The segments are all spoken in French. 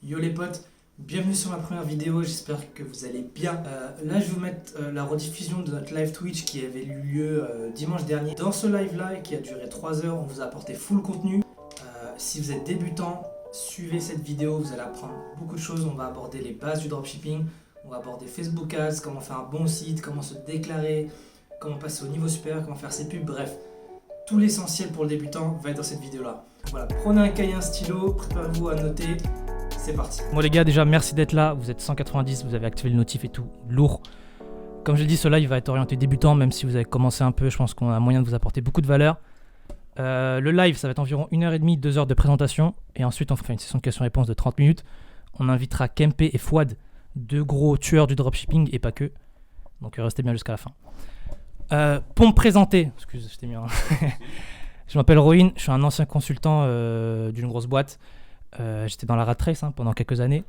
Yo les potes, bienvenue sur ma première vidéo, j'espère que vous allez bien. Là je vais vous mettre la rediffusion de notre live Twitch qui avait eu lieu dimanche dernier. Dans ce live là qui a duré 3 heures, on vous a apporté full contenu. Si vous êtes débutant, suivez cette vidéo, vous allez apprendre beaucoup de choses. On va aborder les bases du dropshipping, on va aborder Facebook Ads, comment faire un bon site, comment se déclarer, comment passer au niveau supérieur, comment faire ses pubs, bref. Tout l'essentiel pour le débutant va être dans cette vidéo là. Voilà, prenez un cahier, un stylo, préparez-vous à noter. C'est parti. Bon les gars, déjà merci d'être là, vous êtes 190, vous avez activé le notif et tout, lourd. Comme je l'ai dit, ce live va être orienté débutant, même si vous avez commencé un peu, je pense qu'on a moyen de vous apporter beaucoup de valeur. Le live, ça va être environ 1h30, 2 heures de présentation, et ensuite on fera une session de questions-réponses de 30 minutes. On invitera Kempe et Fouad, deux gros tueurs du dropshipping, et pas que. Donc restez bien jusqu'à la fin. Pour me présenter, excusez, c'était mieux. Je m'appelle Rohin, je suis un ancien consultant d'une grosse boîte. J'étais dans la rat race pendant quelques années.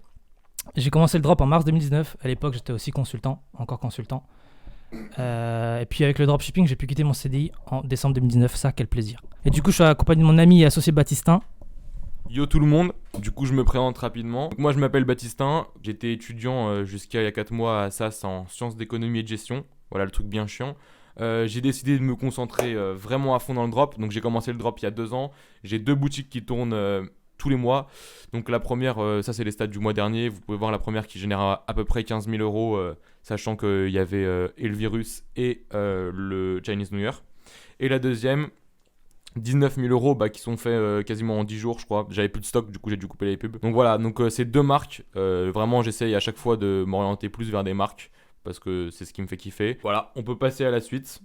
J'ai commencé le drop en mars 2019. À l'époque, j'étais aussi consultant, encore consultant. Et puis avec le dropshipping, j'ai pu quitter mon CDI en décembre 2019. Ça, quel plaisir. Et du coup, je suis accompagné de mon ami et associé Baptistin. Yo tout le monde, du coup je me présente rapidement. Donc, moi je m'appelle Baptistin, j'étais étudiant jusqu'à il y a 4 mois à SAS en sciences d'économie et de gestion. Voilà le truc bien chiant. J'ai décidé de me concentrer vraiment à fond dans le drop. Donc j'ai commencé le drop il y a 2 ans. J'ai 2 boutiques qui tournent tous les mois. Donc la première, ça c'est les stats du mois dernier. Vous pouvez voir la première qui génère à peu près 15 000 euros, sachant qu'il y avait et le virus et le Chinese New Year. Et la deuxième, 19 000 euros qui sont faits quasiment en 10 jours, je crois. J'avais plus de stock, du coup j'ai dû couper les pubs. Donc voilà, donc ces 2 marques, vraiment j'essaye à chaque fois de m'orienter plus vers des marques parce que c'est ce qui me fait kiffer. Voilà, on peut passer à la suite.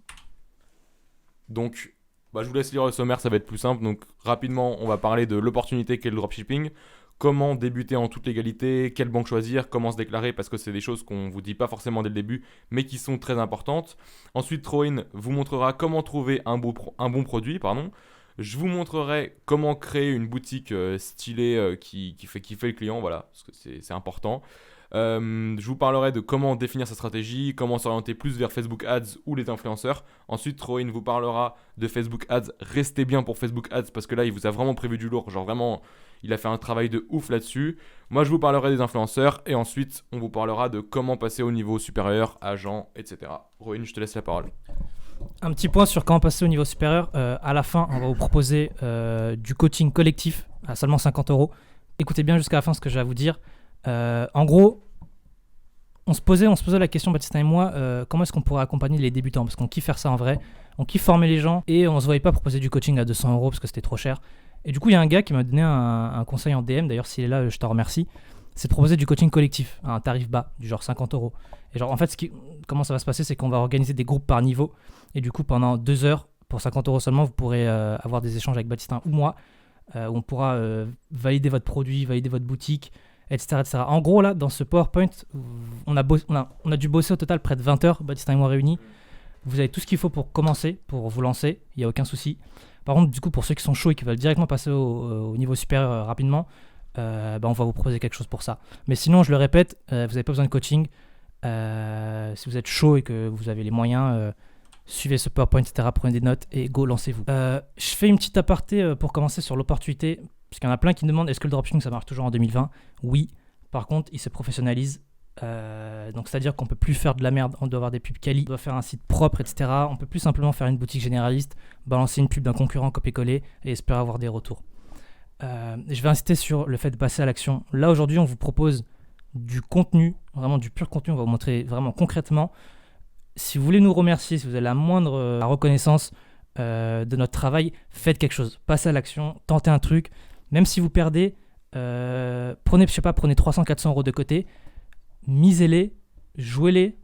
Donc, je vous laisse lire le sommaire, ça va être plus simple. Donc rapidement, on va parler de l'opportunité qu'est le dropshipping. Comment débuter en toute légalité, quelle banque choisir, comment se déclarer, parce que c'est des choses qu'on ne vous dit pas forcément dès le début, mais qui sont très importantes. Ensuite, Rohin vous montrera comment trouver un bon produit. Je vous montrerai comment créer une boutique stylée qui fait kiffer le client, voilà, parce que c'est important. Je vous parlerai de comment définir sa stratégie, comment s'orienter plus vers Facebook Ads ou les influenceurs. Ensuite, Rohin vous parlera de Facebook Ads. Restez bien pour Facebook Ads parce que là, il vous a vraiment prévu du lourd. Genre vraiment, il a fait un travail de ouf là-dessus. Moi, je vous parlerai des influenceurs et ensuite, on vous parlera de comment passer au niveau supérieur, agent, etc. Rohin, je te laisse la parole. Un petit point sur comment passer au niveau supérieur. À la fin, on va vous proposer du coaching collectif à seulement 50 euros. Écoutez bien jusqu'à la fin ce que j'ai à vous dire. En gros, on se posait la question, Baptistin et moi, comment est-ce qu'on pourrait accompagner les débutants, parce qu'on kiffe faire ça en vrai, on kiffe former les gens et on se voyait pas proposer du coaching à 200 euros parce que c'était trop cher. Et du coup, il y a un gars qui m'a donné un conseil en DM, d'ailleurs s'il est là, je te remercie, c'est de proposer du coaching collectif à un tarif bas, du genre 50 euros. Et genre en fait, comment ça va se passer, c'est qu'on va organiser des groupes par niveau et du coup pendant 2 heures, pour 50 euros seulement, vous pourrez avoir des échanges avec Baptistin ou moi, où on pourra valider votre produit, valider votre boutique, etc., etc. En gros, là, dans ce PowerPoint, on a dû bosser au total près de 20 heures, Baptistin et moi réunis. Vous avez tout ce qu'il faut pour commencer, pour vous lancer, il n'y a aucun souci. Par contre, du coup, pour ceux qui sont chauds et qui veulent directement passer au niveau supérieur rapidement, on va vous proposer quelque chose pour ça. Mais sinon, je le répète, vous n'avez pas besoin de coaching. Si vous êtes chaud et que vous avez les moyens, suivez ce PowerPoint, etc., prenez des notes et go, lancez-vous. Je fais une petite aparté pour commencer sur l'opportunité. Parce qu'il y en a plein qui me demandent est-ce que le dropshipping ça marche toujours en 2020 ? Oui, par contre il se professionnalise. Donc c'est-à-dire qu'on peut plus faire de la merde, on doit avoir des pubs quali, on doit faire un site propre, etc. On peut plus simplement faire une boutique généraliste, balancer une pub d'un concurrent copier-coller et espérer avoir des retours. Je vais insister sur le fait de passer à l'action. Là aujourd'hui on vous propose du contenu, vraiment du pur contenu, on va vous montrer vraiment concrètement. Si vous voulez nous remercier, si vous avez la moindre reconnaissance de notre travail, faites quelque chose, passez à l'action, tentez un truc. Même si vous perdez, prenez 300-400 euros de côté, misez-les, jouez-les.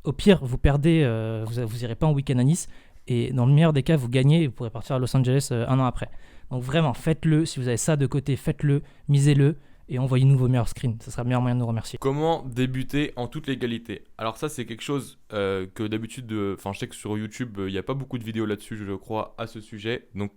Au pire, vous perdez, vous irez pas en week-end à Nice. Et dans le meilleur des cas, vous gagnez et vous pourrez partir à Los Angeles 1 an après. Donc vraiment, faites-le. Si vous avez ça de côté, faites-le, misez-le et envoyez-nous vos meilleurs screens. Ce sera le meilleur moyen de nous remercier. Comment débuter en toute légalité ? Alors ça, c'est quelque chose que d'habitude, je sais que sur YouTube, il n'y a pas beaucoup de vidéos là-dessus, je crois, à ce sujet. Donc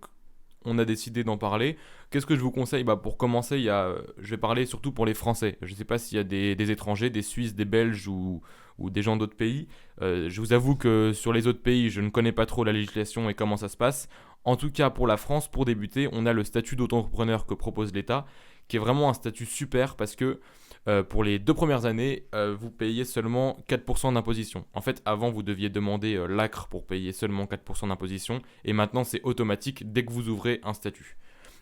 on a décidé d'en parler. Qu'est-ce que je vous conseille ? Pour commencer, je vais parler surtout pour les Français. Je ne sais pas s'il y a des étrangers, des Suisses, des Belges ou des gens d'autres pays. Je vous avoue que sur les autres pays, je ne connais pas trop la législation et comment ça se passe. En tout cas, pour la France, pour débuter, on a le statut d'auto-entrepreneur que propose l'État, qui est vraiment un statut super parce que pour les 2 premières années, vous payez seulement 4% d'imposition. En fait, avant, vous deviez demander l'ACRE pour payer seulement 4% d'imposition. Et maintenant, c'est automatique dès que vous ouvrez un statut.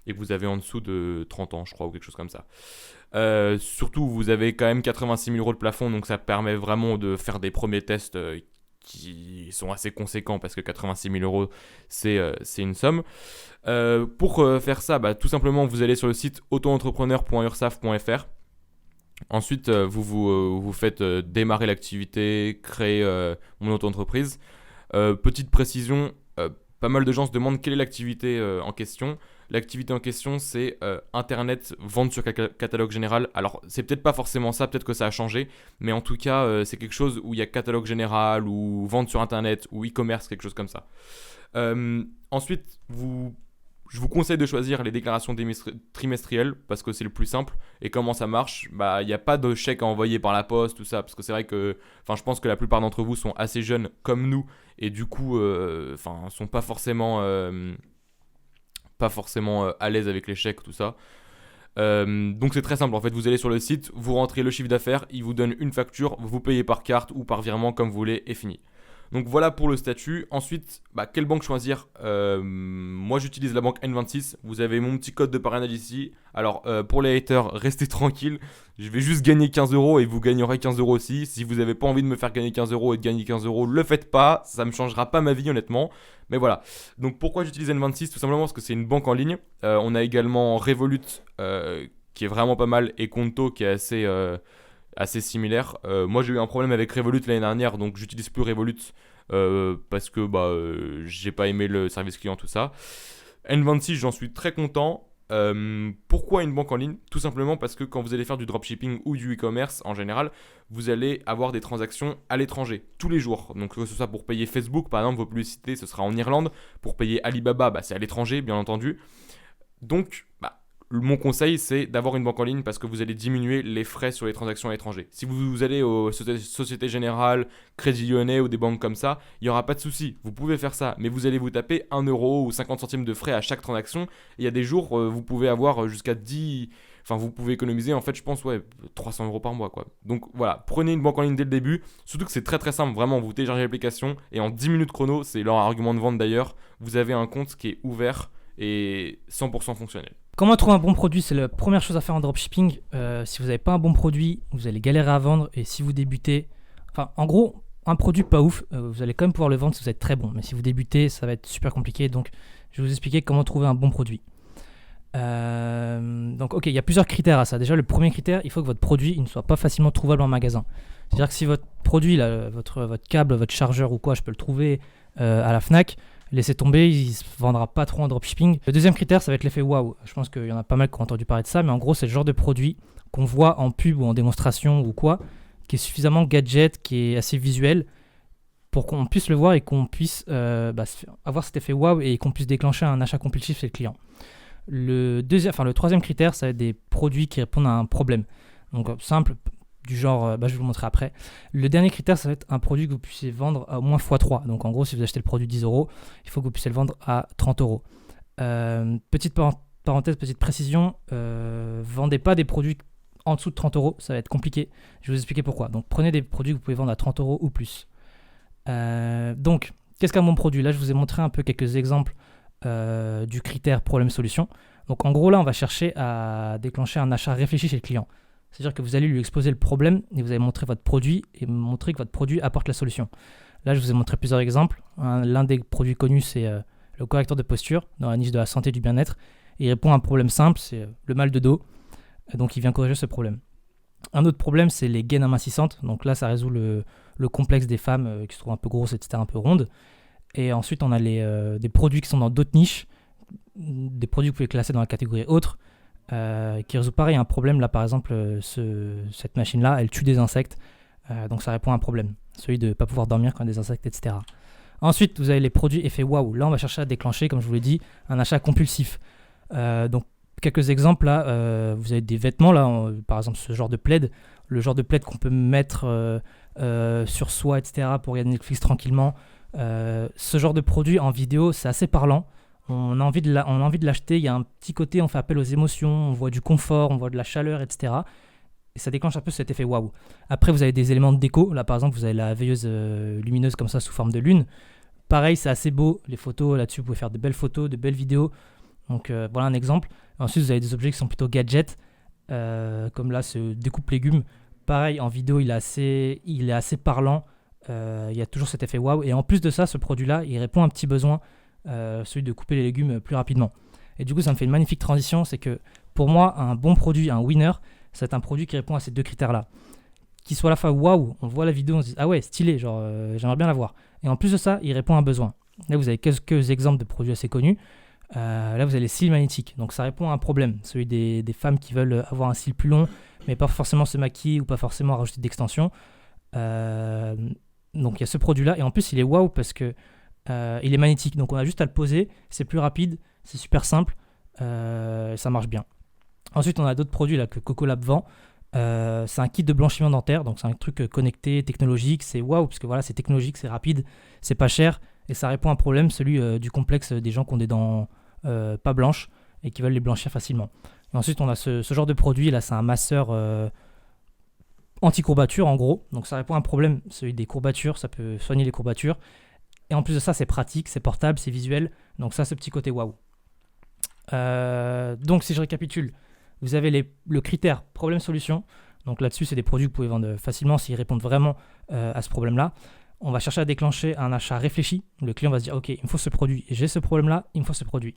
Et que vous avez en dessous de 30 ans, je crois, ou quelque chose comme ça. Surtout, vous avez quand même 86 000 euros de plafond, donc ça permet vraiment de faire des premiers tests qui sont assez conséquents parce que 86 000 euros, c'est une somme. Pour faire ça, tout simplement, vous allez sur le site auto-entrepreneur.ursaf.fr. Ensuite, vous faites démarrer l'activité, créer mon auto-entreprise. Petite précision, pas mal de gens se demandent quelle est l'activité en question. L'activité en question, c'est Internet, vente sur catalogue général. Alors, c'est peut-être pas forcément ça, peut-être que ça a changé, mais en tout cas, c'est quelque chose où il y a catalogue général, ou vente sur Internet, ou e-commerce, quelque chose comme ça. Ensuite, je vous conseille de choisir les déclarations trimestrielles parce que c'est le plus simple. Et comment ça marche ? Il n'y a pas de chèque à envoyer par la poste, tout ça. Parce que c'est vrai que je pense que la plupart d'entre vous sont assez jeunes comme nous. Et du coup, sont pas forcément à l'aise avec les chèques, tout ça. Donc c'est très simple. En fait, vous allez sur le site, vous rentrez le chiffre d'affaires, il vous donne une facture, vous payez par carte ou par virement comme vous voulez et fini. Donc voilà pour le statut. Ensuite, quelle banque choisir ? Moi, j'utilise la banque N26. Vous avez mon petit code de parrainage ici. Alors, pour les haters, restez tranquilles. Je vais juste gagner 15 euros et vous gagnerez 15 euros aussi. Si vous n'avez pas envie de me faire gagner 15 euros et de gagner 15 euros, le faites pas. Ça ne me changera pas ma vie, honnêtement. Mais voilà. Donc, pourquoi j'utilise N26 ? Tout simplement parce que c'est une banque en ligne. On a également Revolut, qui est vraiment pas mal, et Conto, qui est assez similaire. Moi, j'ai eu un problème avec Revolut l'année dernière, donc j'utilise plus Revolut parce que j'ai pas aimé le service client, tout ça. N26, j'en suis très content. Pourquoi une banque en ligne ? Tout simplement parce que quand vous allez faire du dropshipping ou du e-commerce en général, vous allez avoir des transactions à l'étranger tous les jours. Donc que ce soit pour payer Facebook, par exemple, vos publicités, ce sera en Irlande. Pour payer Alibaba, c'est à l'étranger, bien entendu. Donc, mon conseil, c'est d'avoir une banque en ligne parce que vous allez diminuer les frais sur les transactions à l'étranger. Si vous allez aux Société Générale, Crédit Lyonnais ou des banques comme ça, il n'y aura pas de souci. Vous pouvez faire ça, mais vous allez vous taper 1 euro ou 50 centimes de frais à chaque transaction. Et il y a des jours, vous pouvez avoir jusqu'à 10... Enfin, vous pouvez économiser, en fait, je pense, 300 euros par mois, quoi. Donc voilà, prenez une banque en ligne dès le début. Surtout que c'est très très simple, vraiment, vous téléchargez l'application et en 10 minutes chrono, c'est leur argument de vente d'ailleurs, vous avez un compte qui est ouvert et 100% fonctionnel. Comment trouver un bon produit ? C'est la première chose à faire en dropshipping. Si vous n'avez pas un bon produit, vous allez galérer à vendre. Et si vous débutez, en gros, un produit pas ouf, vous allez quand même pouvoir le vendre si vous êtes très bon. Mais si vous débutez, ça va être super compliqué. Donc, je vais vous expliquer comment trouver un bon produit. Donc, ok, il y a plusieurs critères à ça. Déjà, le premier critère, il faut que votre produit ne soit pas facilement trouvable en magasin. C'est-à-dire que si votre produit, là, votre câble, votre chargeur ou quoi, je peux le trouver à la Fnac, laissez tomber, il ne se vendra pas trop en dropshipping. Le deuxième critère, ça va être l'effet waouh. Je pense qu'il y en a pas mal qui ont entendu parler de ça, mais en gros, c'est le genre de produit qu'on voit en pub ou en démonstration ou quoi, qui est suffisamment gadget, qui est assez visuel, pour qu'on puisse le voir et qu'on puisse avoir cet effet waouh et qu'on puisse déclencher un achat compulsif chez le client. Le troisième critère, ça va être des produits qui répondent à un problème. Donc simple, du genre, je vais vous montrer après. Le dernier critère, ça va être un produit que vous puissiez vendre à au moins x3. Donc en gros, si vous achetez le produit 10 euros, il faut que vous puissiez le vendre à 30 euros. Petite parenthèse, petite précision, vendez pas des produits en dessous de 30 euros, ça va être compliqué. Je vais vous expliquer pourquoi. Donc prenez des produits que vous pouvez vendre à 30 euros ou plus. Donc, qu'est-ce qu'un bon produit ? Là, je vous ai montré un peu quelques exemples du critère problème-solution. Donc en gros, là, on va chercher à déclencher un achat réfléchi chez le client. C'est-à-dire que vous allez lui exposer le problème et vous allez montrer votre produit et montrer que votre produit apporte la solution. Là, je vous ai montré plusieurs exemples. L'un des produits connus, c'est le correcteur de posture dans la niche de la santé et du bien-être. Et il répond à un problème simple, c'est le mal de dos. Donc, il vient corriger ce problème. Un autre problème, c'est les gaines amincissantes. Donc là, ça résout le complexe des femmes qui se trouvent un peu grosses, etc., un peu rondes. Et ensuite, on a des produits qui sont dans d'autres niches, des produits que vous pouvez classer dans la catégorie autres, qui résout pareil un problème. Là, par exemple, cette machine-là, elle tue des insectes. Donc, ça répond à un problème, celui de ne pas pouvoir dormir quand il y a des insectes, etc. Ensuite, vous avez les produits effet waouh. Là, on va chercher à déclencher, comme je vous l'ai dit, un achat compulsif. Donc, quelques exemples. Là, vous avez des vêtements, là, par exemple, ce genre de plaid. Le genre de plaid qu'on peut mettre sur soi, etc., pour regarder Netflix tranquillement. Ce genre de produit en vidéo, c'est assez parlant. on a envie de l'acheter. Il y a un petit côté, on fait appel aux émotions, on voit du confort, on voit de la chaleur, etc. Et ça déclenche un peu cet effet waouh. Après, vous avez des éléments de déco. Là, par exemple, vous avez la veilleuse lumineuse comme ça sous forme de lune. Pareil, c'est assez beau. Les photos là-dessus, vous pouvez faire de belles photos, de belles vidéos. Donc voilà un exemple. Ensuite, vous avez des objets qui sont plutôt gadgets, comme là ce découpe légumes. Pareil, en vidéo, il est assez parlant. Il y a toujours cet effet waouh. Et en plus de ça, ce produit-là, il répond à un petit besoin, celui de couper les légumes plus rapidement. Et du coup, ça me fait une magnifique transition. C'est que pour moi, un bon produit, un winner, c'est un produit qui répond à ces deux critères-là. Qui soit à la fois waouh, on voit la vidéo, on se dit ah ouais, stylé, genre j'aimerais bien la voir. Et en plus de ça, il répond à un besoin. Là, vous avez quelques exemples de produits assez connus. Là, vous avez les cils magnétiques. Donc, ça répond à un problème, celui des femmes qui veulent avoir un cil plus long, mais pas forcément se maquiller ou pas forcément rajouter d'extensions. Donc, il y a ce produit-là. Et en plus, il est waouh parce que il est magnétique. Donc, on a juste à le poser. C'est plus rapide, c'est super simple. Ça marche bien. Ensuite, on a d'autres produits là, que Cocolab vend. C'est un kit de blanchiment dentaire. Donc, c'est un truc connecté, technologique. C'est waouh parce que voilà, c'est technologique, c'est rapide, c'est pas cher. Et ça répond à un problème, celui du complexe des gens qui ont des dents pas blanches et qui veulent les blanchir facilement. Et ensuite, on a ce genre de produit. Là, c'est un masseur anti-courbature, en gros. Donc, ça répond à un problème, celui des courbatures. Ça peut soigner les courbatures. Et en plus de ça, c'est pratique, c'est portable, c'est visuel. Donc, ça, ce petit côté waouh. Donc, si je récapitule, vous avez le critère problème-solution. Donc, là-dessus, c'est des produits que vous pouvez vendre facilement s'ils répondent vraiment à ce problème-là. On va chercher à déclencher un achat réfléchi. Le client va se dire, ok, il me faut ce produit. J'ai ce problème-là, il me faut ce produit.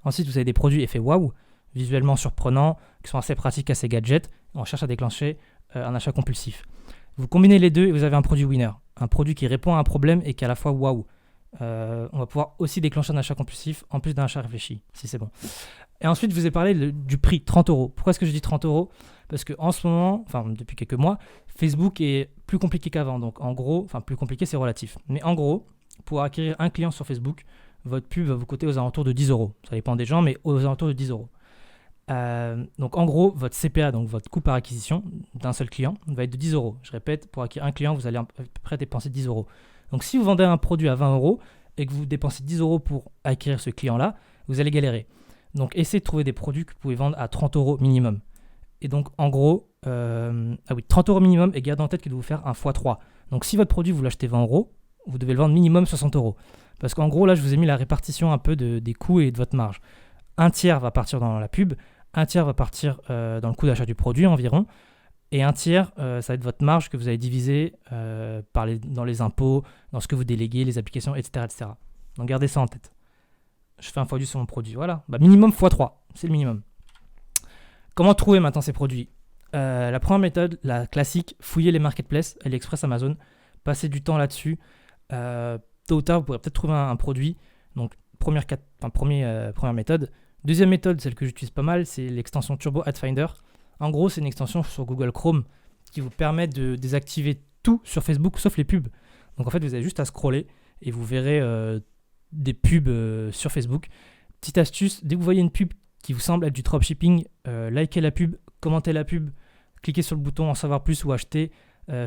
Ensuite, vous avez des produits effets waouh, visuellement surprenants, qui sont assez pratiques, assez gadgets. On cherche à déclencher un achat compulsif. Vous combinez les deux et vous avez un produit winner. Un produit qui répond à un problème et qui est à la fois waouh. On va pouvoir aussi déclencher un achat compulsif en plus d'un achat réfléchi, si c'est bon. Et ensuite, je vous ai parlé du prix, 30 euros. Pourquoi est-ce que je dis 30 euros ? Parce qu'en ce moment, enfin depuis quelques mois, Facebook est plus compliqué qu'avant. Donc en gros, enfin plus compliqué, c'est relatif. Mais en gros, pour acquérir un client sur Facebook, votre pub va vous coûter aux alentours de 10 euros. Ça dépend des gens, mais aux alentours de 10 euros. Donc en gros, votre CPA, donc votre coût par acquisition d'un seul client, va être de 10 euros. Je répète, pour acquérir un client, vous allez à peu près dépenser 10 euros. Donc si vous vendez un produit à 20 euros et que vous dépensez 10 euros pour acquérir ce client-là, vous allez galérer. Donc essayez de trouver des produits que vous pouvez vendre à 30 euros minimum. Et donc en gros, 30 euros minimum, et gardez en tête qu'il doit vous faire un x3. Donc si votre produit vous l'achetez 20 euros, vous devez le vendre minimum 60 euros. Parce qu'en gros là je vous ai mis la répartition un peu des coûts et de votre marge. Un tiers va partir dans la pub, un tiers va partir dans le coût d'achat du produit environ, et un tiers ça va être votre marge que vous allez diviser dans les impôts, dans ce que vous déléguez, les applications, etc. etc. Donc gardez ça en tête. Je fais un x2 sur mon produit, voilà. Minimum x3, c'est le minimum. Comment trouver maintenant ces produits ? La première méthode, la classique, fouiller les marketplaces, AliExpress, Amazon, passer du temps là-dessus. Tôt ou tard, vous pourrez peut-être trouver un produit. Donc, première méthode. Deuxième méthode, celle que j'utilise pas mal, c'est l'extension Turbo Ad Finder. En gros, c'est une extension sur Google Chrome qui vous permet de désactiver tout sur Facebook, sauf les pubs. Donc, en fait, vous avez juste à scroller et vous verrez des pubs sur Facebook. Petite astuce, dès que vous voyez une pub qui vous semble être du dropshipping, likez la pub, commentez la pub, cliquez sur le bouton en savoir plus ou acheter,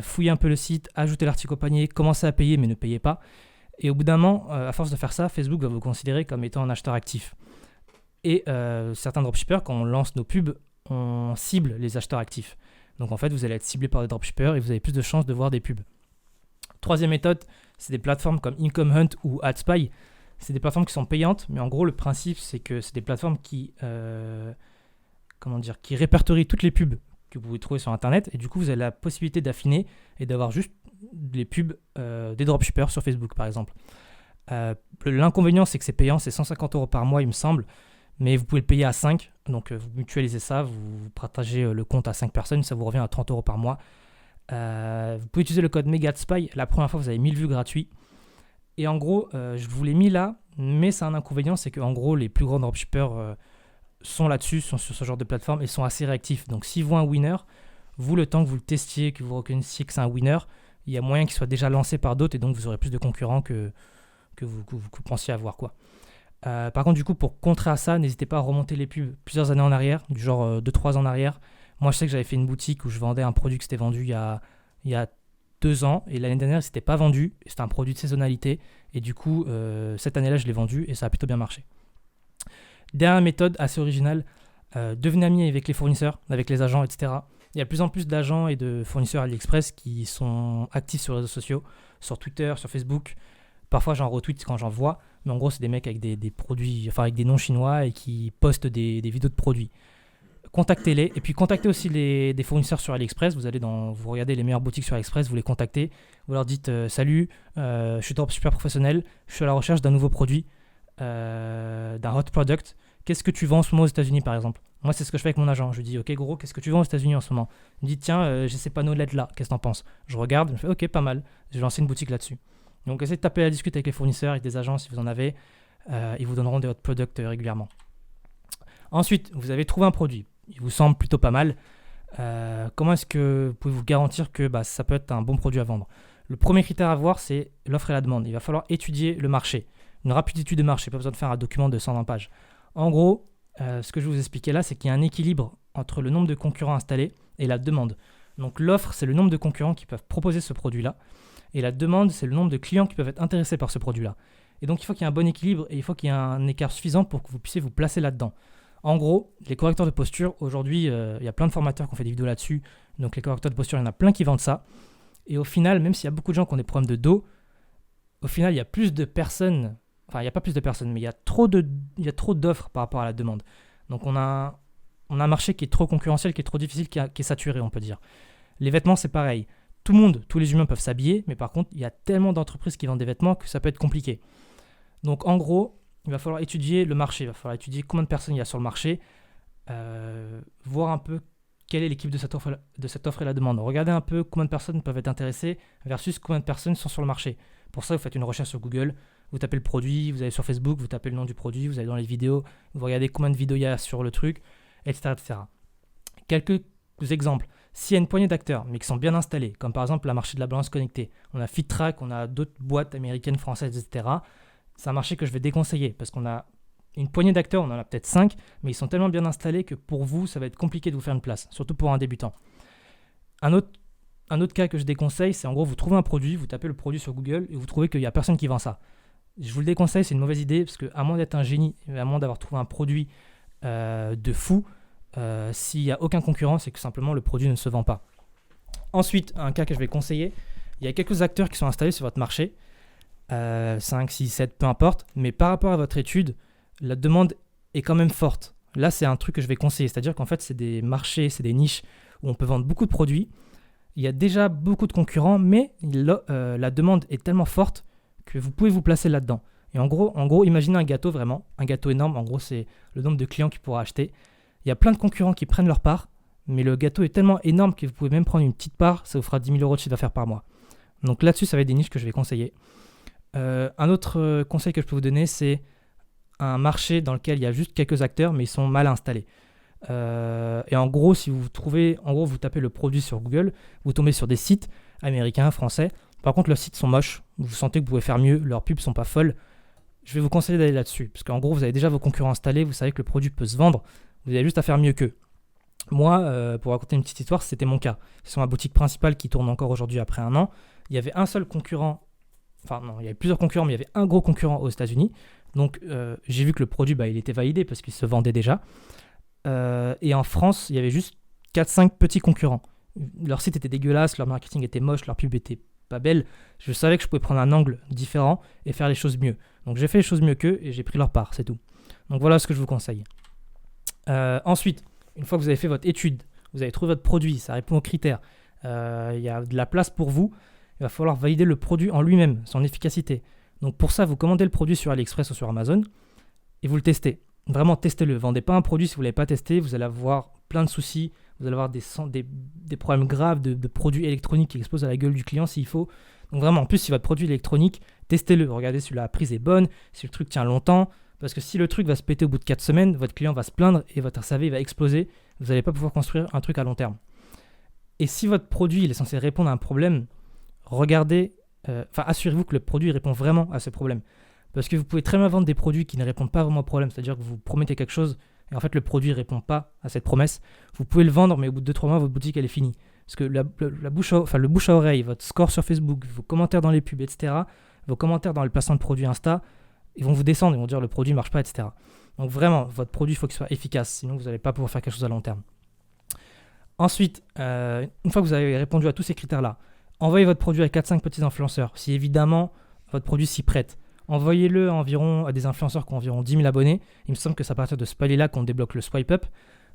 fouillez un peu le site, ajoutez l'article au panier, commencez à payer mais ne payez pas. Et au bout d'un moment, à force de faire ça, Facebook va vous considérer comme étant un acheteur actif. Et certains dropshippers, quand on lance nos pubs, on cible les acheteurs actifs. Donc en fait, vous allez être ciblé par des dropshippers et vous avez plus de chances de voir des pubs. Troisième méthode, c'est des plateformes comme Income Hunt ou AdSpy. C'est des plateformes qui sont payantes, mais en gros, le principe, c'est que c'est des plateformes qui répertorient toutes les pubs que vous pouvez trouver sur Internet. Et du coup, vous avez la possibilité d'affiner et d'avoir juste les pubs des dropshippers sur Facebook, par exemple. L'inconvénient, c'est que c'est payant, c'est 150 euros par mois, il me semble. Mais vous pouvez le payer à 5. Donc, vous mutualisez ça, vous partagez le compte à 5 personnes, ça vous revient à 30 euros par mois. Vous pouvez utiliser le code MEGADSPY. La première fois, vous avez 1000 vues gratuits. Et en gros, je vous l'ai mis là, mais c'est un inconvénient, c'est qu'en gros, les plus grands dropshippers sont là-dessus, sont sur ce genre de plateforme et sont assez réactifs. Donc, s'ils voient un winner, vous, le temps que vous le testiez, que vous reconnaissiez que c'est un winner, il y a moyen qu'il soit déjà lancé par d'autres et donc vous aurez plus de concurrents que vous pensiez avoir, quoi. Par contre, du coup, pour contrer à ça, n'hésitez pas à remonter les pubs plusieurs années en arrière, du genre 2-3 ans en arrière. Moi, je sais que j'avais fait une boutique où je vendais un produit qui s'était vendu il y a 2 ans, et l'année dernière, il ne s'était pas vendu, c'était un produit de saisonnalité, et du coup, cette année-là, je l'ai vendu, et ça a plutôt bien marché. Dernière méthode assez originale, devenez ami avec les fournisseurs, avec les agents, etc. Il y a de plus en plus d'agents et de fournisseurs AliExpress qui sont actifs sur les réseaux sociaux, sur Twitter, sur Facebook. Parfois, j'en retweet quand j'en vois, mais en gros, c'est des mecs avec des produits, enfin avec des noms chinois et qui postent des vidéos de produits. Contactez-les et puis contactez aussi des fournisseurs sur AliExpress. Vous regardez les meilleures boutiques sur AliExpress, vous les contactez, vous leur dites salut, je suis super professionnel, je suis à la recherche d'un nouveau produit, d'un hot product. Qu'est-ce que tu vends en ce moment aux États-Unis par exemple? Moi, c'est ce que je fais avec mon agent. Je lui dis ok gros, qu'est-ce que tu vends aux États-Unis en ce moment? Il me dit tiens, j'ai ces panneaux LED là, qu'est-ce que t'en penses? Je regarde, je me fais ok, pas mal, je vais lancer une boutique là-dessus. Donc essayez de taper à discuter avec les fournisseurs, avec des agents si vous en avez, ils vous donneront des hot products régulièrement. Ensuite, vous avez trouvé un produit, il vous semble plutôt pas mal. Comment est-ce que vous pouvez vous garantir que ça peut être un bon produit à vendre? Le premier critère à voir, c'est l'offre et la demande. Il va falloir étudier le marché. Une rapide étude de marché, pas besoin de faire un document de 120 pages. En gros, ce que je vais vous expliquer là, c'est qu'il y a un équilibre entre le nombre de concurrents installés et la demande. Donc l'offre, c'est le nombre de concurrents qui peuvent proposer ce produit-là. Et la demande, c'est le nombre de clients qui peuvent être intéressés par ce produit-là. Et donc il faut qu'il y ait un bon équilibre et il faut qu'il y ait un écart suffisant pour que vous puissiez vous placer là-dedans. En gros, les correcteurs de posture, aujourd'hui, il y a plein de formateurs qui ont fait des vidéos là-dessus. Donc les correcteurs de posture, il y en a plein qui vendent ça. Et au final, même s'il y a beaucoup de gens qui ont des problèmes de dos, au final, il y a plus de personnes. Enfin, il n'y a pas plus de personnes, mais il y a trop d'offres par rapport à la demande. Donc on a un marché qui est trop concurrentiel, qui est trop difficile, qui est saturé, on peut dire. Les vêtements, c'est pareil. Tout le monde, tous les humains peuvent s'habiller, mais par contre, il y a tellement d'entreprises qui vendent des vêtements que ça peut être compliqué. Donc en gros, il va falloir étudier le marché, il va falloir étudier combien de personnes il y a sur le marché, voir un peu quelle est l'équipe de cette offre et la demande. Regardez un peu combien de personnes peuvent être intéressées versus combien de personnes sont sur le marché. Pour ça, vous faites une recherche sur Google, vous tapez le produit, vous allez sur Facebook, vous tapez le nom du produit, vous allez dans les vidéos, vous regardez combien de vidéos il y a sur le truc, etc. etc. Quelques exemples. S'il y a une poignée d'acteurs, mais qui sont bien installés, comme par exemple le marché de la balance connectée, on a FitTrack, on a d'autres boîtes américaines, françaises, etc. C'est un marché que je vais déconseiller parce qu'on a une poignée d'acteurs, on en a peut-être 5, mais ils sont tellement bien installés que pour vous, ça va être compliqué de vous faire une place, surtout pour un débutant. Un autre cas que je déconseille, c'est en gros, vous trouvez un produit, vous tapez le produit sur Google et vous trouvez qu'il n'y a personne qui vend ça. Je vous le déconseille, c'est une mauvaise idée parce qu'à moins d'être un génie, à moins d'avoir trouvé un produit de fou, s'il n'y a aucun concurrent, c'est que simplement le produit ne se vend pas. Ensuite, un cas que je vais conseiller, il y a quelques acteurs qui sont installés sur votre marché, 5, 6, 7, peu importe, mais par rapport à votre étude, la demande est quand même forte. Là, c'est un truc que je vais conseiller, c'est-à-dire qu'en fait, c'est des marchés, c'est des niches où on peut vendre beaucoup de produits. Il y a déjà beaucoup de concurrents, mais la demande est tellement forte que vous pouvez vous placer là-dedans. Et en gros, imaginez un gâteau vraiment, un gâteau énorme. En gros, c'est le nombre de clients qui pourra acheter. Il y a plein de concurrents qui prennent leur part, mais le gâteau est tellement énorme que vous pouvez même prendre une petite part, ça vous fera 10 000 € de chiffre d'affaires par mois. Donc là-dessus, ça va être des niches que je vais conseiller. Un autre conseil que je peux vous donner, c'est un marché dans lequel il y a juste quelques acteurs, mais ils sont mal installés. Et en gros, si vous vous tapez le produit sur Google, vous tombez sur des sites américains, français. Par contre, leurs sites sont moches. Vous sentez que vous pouvez faire mieux. Leurs pubs sont pas folles. Je vais vous conseiller d'aller là-dessus, parce qu'en gros, vous avez déjà vos concurrents installés. Vous savez que le produit peut se vendre. Vous avez juste à faire mieux qu'eux. Moi, pour raconter une petite histoire, c'était mon cas. C'est sur ma boutique principale qui tourne encore aujourd'hui après 1 an. Il y avait un seul concurrent. Enfin non, il y avait plusieurs concurrents, mais il y avait un gros concurrent aux États-Unis. Donc, j'ai vu que le produit, il était validé parce qu'il se vendait déjà. Et en France, il y avait juste 4-5 petits concurrents. Leur site était dégueulasse, leur marketing était moche, leur pub était pas belle. Je savais que je pouvais prendre un angle différent et faire les choses mieux. Donc j'ai fait les choses mieux qu'eux et j'ai pris leur part, c'est tout. Donc voilà ce que je vous conseille. Ensuite, une fois que vous avez fait votre étude, vous avez trouvé votre produit, ça répond aux critères, il y a de la place pour vous, il va falloir valider le produit en lui-même, son efficacité. Donc pour ça, vous commandez le produit sur AliExpress ou sur Amazon et vous le testez. Vraiment, testez-le. Vendez pas un produit si vous ne l'avez pas testé. Vous allez avoir plein de soucis. Vous allez avoir des problèmes graves de produits électroniques qui explosent à la gueule du client s'il faut. Donc vraiment, en plus, si votre produit est électronique, testez-le. Regardez si la prise est bonne, si le truc tient longtemps. Parce que si le truc va se péter au bout de 4 semaines, votre client va se plaindre et votre SAV va exploser. Vous n'allez pas pouvoir construire un truc à long terme. Et si votre produit il est censé répondre à un problème, assurez-vous que le produit répond vraiment à ce problème. Parce que vous pouvez très bien vendre des produits qui ne répondent pas vraiment au problème. C'est-à-dire que vous promettez quelque chose et en fait le produit ne répond pas à cette promesse. Vous pouvez le vendre, mais au bout de 2-3 mois, votre boutique elle est finie. Parce que le bouche à oreille, votre score sur Facebook, vos commentaires dans les pubs, etc., vos commentaires dans le placement de produits Insta, ils vont vous descendre, ils vont dire le produit ne marche pas, etc. Donc vraiment, votre produit, il faut qu'il soit efficace, sinon vous n'allez pas pouvoir faire quelque chose à long terme. Ensuite, une fois que vous avez répondu à tous ces critères-là, envoyez votre produit à 4-5 petits influenceurs, si évidemment votre produit s'y prête. Envoyez-le à des influenceurs qui ont environ 10 000 abonnés. Il me semble que c'est à partir de ce palier-là qu'on débloque le swipe up.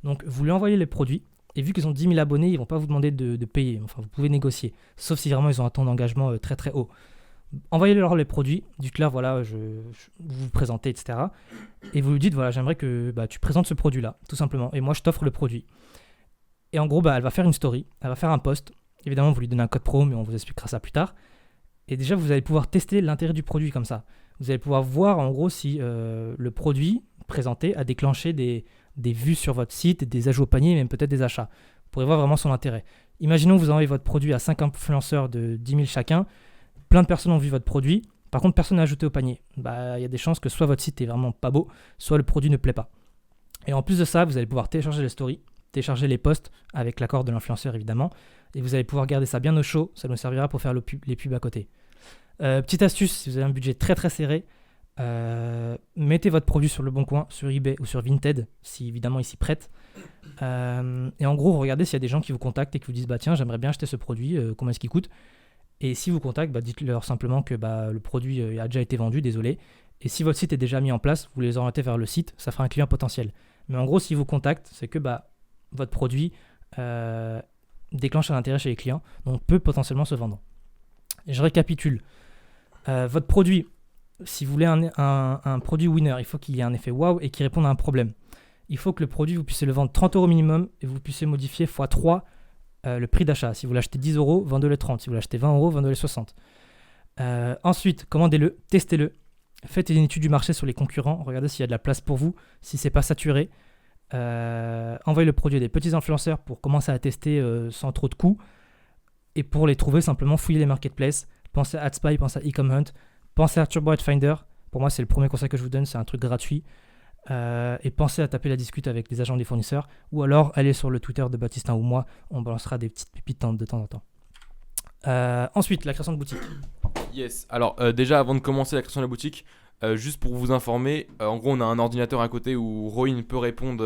Donc vous lui envoyez les produits, et vu qu'ils ont 10 000 abonnés, ils ne vont pas vous demander de payer. Enfin, vous pouvez négocier, sauf si vraiment ils ont un temps d'engagement très très haut. Envoyez-leur les produits, dites-leur voilà, vous vous présentez, etc. Et vous lui dites voilà, j'aimerais que tu présentes ce produit-là, tout simplement. Et moi, je t'offre le produit. Et en gros, elle va faire une story, elle va faire un post. Évidemment, vous lui donnez un code pro, mais on vous expliquera ça plus tard. Et déjà, vous allez pouvoir tester l'intérêt du produit comme ça. Vous allez pouvoir voir en gros si le produit présenté a déclenché des vues sur votre site, des ajouts au panier, même peut-être des achats. Vous pourrez voir vraiment son intérêt. Imaginons que vous envoyez votre produit à 5 influenceurs de 10 000 chacun. Plein de personnes ont vu votre produit. Par contre, personne n'a ajouté au panier. Il y a des chances que soit votre site est vraiment pas beau, soit le produit ne plaît pas. Et en plus de ça, vous allez pouvoir télécharger les stories, télécharger les posts avec l'accord de l'influenceur évidemment. Et vous allez pouvoir garder ça bien au chaud. Ça nous servira pour faire les pubs à côté. Petite astuce, si vous avez un budget très très serré, mettez votre produit sur le bon coin, sur eBay ou sur Vinted, si évidemment il s'y prête. Et en gros, regardez s'il y a des gens qui vous contactent et qui vous disent tiens, j'aimerais bien acheter ce produit, combien est-ce qu'il coûte. Et si vous contactent, dites-leur simplement que le produit a déjà été vendu, désolé. Et si votre site est déjà mis en place, vous les orientez vers le site, ça fera un client potentiel. Mais en gros, si vous contactent, c'est que votre produit déclenche un intérêt chez les clients, donc peut potentiellement se vendre. Et je récapitule. Votre produit, si vous voulez un produit winner, il faut qu'il y ait un effet wow et qu'il réponde à un problème. Il faut que le produit, vous puissiez le vendre 30 € minimum et vous puissiez modifier x3 le prix d'achat. Si vous l'achetez 10 €, vendez-le 30. Si vous l'achetez 20 €, vendez-le 60. Ensuite, commandez-le, testez-le. Faites une étude du marché sur les concurrents. Regardez s'il y a de la place pour vous, si c'est pas saturé. Envoyez le produit à des petits influenceurs pour commencer à tester sans trop de coûts. Et pour les trouver, simplement fouillez les marketplaces. Pensez à AdSpy, pensez à Ecomhunt, pensez à Turbo Ad Finder. Pour moi, c'est le premier conseil que je vous donne, c'est un truc gratuit. Et pensez à taper la discute avec les agents des fournisseurs. Ou alors, allez sur le Twitter de Baptistin ou moi, on balancera des petites pépites de temps en temps. Ensuite, la création de boutique. Yes, alors déjà avant de commencer la création de la boutique, juste pour vous informer, en gros on a un ordinateur à côté où Rohin peut répondre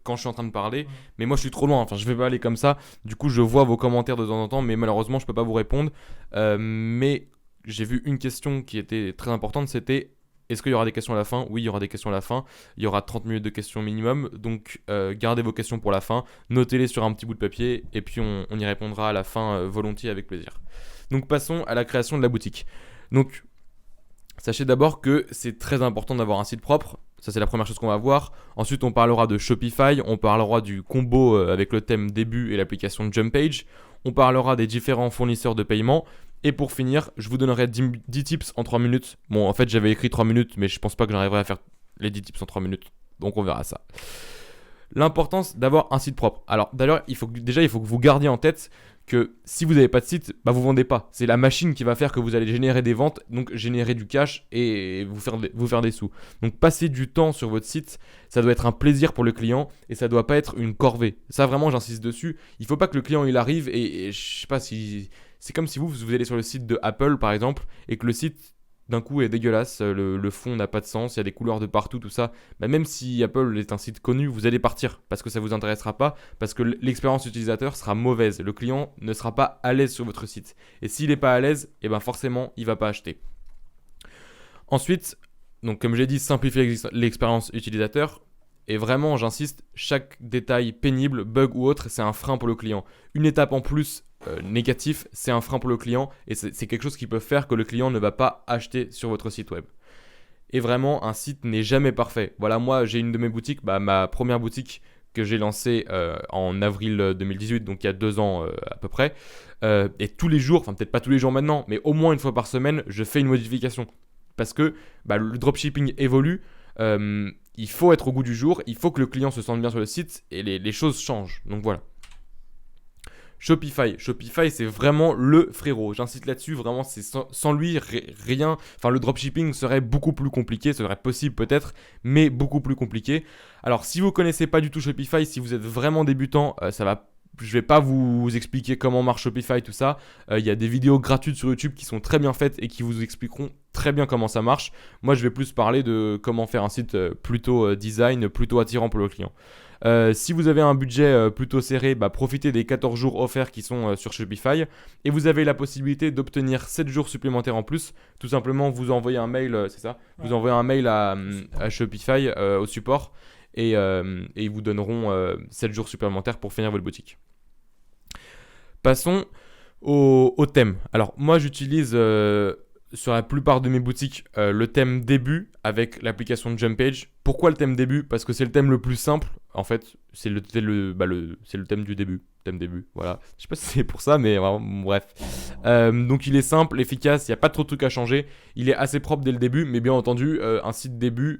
quand je suis en train de parler, mais moi je suis trop loin, enfin je vais pas aller comme ça, du coup je vois vos commentaires de temps en temps, mais malheureusement je peux pas vous répondre, mais j'ai vu une question qui était très importante, c'était est-ce qu'il y aura des questions à la fin? Oui, il y aura des questions à la fin, il y aura 30 minutes de questions minimum, donc gardez vos questions pour la fin, notez-les sur un petit bout de papier, et puis on y répondra à la fin volontiers avec plaisir. Donc passons à la création de la boutique. Donc sachez d'abord que c'est très important d'avoir un site propre. Ça c'est la première chose qu'on va voir. Ensuite on parlera de Shopify, on parlera du combo avec le thème début et l'application de Jumpage. On parlera des différents fournisseurs de paiement. Et pour finir, je vous donnerai 10 tips en 3 minutes. Bon en fait j'avais écrit 3 minutes mais je pense pas que j'arriverai à faire les 10 tips en 3 minutes. Donc on verra ça. L'importance d'avoir un site propre. Alors d'ailleurs il faut que vous gardiez en tête que si vous n'avez pas de site, vous vendez pas. C'est la machine qui va faire que vous allez générer des ventes, donc générer du cash et vous faire des sous. Donc passer du temps sur votre site, ça doit être un plaisir pour le client et ça doit pas être une corvée. Ça vraiment j'insiste dessus. Il faut pas que le client il arrive et je sais pas si c'est comme si vous allez sur le site de Apple par exemple et que le site d'un coup est dégueulasse, le fond n'a pas de sens, il y a des couleurs de partout, tout ça. Même si Apple est un site connu, vous allez partir parce que ça vous intéressera pas, parce que l'expérience utilisateur sera mauvaise. Le client ne sera pas à l'aise sur votre site. Et s'il n'est pas à l'aise, forcément, il va pas acheter. Ensuite, donc comme j'ai dit, simplifier l'expérience utilisateur. Et vraiment, j'insiste, chaque détail pénible, bug ou autre, c'est un frein pour le client. Une étape en plus négatif, c'est un frein pour le client et c'est quelque chose qui peut faire que le client ne va pas acheter sur votre site web. Et vraiment, un site n'est jamais parfait. Voilà, moi, j'ai une de mes boutiques, ma première boutique que j'ai lancée en avril 2018, donc il y a 2 ans à peu près. Et tous les jours, enfin peut-être pas tous les jours maintenant, mais au moins une fois par semaine, je fais une modification. Parce que le dropshipping évolue. Il faut être au goût du jour, il faut que le client se sente bien sur le site et les choses changent. Donc voilà. Shopify, c'est vraiment le frérot. J'insiste là-dessus, vraiment, c'est sans lui, rien. Enfin, le dropshipping serait beaucoup plus compliqué, ce serait possible peut-être, mais beaucoup plus compliqué. Alors, si vous ne connaissez pas du tout Shopify, si vous êtes vraiment débutant, ça va je vais pas vous expliquer comment marche Shopify, tout ça. Il y a des vidéos gratuites sur YouTube qui sont très bien faites et qui vous expliqueront très bien comment ça marche. Moi, je vais plus parler de comment faire un site plutôt design, plutôt attirant pour le client. Si vous avez un budget plutôt serré, profitez des 14 jours offerts qui sont sur Shopify et vous avez la possibilité d'obtenir 7 jours supplémentaires en plus. Tout simplement, vous envoyez un mail, c'est ça ? Vous envoyez un mail à Shopify, au support et ils vous donneront 7 jours supplémentaires pour finir votre boutique. Passons au thème. Alors, moi, j'utilise sur la plupart de mes boutiques le thème début avec l'application de Jumpage. Pourquoi le thème début ? Parce que c'est le thème le plus simple. En fait, c'est le thème du début. Thème début, voilà. Je sais pas si c'est pour ça, mais vraiment, bref. Donc il est simple, efficace, il n'y a pas trop de trucs à changer. Il est assez propre dès le début, mais bien entendu, un site début,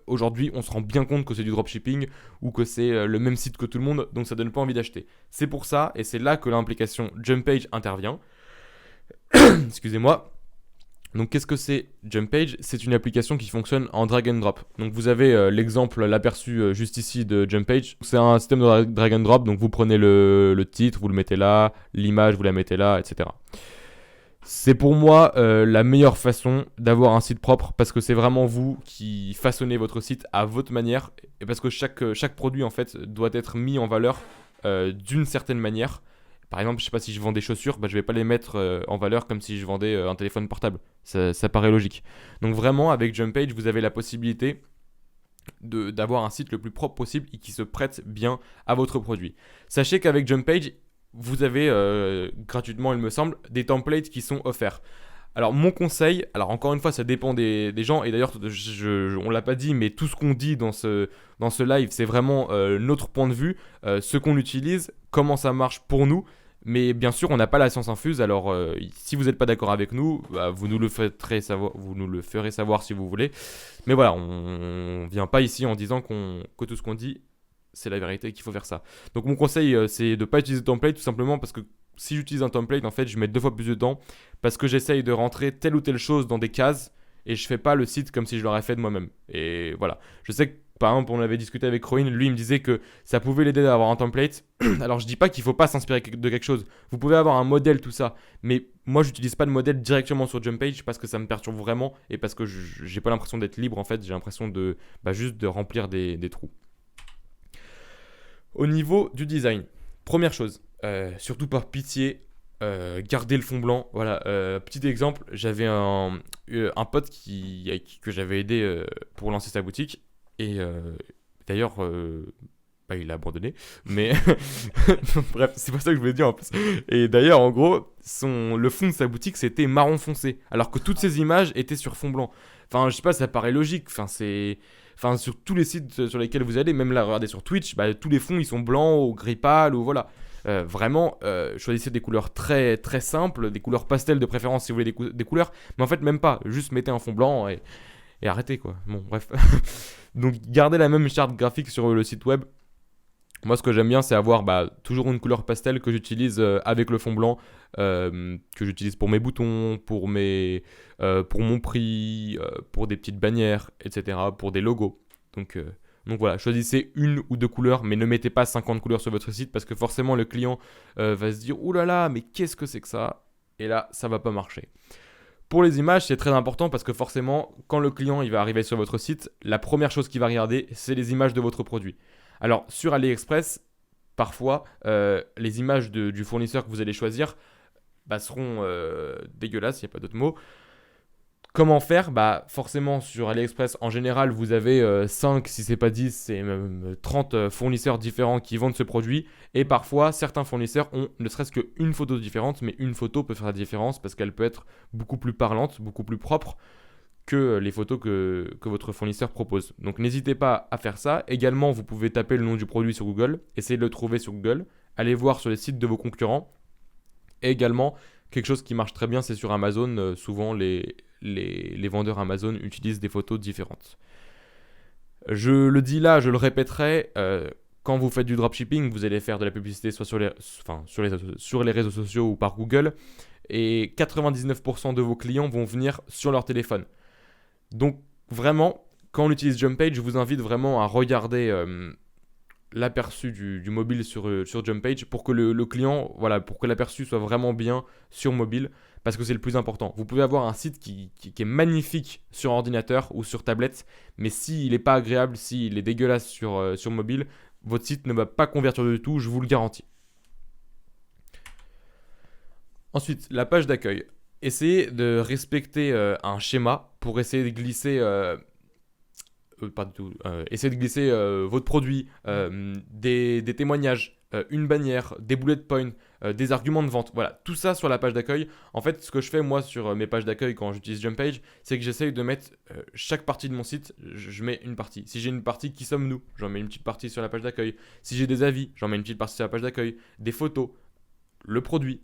aujourd'hui, on se rend bien compte que c'est du dropshipping ou que c'est le même site que tout le monde, donc ça donne pas envie d'acheter. C'est pour ça, et c'est là que l'implication Jumpage intervient. Excusez-moi. Donc qu'est-ce que c'est Jumpage ? C'est une application qui fonctionne en drag and drop. Donc vous avez l'exemple, l'aperçu juste ici de Jumpage. C'est un système de drag and drop, donc vous prenez le titre, vous le mettez là, l'image, vous la mettez là, etc. C'est pour moi la meilleure façon d'avoir un site propre parce que c'est vraiment vous qui façonnez votre site à votre manière et parce que chaque produit en fait doit être mis en valeur d'une certaine manière. Par exemple, je sais pas si je vends des chaussures, je vais pas les mettre en valeur comme si je vendais un téléphone portable. Ça paraît logique. Donc vraiment, avec Jumpage, vous avez la possibilité d'avoir un site le plus propre possible et qui se prête bien à votre produit. Sachez qu'avec Jumpage, vous avez gratuitement, il me semble, des templates qui sont offerts. Alors mon conseil, alors encore une fois ça dépend des gens et d'ailleurs on l'a pas dit mais tout ce qu'on dit dans ce live c'est vraiment notre point de vue, ce qu'on utilise, comment ça marche pour nous. Mais bien sûr on n'a pas la science infuse alors si vous n'êtes pas d'accord avec nous, vous nous le ferez savoir si vous voulez. Mais voilà, on vient pas ici en disant que tout ce qu'on dit c'est la vérité, qu'il faut faire ça. Donc mon conseil c'est de ne pas utiliser de template tout simplement parce que si j'utilise un template, en fait, je mets 2 fois plus de temps parce que j'essaye de rentrer telle ou telle chose dans des cases et je fais pas le site comme si je l'aurais fait de moi-même. Et voilà. Je sais que, par exemple, on avait discuté avec Rohin, lui, il me disait que ça pouvait l'aider d'avoir un template. Alors, je dis pas qu'il faut pas s'inspirer de quelque chose. Vous pouvez avoir un modèle, tout ça. Mais moi, j'utilise pas de modèle directement sur Jumpage parce que ça me perturbe vraiment et parce que j'ai pas l'impression d'être libre, en fait. J'ai l'impression de juste de remplir des trous. Au niveau du design, première chose. Surtout par pitié, gardez le fond blanc. Voilà, petit exemple, j'avais un pote que j'avais aidé pour lancer sa boutique et d'ailleurs il a abandonné, mais bref, c'est pas ça que je voulais dire en plus. Et d'ailleurs, en gros, le fond de sa boutique c'était marron foncé, alors que toutes ses images étaient sur fond blanc. Enfin, je sais pas, ça paraît logique. Enfin, sur tous les sites sur lesquels vous allez, même là, regardez sur Twitch, tous les fonds ils sont blancs ou gris pâle ou voilà. Vraiment, choisissez des couleurs très, très simples, des couleurs pastel de préférence si vous voulez des couleurs, mais en fait même pas, juste mettez un fond blanc et arrêtez quoi. Bon, bref. Donc gardez la même charte graphique sur le site web. Moi ce que j'aime bien c'est avoir toujours une couleur pastel que j'utilise avec le fond blanc, que j'utilise pour mes boutons, pour mon prix, pour des petites bannières, etc., pour des logos. Donc voilà, choisissez 1 ou 2 couleurs, mais ne mettez pas 50 couleurs sur votre site parce que forcément le client va se dire « Ouh là là, mais qu'est-ce que c'est que ça ?» Et là, ça va pas marcher. Pour les images, c'est très important parce que forcément, quand le client il va arriver sur votre site, la première chose qu'il va regarder, c'est les images de votre produit. Alors, sur AliExpress, parfois, les images du fournisseur que vous allez choisir seront dégueulasses, il n'y a pas d'autre mot. Comment faire ? Forcément, sur AliExpress, en général, vous avez 5, si c'est pas 10, et même 30 fournisseurs différents qui vendent ce produit. Et parfois, certains fournisseurs ont ne serait-ce qu'une photo différente, mais une photo peut faire la différence parce qu'elle peut être beaucoup plus parlante, beaucoup plus propre que les photos que votre fournisseur propose. Donc n'hésitez pas à faire ça. Également, vous pouvez taper le nom du produit sur Google, essayez de le trouver sur Google, allez voir sur les sites de vos concurrents. Et également, quelque chose qui marche très bien, c'est sur Amazon. Souvent, les vendeurs Amazon utilisent des photos différentes. Je le dis là, je le répéterai, quand vous faites du dropshipping, vous allez faire de la publicité soit sur les réseaux sociaux ou par Google, et 99% de vos clients vont venir sur leur téléphone. Donc vraiment, quand on utilise Jumpage, je vous invite vraiment à regarder l'aperçu du mobile sur Jumpage pour que le client, voilà, pour que l'aperçu soit vraiment bien sur mobile, parce que c'est le plus important. Vous pouvez avoir un site qui est magnifique sur ordinateur ou sur tablette, mais s'il n'est pas agréable, s'il est dégueulasse sur mobile, votre site ne va pas convertir du tout, je vous le garantis. Ensuite, la page d'accueil. Essayez de respecter un schéma pour essayer de glisser pas du tout. Essayez de glisser votre produit, des témoignages, une bannière, des bullet points, des arguments de vente. Voilà, tout ça sur la page d'accueil. En fait, ce que je fais moi sur mes pages d'accueil quand j'utilise Jumpage, c'est que j'essaye de mettre chaque partie de mon site, je mets une partie. Si j'ai une partie qui sommes-nous, j'en mets une petite partie sur la page d'accueil. Si j'ai des avis, j'en mets une petite partie sur la page d'accueil. Des photos, le produit.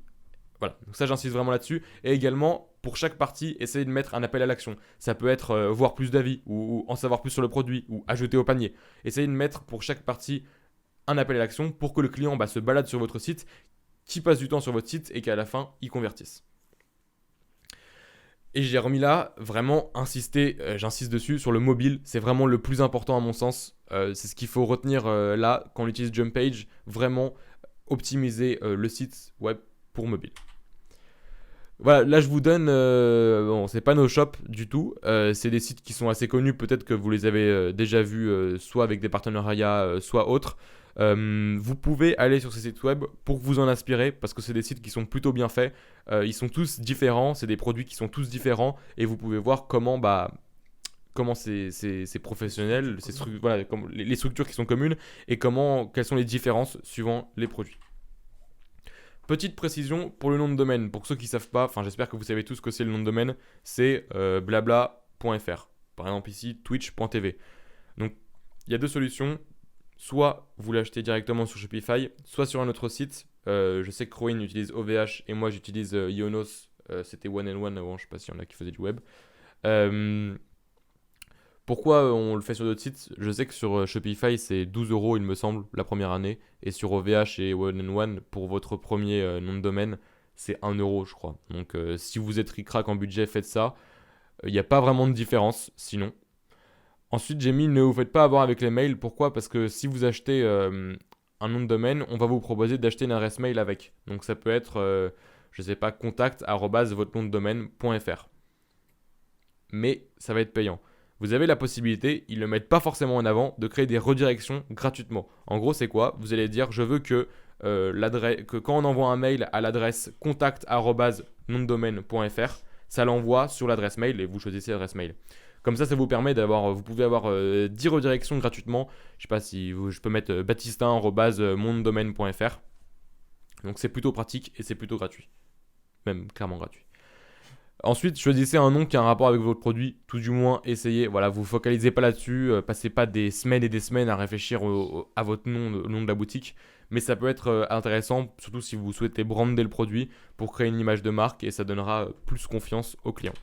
Voilà, donc ça j'insiste vraiment là-dessus. Et également, pour chaque partie, essayez de mettre un appel à l'action. Ça peut être voir plus d'avis, ou en savoir plus sur le produit, ou ajouter au panier. Essayez de mettre pour chaque partie un appel à l'action pour que le client se balade sur votre site, qu'il passe du temps sur votre site et qu'à la fin, il convertisse. Et j'ai remis là, vraiment insister, j'insiste dessus, sur le mobile. C'est vraiment le plus important à mon sens. C'est ce qu'il faut retenir là, quand on utilise Jumpage. Vraiment optimiser le site web pour mobile. Voilà, là je vous donne, bon, c'est pas nos shops du tout, c'est des sites qui sont assez connus, peut-être que vous les avez déjà vus, soit avec des partenariats, soit autres. Vous pouvez aller sur ces sites web pour vous en inspirer, parce que c'est des sites qui sont plutôt bien faits, ils sont tous différents, c'est des produits qui sont tous différents, et vous pouvez voir comment c'est professionnel, voilà, comme les structures qui sont communes, et quelles sont les différences suivant les produits. Petite précision pour le nom de domaine, pour ceux qui ne savent pas, enfin j'espère que vous savez tous ce que c'est le nom de domaine, c'est blabla.fr. Par exemple ici, twitch.tv. Donc il y a deux solutions, soit vous l'achetez directement sur Shopify, soit sur un autre site. Je sais que Rowan utilise OVH et moi j'utilise Ionos, c'était One and One avant, je ne sais pas s'il y en a qui faisaient du web. Pourquoi on le fait sur d'autres sites? Je sais que sur Shopify, c'est 12 € il me semble, la première année. Et sur OVH et One and One, pour votre premier nom de domaine, c'est 1 € je crois. Donc si vous êtes ric-rac en budget, faites ça. Il n'y a pas vraiment de différence, sinon. Ensuite, j'ai mis ne vous faites pas avoir avec les mails. Pourquoi? Parce que si vous achetez un nom de domaine, on va vous proposer d'acheter une adresse mail avec. Donc ça peut être, je sais pas, contact@votre-nom-de-domaine.fr. Mais ça va être payant. Vous avez la possibilité, ils ne le mettent pas forcément en avant, de créer des redirections gratuitement. En gros, c'est quoi? Vous allez dire, je veux que quand on envoie un mail à l'adresse contact@nomdedomaine.fr, ça l'envoie sur l'adresse mail et vous choisissez l'adresse mail. Comme ça vous permet vous pouvez avoir 10 redirections gratuitement. Je sais pas si je peux mettre baptistin@mondomaine.fr. Donc c'est plutôt pratique et c'est plutôt gratuit. Même clairement gratuit. Ensuite, choisissez un nom qui a un rapport avec votre produit, tout du moins essayez. Voilà, vous focalisez pas là-dessus, passez pas des semaines et des semaines à réfléchir à votre nom, au nom de la boutique, mais ça peut être intéressant, surtout si vous souhaitez brander le produit pour créer une image de marque et ça donnera plus confiance aux clients.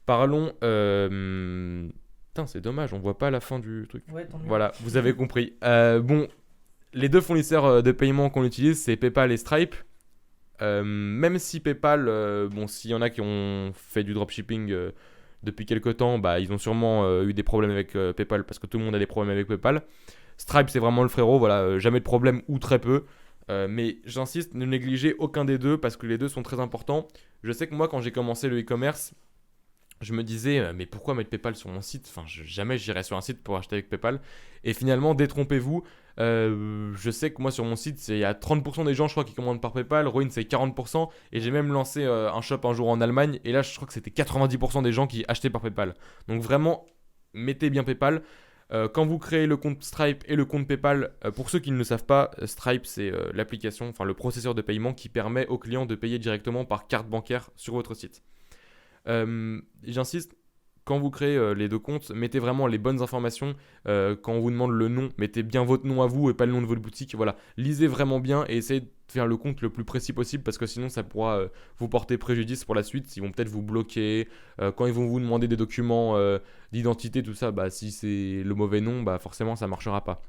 Parlons. Putain, c'est dommage, on voit pas la fin du truc. Ouais, tant mieux. Voilà, vous avez compris. Bon, les deux fournisseurs de paiement qu'on utilise, c'est PayPal et Stripe. Même si PayPal, s'il y en a qui ont fait du dropshipping depuis quelques temps, ils ont sûrement eu des problèmes avec PayPal parce que tout le monde a des problèmes avec PayPal. Stripe, c'est vraiment le frérot, voilà, jamais de problème ou très peu. Mais j'insiste, ne négligez aucun des deux parce que les deux sont très importants. Je sais que moi, quand j'ai commencé le e-commerce, je me disais, mais pourquoi mettre PayPal sur mon site? Enfin, jamais j'irai sur un site pour acheter avec PayPal. Et finalement, détrompez-vous. Je sais que moi, sur mon site, il y a 30% des gens, je crois, qui commandent par PayPal. Rowan, c'est 40%. Et j'ai même lancé un shop un jour en Allemagne. Et là, je crois que c'était 90% des gens qui achetaient par PayPal. Donc vraiment, mettez bien PayPal. Quand vous créez le compte Stripe et le compte PayPal, pour ceux qui ne le savent pas, Stripe, c'est l'application, enfin le processeur de paiement qui permet aux clients de payer directement par carte bancaire sur votre site. J'insiste, quand vous créez les deux comptes, mettez vraiment les bonnes informations. Quand on vous demande le nom, mettez bien votre nom à vous et pas le nom de votre boutique. Voilà, lisez vraiment bien et essayez de faire le compte le plus précis possible parce que sinon ça pourra vous porter préjudice pour la suite. Ils vont peut-être vous bloquer. Quand ils vont vous demander des documents d'identité, tout ça, si c'est le mauvais nom, forcément ça ne marchera pas.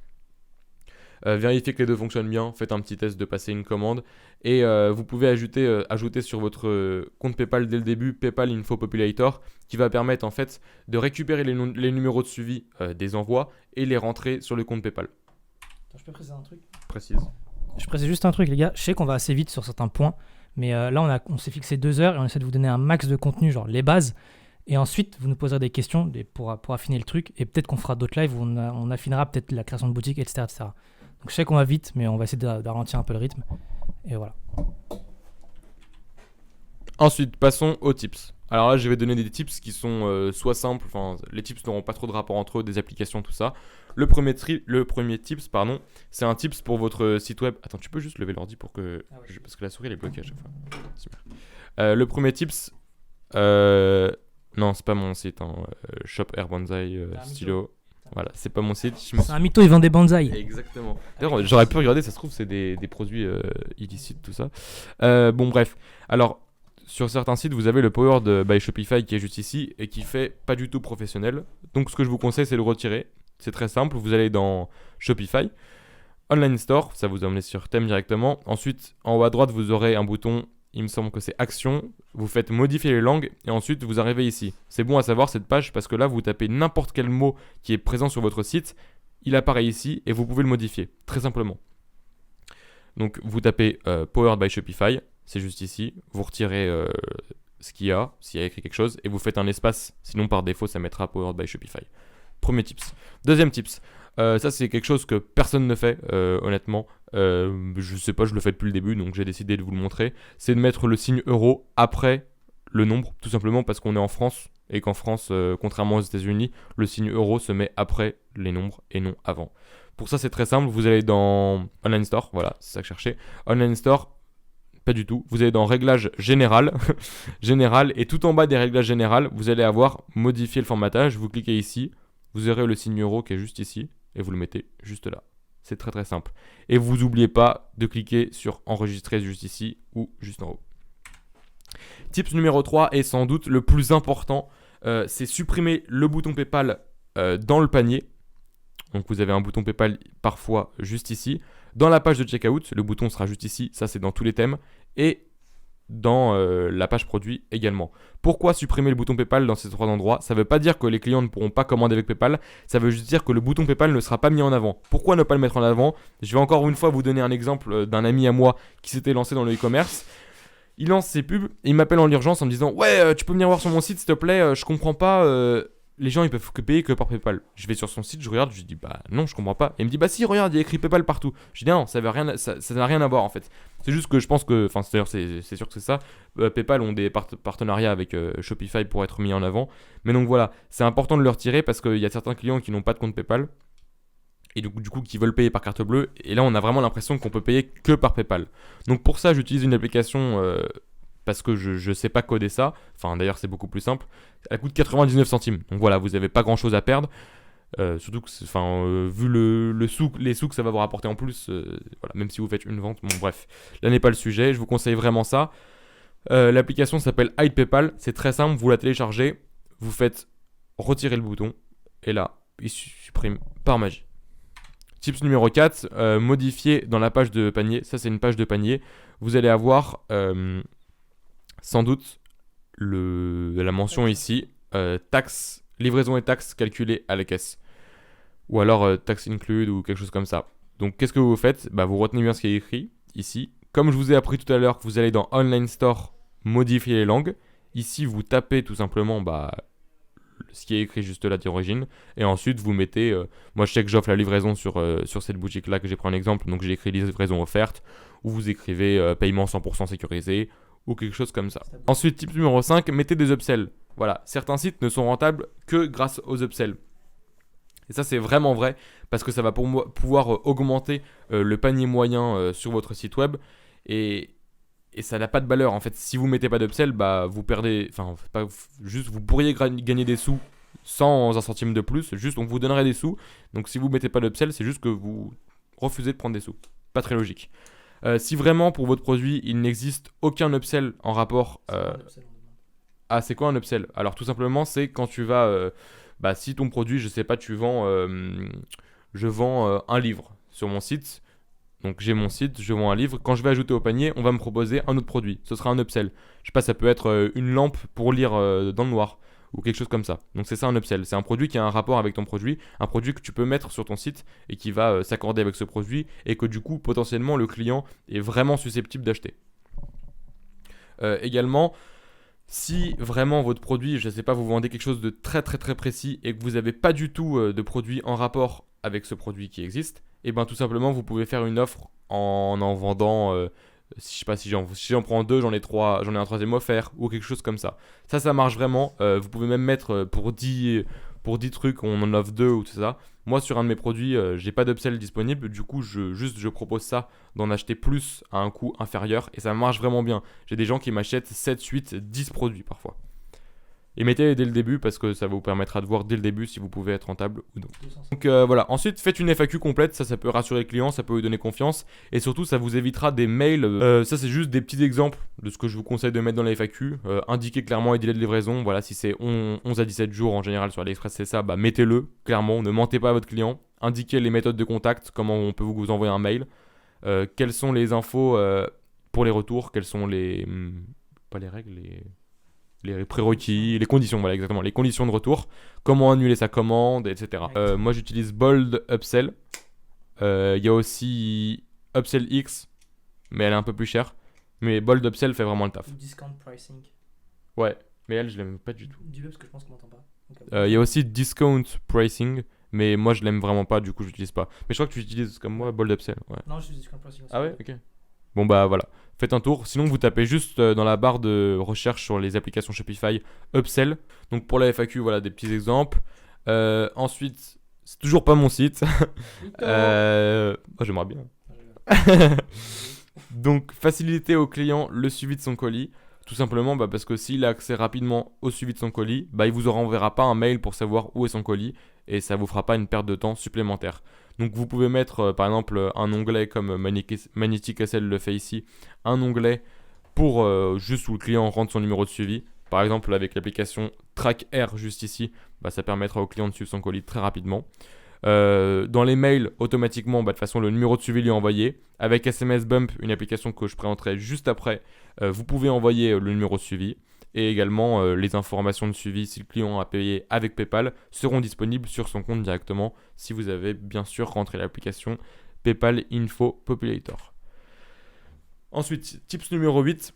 Vérifiez que les deux fonctionnent bien, faites un petit test de passer une commande et vous pouvez ajouter sur votre compte PayPal dès le début PayPal Info Populator qui va permettre en fait de récupérer les numéros de suivi des envois et les rentrer sur le compte PayPal. Attends, je peux préciser un truc. Précise. Je précise juste un truc, les gars. Je sais qu'on va assez vite sur certains points, mais là, on s'est fixé 2 heures et on essaie de vous donner un max de contenu, genre les bases. Et ensuite, vous nous poserez des questions pour affiner le truc. Et peut-être qu'on fera d'autres lives où on affinera peut-être la création de boutique, etc., etc. Donc je sais qu'on va vite, mais on va essayer de ralentir un peu le rythme. Et voilà. Ensuite, passons aux tips. Alors là, je vais donner des tips qui sont soit simples, enfin, les tips n'auront pas trop de rapport entre eux, des applications, tout ça. Le premier tips, c'est un tips pour votre site web. Attends, tu peux juste lever l'ordi pour que... parce que la souris, elle est bloquée à chaque fois. Super. Le premier tips... non, c'est pas mon site, hein. Shop Air Bonsai Stylo. Voilà, c'est pas mon site. C'est un mytho, il vend des bonsaïs. Exactement. D'ailleurs, j'aurais pu regarder, ça se trouve, c'est des produits illicites, tout ça. Bon, bref. Alors, sur certains sites, vous avez le Powered by Shopify qui est juste ici et qui fait pas du tout professionnel. Donc, ce que je vous conseille, c'est de le retirer. C'est très simple. Vous allez dans Shopify, Online Store, ça vous emmène sur thème directement. Ensuite, en haut à droite, vous aurez un bouton. Il me semble que c'est Action. Vous faites modifier les langues et ensuite vous arrivez ici. C'est bon à savoir cette page parce que là, vous tapez n'importe quel mot qui est présent sur votre site. Il apparaît ici et vous pouvez le modifier très simplement. Donc vous tapez Powered by Shopify, c'est juste ici. Vous retirez ce qu'il y a, s'il y a écrit quelque chose, et vous faites un espace. Sinon par défaut, ça mettra Powered by Shopify. Premier tips. Deuxième tips. Ça c'est quelque chose que personne ne fait honnêtement. Je sais pas, je le fais depuis le début, donc j'ai décidé de vous le montrer. C'est de mettre le signe euro après le nombre, tout simplement parce qu'on est en France et qu'en France, contrairement aux États-Unis, le signe euro se met après les nombres et non avant. Pour ça, c'est très simple. Vous allez dans Online Store, voilà, c'est ça que je cherchais. Online Store, pas du tout. Vous allez dans Réglages général, général, et tout en bas des réglages général, vous allez avoir modifier le formatage. Vous cliquez ici, vous aurez le signe euro qui est juste ici et vous le mettez juste là. C'est très très simple. Et vous n'oubliez pas de cliquer sur enregistrer juste ici ou juste en haut. Tips numéro 3 est sans doute le plus important, c'est supprimer le bouton PayPal dans le panier. Donc vous avez un bouton PayPal parfois juste ici. Dans la page de checkout, le bouton sera juste ici, ça c'est dans tous les thèmes. Et dans la page produit également. Pourquoi supprimer le bouton PayPal dans ces 3 endroits? Ça ne veut pas dire que les clients ne pourront pas commander avec PayPal, ça veut juste dire que le bouton PayPal ne sera pas mis en avant. Pourquoi ne pas le mettre en avant? Je vais encore une fois vous donner un exemple d'un ami à moi qui s'était lancé dans le e-commerce. Il lance ses pubs et il m'appelle en urgence en me disant « Ouais, tu peux venir voir sur mon site s'il te plaît, je comprends pas, les gens ils peuvent que payer que par PayPal. » Je vais sur son site, je regarde, je lui dis « Bah non, je comprends pas. » Et il me dit « Bah si, regarde, il y a écrit PayPal partout. » Je dis « Non, ça n'a rien à voir en fait. C'est juste que je pense que, enfin d'ailleurs c'est sûr que c'est ça, PayPal ont des partenariats avec Shopify pour être mis en avant. Mais donc voilà, c'est important de le retirer parce qu'il y a certains clients qui n'ont pas de compte PayPal et du coup qui veulent payer par carte bleue. Et là on a vraiment l'impression qu'on peut payer que par PayPal. Donc pour ça j'utilise une application parce que je sais pas coder ça. Enfin d'ailleurs c'est beaucoup plus simple. Elle coûte 99 centimes. Donc voilà, vous n'avez pas grand chose à perdre. Surtout que vu les sous que ça va vous rapporter en plus, voilà, même si vous faites une vente, bon bref, là n'est pas le sujet, je vous conseille vraiment ça. L'application s'appelle Hide PayPal, c'est très simple, vous la téléchargez, vous faites retirer le bouton, et là, il supprime par magie. Tips numéro 4, modifier dans la page de panier, ça c'est une page de panier, vous allez avoir sans doute la mention ici, taxes, livraison et taxes calculées à la caisse. Ou alors tax include ou quelque chose comme ça. Donc qu'est-ce que vous faites? Vous retenez bien ce qui est écrit ici. Comme je vous ai appris tout à l'heure, vous allez dans Online Store, modifier les langues. Ici, vous tapez tout simplement ce qui est écrit juste là d'origine. Et ensuite, vous mettez... moi, je sais que j'offre la livraison sur cette boutique-là que j'ai pris un exemple. Donc j'ai écrit livraison offerte. Ou vous écrivez paiement 100% sécurisé. Ou quelque chose comme ça. Ensuite, tip numéro 5, mettez des upsells. Voilà, certains sites ne sont rentables que grâce aux upsells. Et ça c'est vraiment vrai parce que ça va pouvoir augmenter le panier moyen sur votre site web et ça n'a pas de valeur en fait. Si vous mettez pas d'upsell, vous perdez, vous pourriez gagner des sous sans un centime de plus, juste on vous donnerait des sous. Donc si vous mettez pas d'upsell, c'est juste que vous refusez de prendre des sous. Pas très logique. Si vraiment pour votre produit il n'existe aucun upsell en rapport... Ah, c'est quoi un upsell? Alors tout simplement c'est quand tu vas... si ton produit, je sais pas, je vends un livre sur mon site. Donc j'ai mon site, je vends un livre. Quand je vais ajouter au panier, on va me proposer un autre produit. Ce sera un upsell. Je sais pas, ça peut être une lampe pour lire dans le noir. ou quelque chose comme ça. Donc c'est ça un upsell, c'est un produit qui a un rapport avec ton produit, un produit que tu peux mettre sur ton site et qui va s'accorder avec ce produit et que du coup potentiellement le client est vraiment susceptible d'acheter. Également, si vraiment votre produit, je ne sais pas, vous vendez quelque chose de très très très précis et que vous n'avez pas du tout de produit en rapport avec ce produit qui existe, et bien tout simplement vous pouvez faire une offre en vendant, je sais pas si j'en prends deux, j'en ai trois, j'en ai un troisième offert ou quelque chose comme ça. Ça marche vraiment. Vous pouvez même mettre pour 10 trucs, on en offre deux ou tout ça. Moi sur un de mes produits, j'ai pas d'upsell disponible, du coup je propose ça d'en acheter plus à un coût inférieur et ça marche vraiment bien. J'ai des gens qui m'achètent 7, 8, 10 produits parfois. Et mettez-les dès le début parce que ça vous permettra de voir dès le début si vous pouvez être rentable ou non. Donc voilà, ensuite faites une FAQ complète, ça peut rassurer le client, ça peut lui donner confiance et surtout ça vous évitera des mails. Ça c'est juste des petits exemples de ce que je vous conseille de mettre dans la FAQ. Indiquez clairement les délais de livraison, voilà, si c'est 11 à 17 jours en général sur AliExpress c'est ça, bah mettez-le clairement, ne mentez pas à votre client. Indiquez les méthodes de contact, comment on peut vous envoyer un mail, quelles sont les infos pour les retours, quelles sont les... pas les règles, les prérequis, les conditions, voilà exactement, les conditions de retour, comment annuler sa commande, etc. Moi j'utilise Bold Upsell. Il y a aussi Upsell X, mais elle est un peu plus chère. Mais Bold Upsell fait vraiment le taf. Discount pricing. Ouais, mais elle je l'aime pas du tout. Dis-le parce que je pense qu'on m'entend pas. Il y a aussi Discount Pricing, mais moi je l'aime vraiment pas, du coup je l'utilise pas. Mais je crois que tu utilises comme moi Bold Upsell. Ouais. Non, je dis discount pricing aussi. Ah ouais, ok. Bon bah voilà, faites un tour. Sinon vous tapez juste dans la barre de recherche sur les applications Shopify Upsell. Donc pour la FAQ, voilà des petits exemples. Ensuite, c'est toujours pas mon site. J'aimerais bien. Donc faciliter au client le suivi de son colis. Tout simplement parce que s'il a accès rapidement au suivi de son colis, il vous renverra pas un mail pour savoir où est son colis et ça vous fera pas une perte de temps supplémentaire. Donc vous pouvez mettre par exemple un onglet comme Magnetic SL le fait ici, un onglet pour juste où le client rentre son numéro de suivi. Par exemple avec l'application TrackR juste ici, ça permettra au client de suivre son colis très rapidement. Dans les mails, automatiquement, de toute façon, le numéro de suivi lui est envoyé. Avec SMS Bump, une application que je présenterai juste après, vous pouvez envoyer le numéro de suivi. Et également, les informations de suivi, si le client a payé avec PayPal, seront disponibles sur son compte directement, si vous avez bien sûr rentré l'application PayPal Info Populator. Ensuite, tips numéro 8,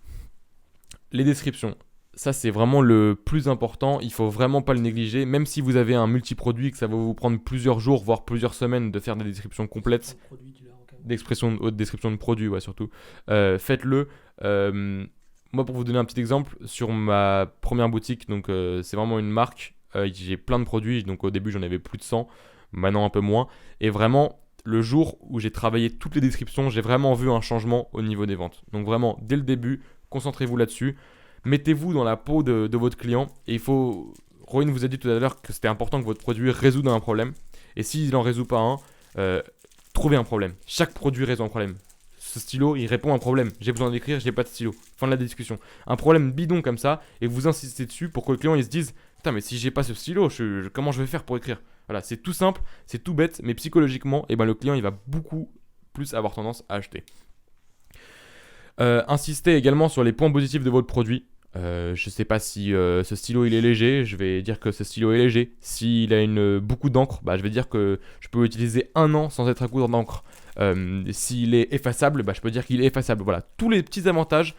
les descriptions. Ça, c'est vraiment le plus important. Il faut vraiment pas le négliger. Même si vous avez un multiproduit, que ça va vous prendre plusieurs jours, voire plusieurs semaines de faire des descriptions complètes. Description de produit, ouais, surtout. Faites-le. Moi, pour vous donner un petit exemple, sur ma première boutique, donc c'est vraiment une marque. J'ai plein de produits. Donc au début, j'en avais plus de 100. Maintenant, un peu moins. Et vraiment, le jour où j'ai travaillé toutes les descriptions, j'ai vraiment vu un changement au niveau des ventes. Donc vraiment, dès le début, concentrez-vous là-dessus. Mettez-vous dans la peau de votre client et il faut... Rowan vous a dit tout à l'heure que c'était important que votre produit résoudre un problème. Et s'il n'en résout pas un, trouvez un problème. Chaque produit résout un problème. Ce stylo, il répond à un problème. J'ai besoin d'écrire, j'ai pas de stylo. Fin de la discussion. Un problème bidon comme ça et vous insistez dessus pour que le client il se dise « Putain, mais si j'ai pas ce stylo, comment je vais faire pour écrire ?» Voilà, c'est tout simple, c'est tout bête, mais psychologiquement, le client il va beaucoup plus avoir tendance à acheter. Insistez également sur les points positifs de votre produit. Je ne sais pas si ce stylo il est léger, je vais dire que ce stylo est léger. S'il a beaucoup d'encre, je vais dire que je peux l'utiliser 1 an sans être à court d'encre. S'il est effaçable, je peux dire qu'il est effaçable. Voilà, tous les petits avantages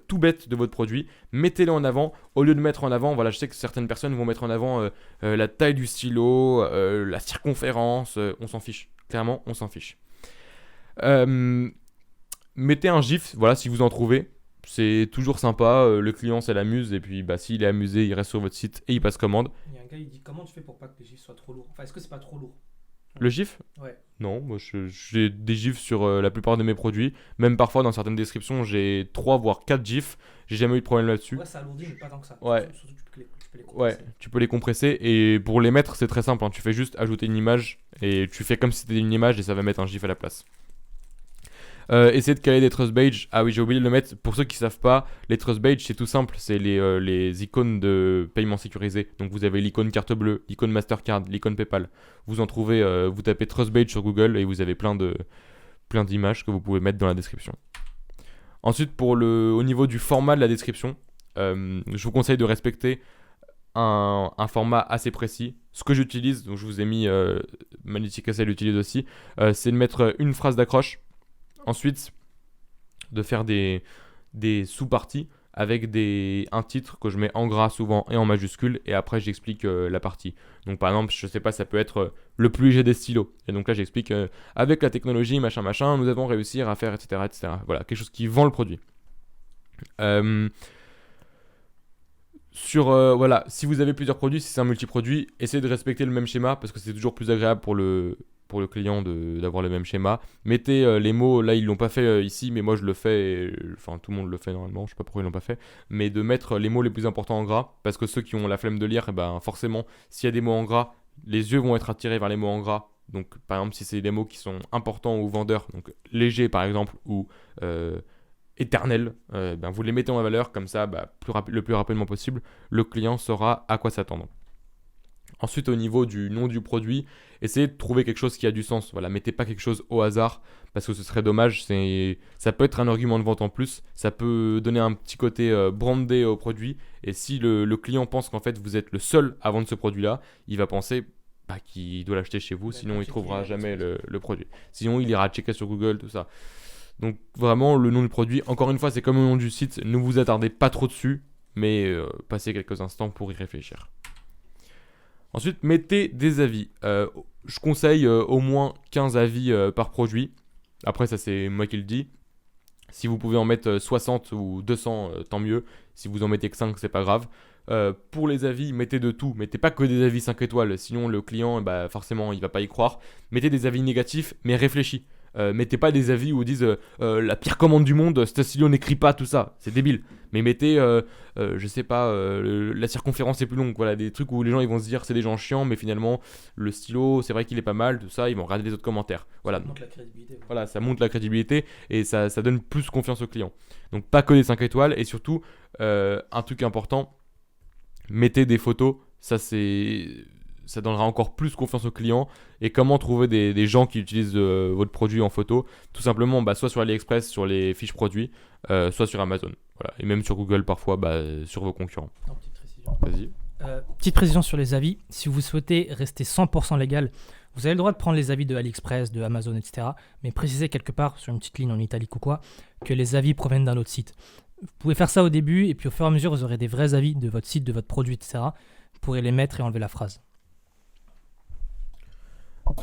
tout bêtes de votre produit, mettez-les en avant. Au lieu de mettre en avant, voilà, je sais que certaines personnes vont mettre en avant la taille du stylo, la circonférence, on s'en fiche. Clairement, on s'en fiche. Mettez un GIF, voilà, si vous en trouvez. C'est toujours sympa, le client ça l'amuse et puis s'il est amusé, il reste sur votre site et il passe commande. Il y a un gars, il dit comment tu fais pour pas que les gifs soient trop lourds. Enfin, est-ce que c'est pas trop lourd? Le GIF? Ouais. Non, moi j'ai des GIFs sur la plupart de mes produits. Même parfois dans certaines descriptions, j'ai 3 voire 4 GIFs. J'ai jamais eu de problème là-dessus. Ouais, ça alourdit, mais pas tant que ça. Ouais. Surtout, tu peux les compresser. Ouais, tu peux les compresser et pour les mettre, c'est très simple. Tu fais juste ajouter une image et tu fais comme si c'était une image et ça va mettre un GIF à la place. Essayez de caler des trust badges. Ah oui, j'ai oublié de le mettre. Pour ceux qui ne savent pas, les trust badges, c'est tout simple. C'est les icônes de paiement sécurisé. Donc vous avez l'icône carte bleue, l'icône Mastercard, l'icône PayPal. Vous en trouvez, vous tapez trust badge sur Google et vous avez plein d'images que vous pouvez mettre dans la description. Ensuite, au niveau du format de la description, je vous conseille de respecter un format assez précis. Ce que j'utilise, donc je vous ai mis, Magnetic SL l'utilise aussi, c'est de mettre une phrase d'accroche. Ensuite, de faire des sous-parties avec un titre que je mets en gras souvent et en majuscule, et après j'explique la partie. Donc par exemple, je sais pas, ça peut être le plus léger des stylos. Et donc là j'explique avec la technologie, machin, machin, nous avons réussi à faire, etc., etc. Voilà, quelque chose qui vend le produit. Voilà, si vous avez plusieurs produits, si c'est un multi-produit, essayez de respecter le même schéma parce que c'est toujours plus agréable pour le client d'avoir le même schéma. Mettez les mots, là ils l'ont pas fait ici, mais moi je le fais, enfin tout le monde le fait normalement, je sais pas pourquoi ils l'ont pas fait, mais de mettre les mots les plus importants en gras parce que ceux qui ont la flemme de lire, eh ben, forcément, s'il y a des mots en gras, les yeux vont être attirés vers les mots en gras. Donc par exemple, si c'est des mots qui sont importants ou vendeurs, donc léger par exemple, ou éternel, ben, vous les mettez en valeur, comme ça, le plus rapidement possible, le client saura à quoi s'attendre. Ensuite, au niveau du nom du produit, essayez de trouver quelque chose qui a du sens. Voilà, mettez pas quelque chose au hasard, parce que ce serait dommage. Ça peut être un argument de vente en plus, ça peut donner un petit côté brandé au produit, et si le client pense qu'en fait vous êtes le seul à vendre ce produit-là, il va penser qu'il doit l'acheter chez vous, sinon il trouvera jamais le produit. Sinon, il ira checker sur Google, tout ça. Donc vraiment, le nom du produit, encore une fois, c'est comme le nom du site, ne vous attardez pas trop dessus, mais passez quelques instants pour y réfléchir. Ensuite, mettez des avis. Je conseille au moins 15 avis par produit. Après, ça c'est moi qui le dis. Si vous pouvez en mettre 60 ou 200, tant mieux. Si vous en mettez que 5, c'est pas grave. Pour les avis, mettez de tout. Mettez pas que des avis 5 étoiles, sinon le client, forcément, il va pas y croire. Mettez des avis négatifs, mais réfléchis. Mettez pas des avis où ils disent la pire commande du monde, cet stylo n'écrit pas, tout ça, c'est débile. Mais mettez, je sais pas, la circonférence est plus longue, voilà, des trucs où les gens ils vont se dire c'est des gens chiants, mais finalement le stylo c'est vrai qu'il est pas mal, tout ça, ils vont regarder les autres commentaires. Voilà, Ça montre la crédibilité. voilà, ça monte la crédibilité et ça donne plus confiance au client. Donc pas que des 5 étoiles, et surtout, un truc important, mettez des photos, ça donnera encore plus confiance au client. Et comment trouver des gens qui utilisent votre produit en photo? Tout simplement, soit sur AliExpress, sur les fiches produits, soit sur Amazon. Voilà. Et même sur Google parfois, sur vos concurrents. Petite précision. Vas-y. Petite précision sur les avis. Si vous souhaitez rester 100% légal, vous avez le droit de prendre les avis de AliExpress, de Amazon, etc. Mais précisez quelque part, sur une petite ligne en italique ou quoi, que les avis proviennent d'un autre site. Vous pouvez faire ça au début, et puis au fur et à mesure, vous aurez des vrais avis de votre site, de votre produit, etc. Vous pourrez les mettre et enlever la phrase.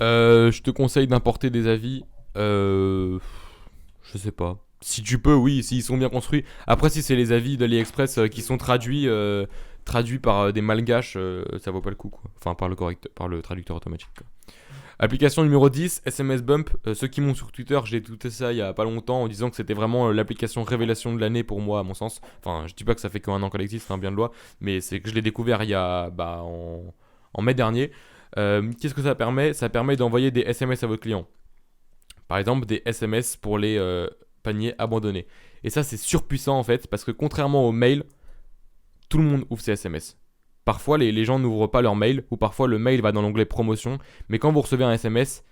Je te conseille d'importer des avis. Je sais pas. Si tu peux, oui, s'ils sont bien construits. Après, si c'est les avis d'AliExpress qui sont traduits par des malgaches, ça vaut pas le coup, quoi. Enfin, par le traducteur automatique, quoi. Application numéro 10, SMS Bump. Ceux qui m'ont sur Twitter, j'ai tweeté ça il y a pas longtemps en disant que c'était vraiment l'application révélation de l'année pour moi, à mon sens. Enfin, je dis pas que ça fait qu'un an qu'elle existe, bien de loi, mais c'est que je l'ai découvert il y a en mai dernier. Qu'est-ce que ça permet? Ça permet d'envoyer des SMS à votre client. Par exemple, des SMS pour les paniers abandonnés. Et ça, c'est surpuissant en fait, parce que contrairement aux mails, tout le monde ouvre ses SMS. Parfois, les gens n'ouvrent pas leur mail, ou parfois le mail va dans l'onglet promotion, mais quand vous recevez un SMS,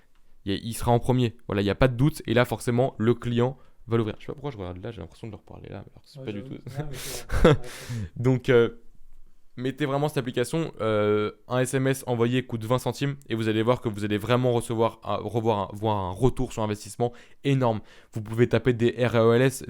il sera en premier. Voilà, il n'y a pas de doute, et là, forcément, le client va l'ouvrir. Je sais pas pourquoi je regarde là, j'ai l'impression de leur parler là, alors que c'est pas du tout. Donc, mettez vraiment cette application, un SMS envoyé coûte 20 centimes et vous allez voir que vous allez vraiment voir un retour sur investissement énorme. Vous pouvez taper des ROS,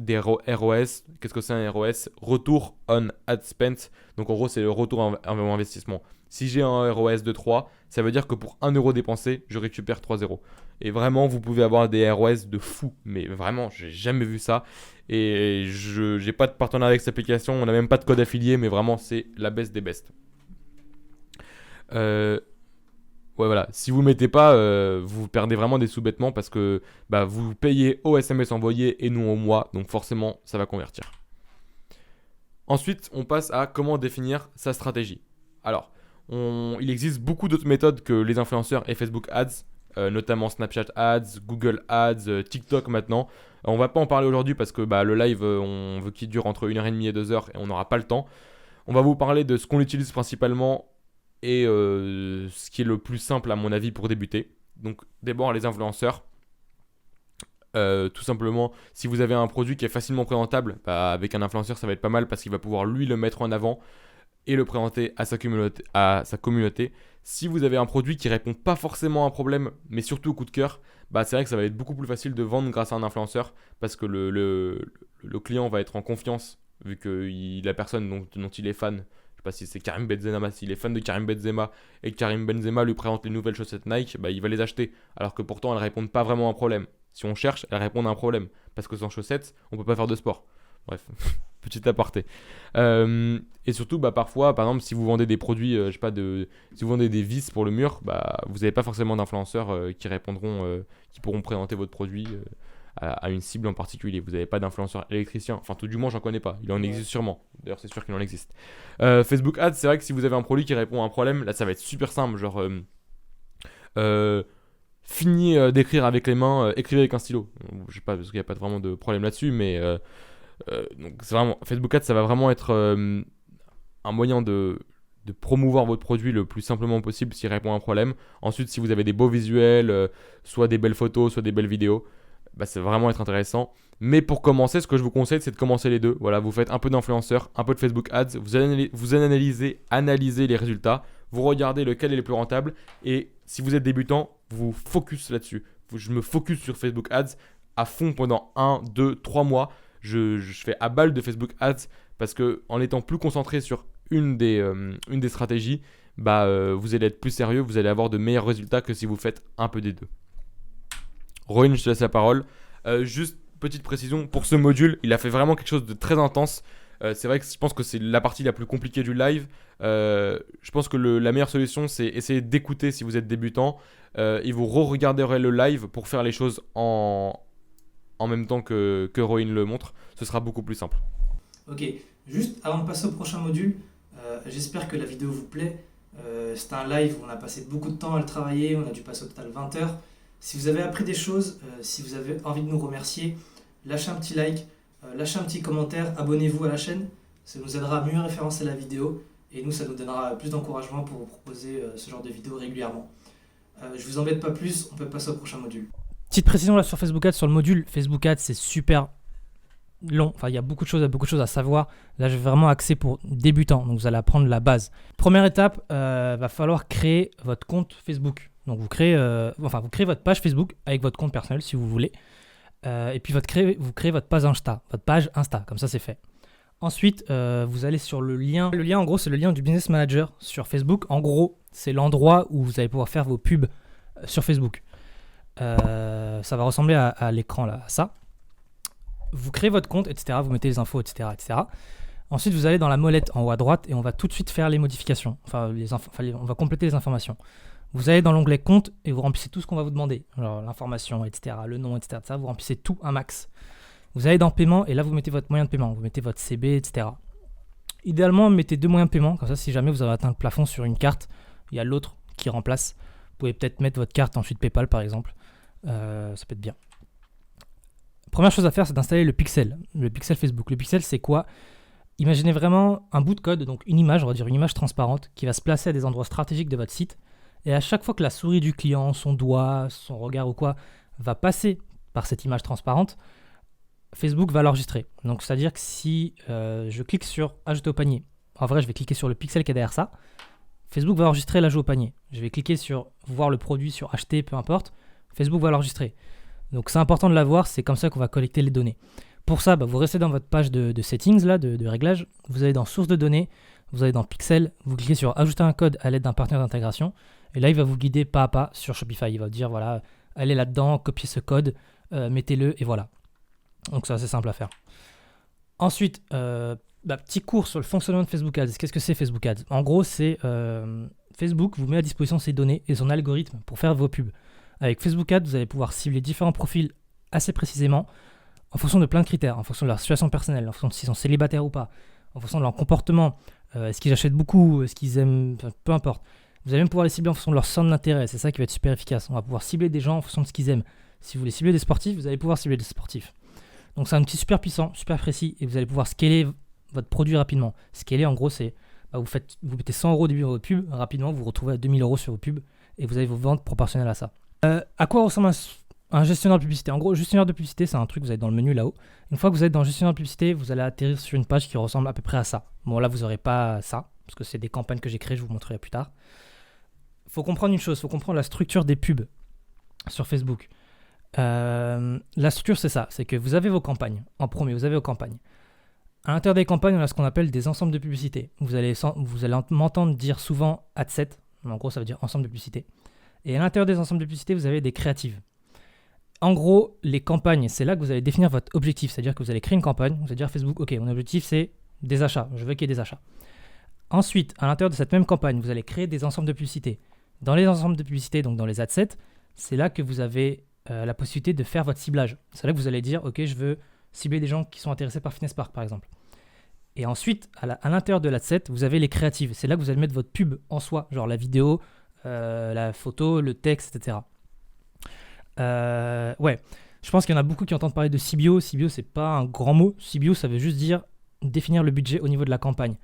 qu'est-ce que c'est un ROS? Retour on ad spent, donc en gros c'est le retour en investissement. Si j'ai un ROS de 3, ça veut dire que pour 1 euro dépensé, je récupère 3 euros. Et vraiment, vous pouvez avoir des ROS de fou, mais vraiment, j'ai jamais vu ça. Et je n'ai pas de partenariat avec cette application, on n'a même pas de code affilié, mais vraiment c'est la best des best. Ouais, voilà, si vous ne mettez pas, vous perdez vraiment des sous bêtement parce que vous payez au SMS envoyé et non au mois, donc forcément ça va convertir. Ensuite, on passe à comment définir sa stratégie. Alors, il existe beaucoup d'autres méthodes que les influenceurs et Facebook Ads, notamment Snapchat Ads, Google Ads, TikTok maintenant. On va pas en parler aujourd'hui parce que le live, on veut qu'il dure entre 1h30 et 2h et on n'aura pas le temps. On va vous parler de ce qu'on utilise principalement et ce qui est le plus simple à mon avis pour débuter. Donc d'abord les influenceurs. Tout simplement, si vous avez un produit qui est facilement présentable, avec un influenceur ça va être pas mal parce qu'il va pouvoir lui le mettre en avant. et le présenter à sa communauté. Si vous avez un produit qui répond pas forcément à un problème, mais surtout au coup de cœur, bah c'est vrai que ça va être beaucoup plus facile de vendre grâce à un influenceur parce que le client va être en confiance vu que la personne dont il est fan, je sais pas si c'est Karim Benzema, s'il est fan de Karim Benzema et que Karim Benzema lui présente les nouvelles chaussettes Nike, bah il va les acheter alors que pourtant elles répondent pas vraiment à un problème. Si on cherche, elles répondent à un problème parce que sans chaussettes, on peut pas faire de sport. Bref, petit aparté. Et surtout, bah, parfois, par exemple, si vous vendez des produits, je sais pas, si vous vendez des vis pour le mur, bah, vous n'avez pas forcément d'influenceurs qui pourront présenter votre produit à une cible en particulier. Vous n'avez pas d'influenceur électricien. Enfin, tout du moins, j'en connais pas. Il en existe sûrement. D'ailleurs, c'est sûr qu'il en existe. Facebook Ads, c'est vrai que si vous avez un produit qui répond à un problème, là, ça va être super simple. Genre, fini d'écrire avec les mains, écrivez avec un stylo. Je sais pas, parce qu'il n'y a pas vraiment de problème là-dessus, mais donc c'est vraiment, Facebook Ads, ça va vraiment être un moyen de promouvoir votre produit le plus simplement possible s'il répond à un problème. Ensuite, si vous avez des beaux visuels, soit des belles photos, soit des belles vidéos, bah, ça va vraiment être intéressant. Mais pour commencer, ce que je vous conseille, c'est de commencer les deux. Voilà, vous faites un peu d'influenceur, un peu de Facebook Ads, vous analysez les résultats, vous regardez lequel est le plus rentable, et si vous êtes débutant, vous focus là-dessus. Je me focus sur Facebook Ads à fond pendant 1, 2, 3 mois. Je fais à balle de Facebook Ads parce que en étant plus concentré sur une des stratégies, bah, vous allez être plus sérieux, vous allez avoir de meilleurs résultats que si vous faites un peu des deux. Rohin, je te laisse la parole. Juste petite précision, pour ce module, il a fait vraiment quelque chose de très intense. C'est vrai que je pense que c'est la partie la plus compliquée du live. Je pense que la meilleure solution, c'est essayer d'écouter si vous êtes débutant et vous re-regarderez le live pour faire les choses en même temps que Rohin le montre. Ce sera beaucoup plus simple. Ok, juste avant de passer au prochain module, j'espère que la vidéo vous plaît. C'était un live où on a passé beaucoup de temps à le travailler, on a dû passer au total 20 heures. Si vous avez appris des choses, si vous avez envie de nous remercier, lâchez un petit like, lâchez un petit commentaire, abonnez-vous à la chaîne, ça nous aidera à mieux référencer la vidéo et nous ça nous donnera plus d'encouragement pour vous proposer ce genre de vidéos régulièrement. Je vous embête pas plus, on peut passer au prochain module. Petite précision là sur Facebook Ads, sur le module Facebook Ads, c'est super long, enfin il y a beaucoup de choses à savoir. Là je vais vraiment axer pour débutants, donc vous allez apprendre la base. Première étape, va falloir créer votre compte Facebook. Donc vous créez votre page Facebook avec votre compte personnel si vous voulez. Et puis vous créez votre page Insta, comme ça c'est fait. Ensuite, vous allez sur le lien. Le lien en gros c'est le lien du Business Manager sur Facebook. En gros c'est l'endroit où vous allez pouvoir faire vos pubs sur Facebook. Ça va ressembler à l'écran là, à ça. Vous créez votre compte, etc. Vous mettez les infos, etc., etc. Ensuite, vous allez dans la molette en haut à droite et on va tout de suite faire les modifications. On va compléter les informations. Vous allez dans l'onglet compte et vous remplissez tout ce qu'on va vous demander. Alors l'information, etc., le nom, etc. Vous remplissez tout un max. Vous allez dans paiement et là, vous mettez votre moyen de paiement. Vous mettez votre CB, etc. Idéalement, mettez 2 moyens de paiement. Comme ça, si jamais vous avez atteint le plafond sur une carte, il y a l'autre qui remplace. Vous pouvez peut-être mettre votre carte ensuite PayPal, par exemple. Ça peut être bien. Première chose à faire, c'est d'installer le pixel Facebook. Le pixel, c'est quoi? Imaginez vraiment un bout de code, donc une image, on va dire une image transparente, qui va se placer à des endroits stratégiques de votre site. Et à chaque fois que la souris du client, son doigt, son regard ou quoi, va passer par cette image transparente, Facebook va l'enregistrer. Donc, c'est-à-dire que si je clique sur ajouter au panier, en vrai, je vais cliquer sur le pixel qui est derrière ça, Facebook va enregistrer l'ajout au panier. Je vais cliquer sur voir le produit, sur acheter, peu importe, Facebook va l'enregistrer. Donc, c'est important de l'avoir, c'est comme ça qu'on va collecter les données. Pour ça, vous restez dans votre page de settings, là, de réglage, vous allez dans source de données, vous allez dans pixel, vous cliquez sur ajouter un code à l'aide d'un partenaire d'intégration, et là, il va vous guider pas à pas sur Shopify. Il va vous dire, voilà, allez là-dedans, copiez ce code, mettez-le, et voilà. Donc, c'est assez simple à faire. Ensuite, petit cours sur le fonctionnement de Facebook Ads. Qu'est-ce que c'est Facebook Ads? En gros, c'est Facebook vous met à disposition ses données et son algorithme pour faire vos pubs. Avec Facebook Ads, vous allez pouvoir cibler différents profils assez précisément en fonction de plein de critères, en fonction de leur situation personnelle, en fonction de s'ils sont célibataires ou pas, en fonction de leur comportement, est-ce qu'ils achètent beaucoup, est-ce qu'ils aiment, peu importe. Vous allez même pouvoir les cibler en fonction de leur centre d'intérêt, c'est ça qui va être super efficace. On va pouvoir cibler des gens en fonction de ce qu'ils aiment. Si vous voulez cibler des sportifs, vous allez pouvoir cibler des sportifs. Donc c'est un outil super puissant, super précis, et vous allez pouvoir scaler votre produit rapidement. Scaler, en gros, c'est vous mettez 100 € au début de votre pub, rapidement vous vous retrouvez à 2000 € sur vos pubs, et vous avez vos ventes proportionnelles à ça. À quoi ressemble un gestionnaire de publicité? En gros, gestionnaire de publicité, c'est un truc que vous avez dans le menu là-haut. Une fois que vous êtes dans le gestionnaire de publicité, vous allez atterrir sur une page qui ressemble à peu près à ça. Bon, là, vous n'aurez pas ça, parce que c'est des campagnes que j'ai créées, je vous montrerai plus tard. Il faut comprendre une chose, il faut comprendre la structure des pubs sur Facebook. La structure, c'est ça, c'est que vous avez vos campagnes. En premier, vous avez vos campagnes. À l'intérieur des campagnes, on a ce qu'on appelle des ensembles de publicités. Vous allez m'entendre dire souvent ad set, en gros ça veut dire ensemble de publicités. Et à l'intérieur des ensembles de publicités, vous avez des créatives. En gros, les campagnes, c'est là que vous allez définir votre objectif, c'est-à-dire que vous allez créer une campagne, vous allez dire à Facebook, ok, mon objectif c'est des achats, je veux qu'il y ait des achats. Ensuite, à l'intérieur de cette même campagne, vous allez créer des ensembles de publicités. Dans les ensembles de publicités, donc dans les ad sets, c'est là que vous avez la possibilité de faire votre ciblage. C'est là que vous allez dire, ok, je veux cibler des gens qui sont intéressés par Fitness Park, par exemple. Et ensuite, à l'intérieur de l'ad set, vous avez les créatives. C'est là que vous allez mettre votre pub en soi, genre la vidéo, la photo, le texte, etc. Ouais, je pense qu'il y en a beaucoup qui entendent parler de CBO. CBO, c'est pas un grand mot. CBO, ça veut juste dire définir le budget au niveau de la campagne.